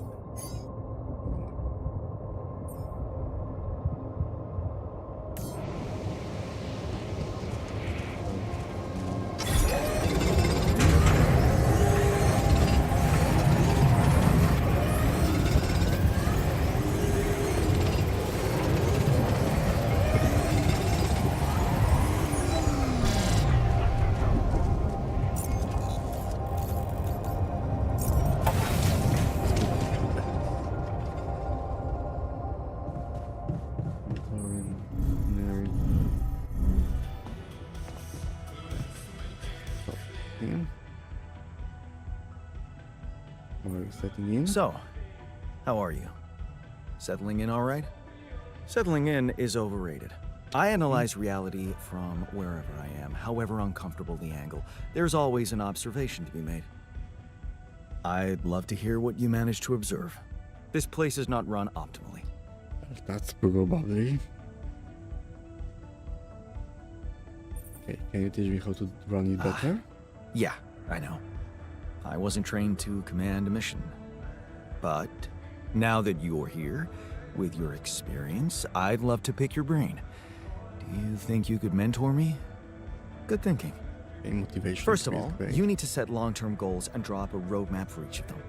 Setting in. So, how are you? Settling in all right? Settling in is overrated. I analyze reality from wherever I am, however uncomfortable the angle. There's always an observation to be made. I'd love to hear what you managed to observe. This place is not run optimally. That's probably. Okay, can you teach me how to run it better? Yeah, I know. I wasn't trained to command a mission. But now that you're here, with your experience, I'd love to pick your brain. Do you think you could mentor me? Good thinking. Okay, motivation. First of is all, great. you need to set long-term goals and draw up a roadmap for each of them.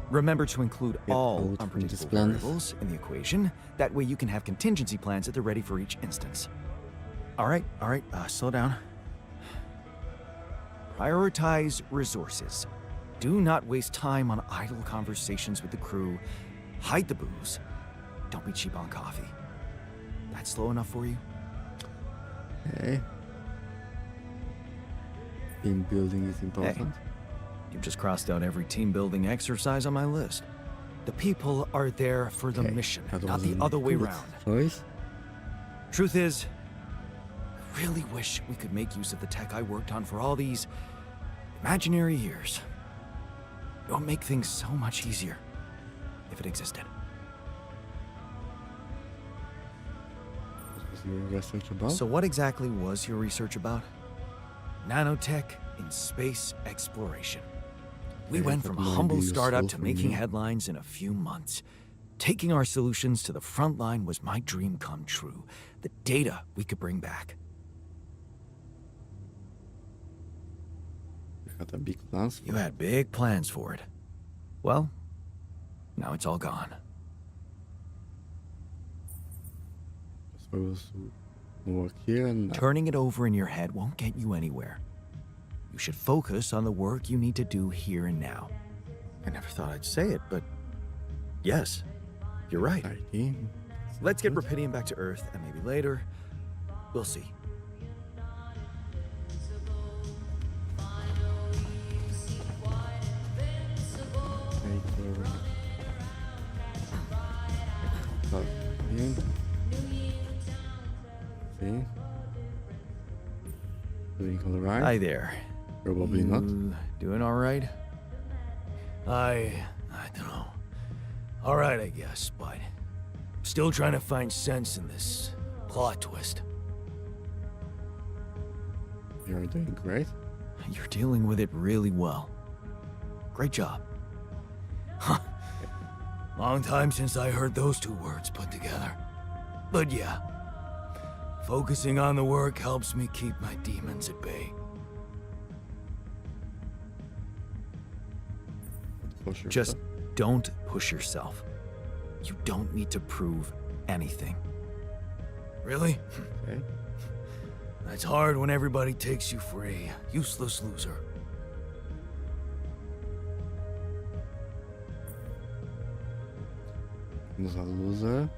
Remember to include Get all out from unpredictable these plans. variables in the equation. That way you can have contingency plans that are ready for each instance. All right, slow down. Prioritize resources. Do not waste time on idle conversations with the crew. Hide the booze. Don't be cheap on coffee. That's slow enough for you? Okay. Team building is important. You've just crossed out every team building exercise on my list. The people are there for the Okay, mission, that not the wasn't other way good around. Choice. Truth is, I really wish we could make use of the tech I worked on for all these imaginary years. It would make things so much easier if it existed. What was your research about? So what exactly was your research about? Nanotech in space exploration. We Okay, went that from a might humble be startup useful to for making me. headlines in a few months. Taking our solutions to the front line was my dream come true. The data we could bring back. You had a big plans. You had big plans for it. Well, now it's all gone. Supposed to work here and Turning it over in your head won't get you anywhere. You should focus on the work you need to do here and now. I never thought I'd say it, but yes, you're right. ID. Let's get Rapidium back to Earth, and maybe later, we'll see. Okay, so in. See? Doing all right? Hi there. Probably not. You doing all right? I don't know. All right, I guess, but still trying to find sense in this plot twist. You're doing great. You're dealing with it really well. Great job. Long time since I heard those two words put together. But yeah, focusing on the work helps me keep my demons at bay. Push Just yourself. don't push yourself. You don't need to prove anything. Really? Okay. That's hard when everybody takes you for a useless loser. Not a loser.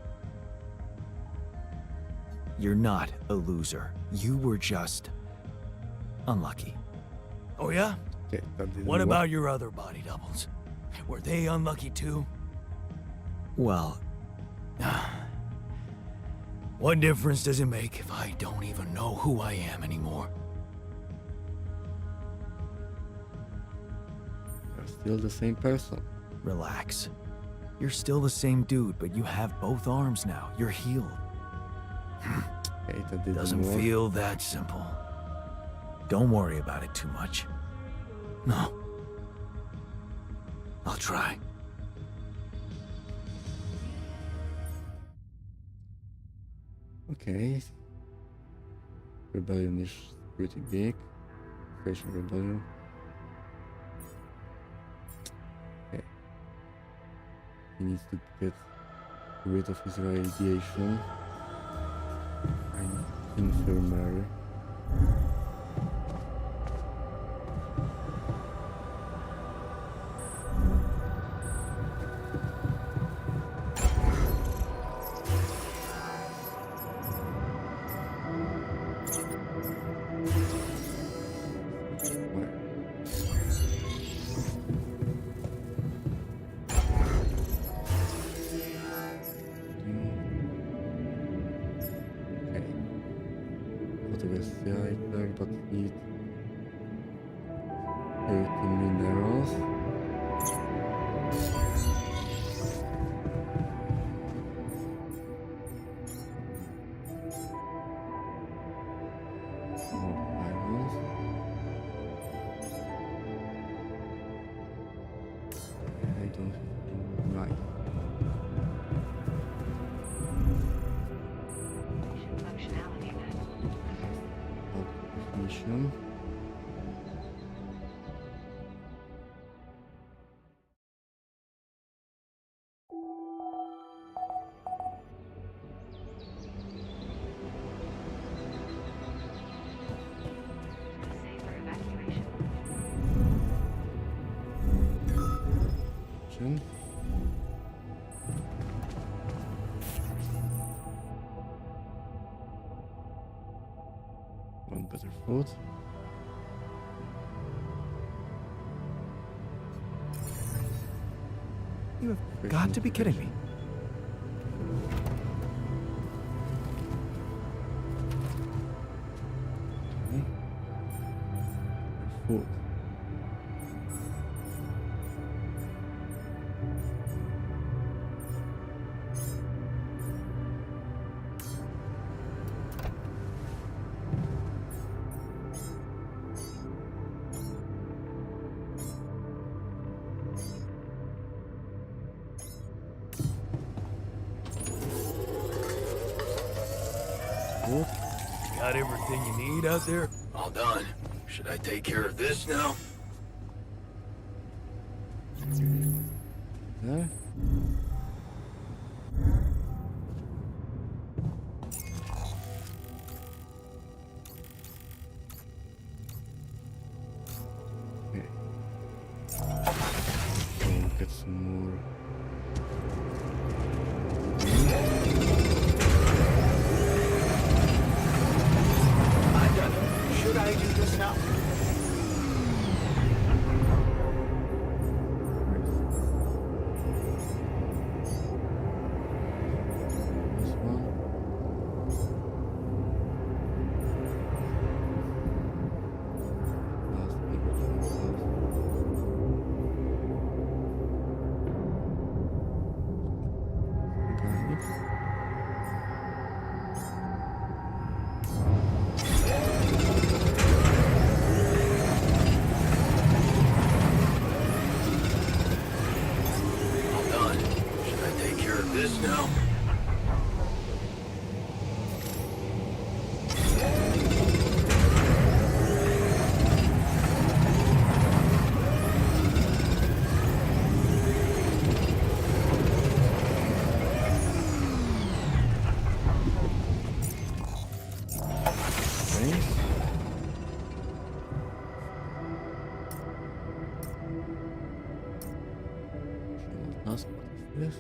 You're not a loser. You were just unlucky. Oh yeah? Okay, that didn't What work. about your other body doubles? Were they unlucky too? Well, What difference does it make if I don't even know who I am anymore? You're still the same person. relax. You're still the same dude, but you have both arms now. You're healed. Okay, that didn't Doesn't work. feel that simple. Don't worry about it too much. No. I'll try. Okay. Rebellion is pretty big. Creation Rebellion. Okay. He needs to get rid of his radiation. And infirmary. But need 30 minerals. More iron. I don't right. Mission. Mission. One better food. You have got to be kidding me. Okay. Food. Got everything you need out there? All done. Should I take care of this now? There. Okay. Go get some more. I'm done. Should I do this now? This one. Last everything else. Got it. All done. Should I take care of this now? Okay. Last, what is this?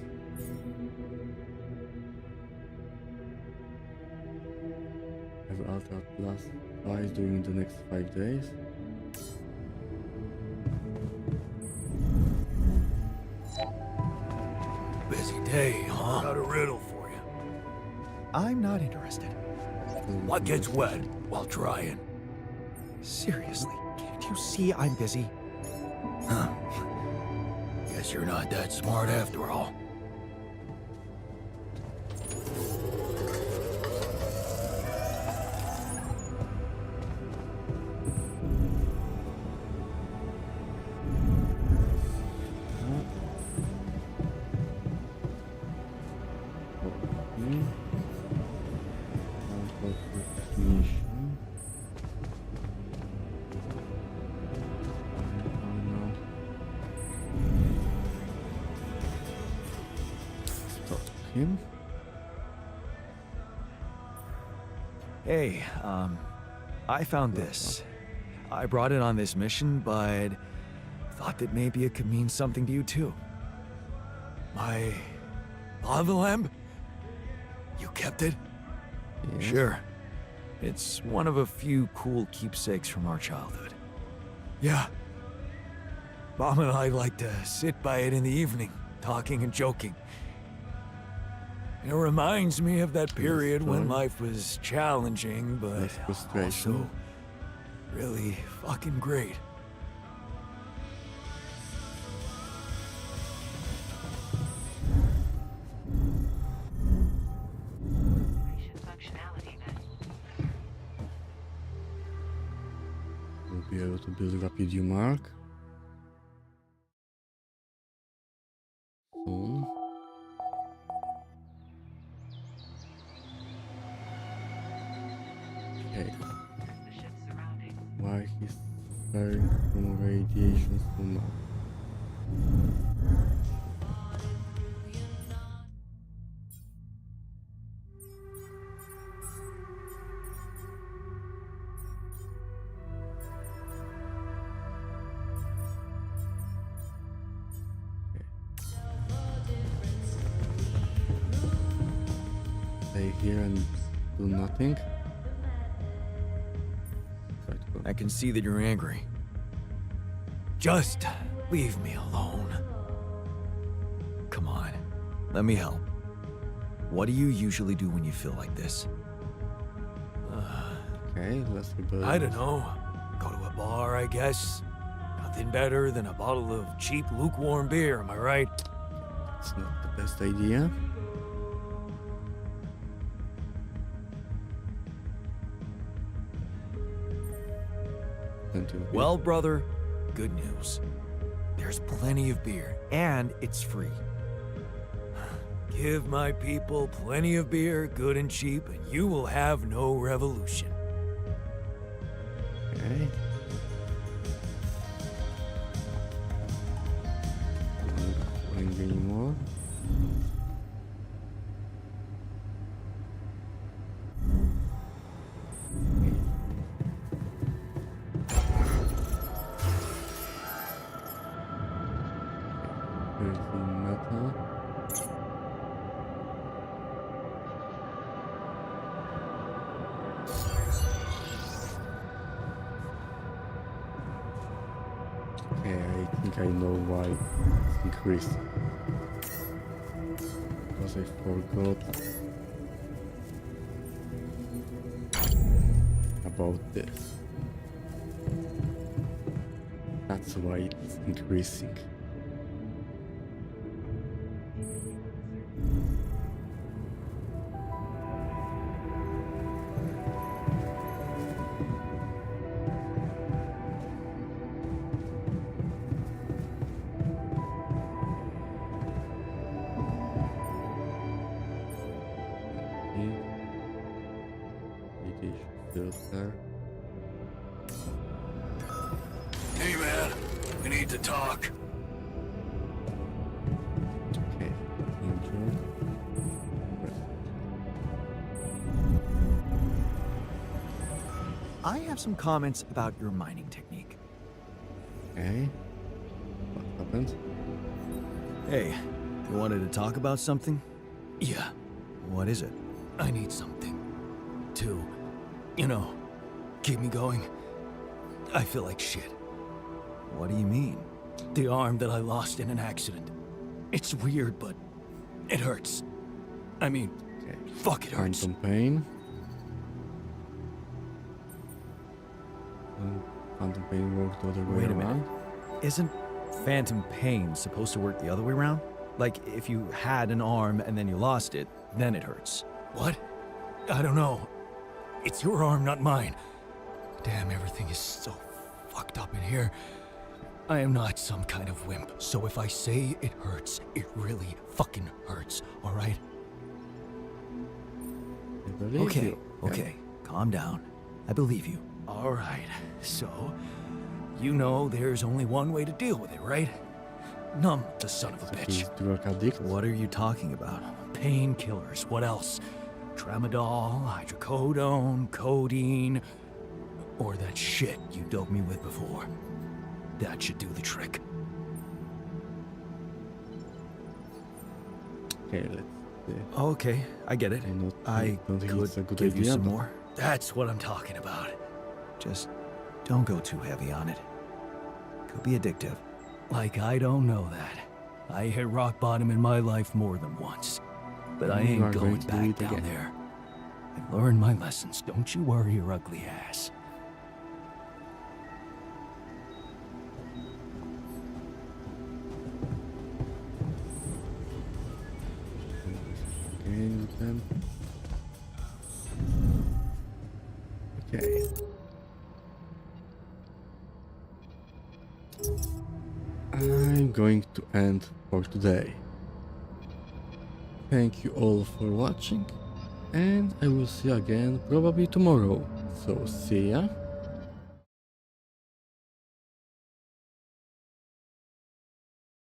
Every altar plus twice during the next 5 days. Busy day, huh? Got a riddle for you. I'm not interested. What gets wet while drying? Seriously, can't you see I'm busy? Huh. Guess you're not that smart after all. Okay. him. Hey, I found this. I brought it on this mission, but thought that maybe it could mean something to you too. My lava lamp? You kept it? Yes. Sure. It's one of a few cool keepsakes from our childhood. Yeah. Mom and I like to sit by it in the evening, talking and joking. It reminds me of that period when story. life was challenging, but Less frustration. also really fucking great. We'll be able to build Rapidium Mark soon. Okay. Why he's suffering from radiation so much? Stay here and do nothing. Try to go. I can see that you're angry. Just leave me alone. Come on, let me help. What do you usually do when you feel like this? Okay, let's rebuild. I don't know. Go to a bar, I guess. Nothing better than a bottle of cheap, lukewarm beer, am I right? It's not the best idea. Plenty of Well, brother, good news. There's plenty of beer, and it's free. Give my people plenty of beer, good and cheap, and you will have no revolution. Okay. Not angry anymore. Here's the metal. Okay, I think I know why it's increased. Because I forgot about this. That's why it's increasing. Filter. Hey, man. We need to talk. Okay. Intro. I have some comments about your mining technique. Okay. What happened? Hey, you wanted to talk about something? Yeah, What is it? I need something to, keep me going. I feel like shit. What do you mean? The arm that I lost in an accident. It's weird, but it hurts. I mean, Okay. fuck, it hurts. Phantom Pain. Phantom Pain worked the other way Wait a around. minute. Isn't phantom pain supposed to work the other way around? Like, if you had an arm and then you lost it, then it hurts. What? I don't know. It's your arm, not mine. Damn, everything is so fucked up in here. I am not some kind of wimp, so if I say it hurts, it really fucking hurts, alright? I believe Okay, you. okay, calm down. I believe you. Alright, so, you know there's only one way to deal with it, right? Numb the son of a He's bitch. drug addict. What are you talking about? painkillers. What else? Tramadol, hydrocodone, codeine, or that shit you doped me with before. That should do the trick. Okay, let's see. Okay, I get it. I don't think could it's a good give you idea, some but- more. That's what I'm talking about. Just don't go too heavy on it. Could be addictive. Like I don't know that. I hit rock bottom in my life more than once. But I You ain't are going going to do back it down again. there. I've learned my lessons. Don't you worry your ugly ass. Again with them. Okay. I'm going to end for today. Thank you all for watching, and I will see you again probably tomorrow. So see ya.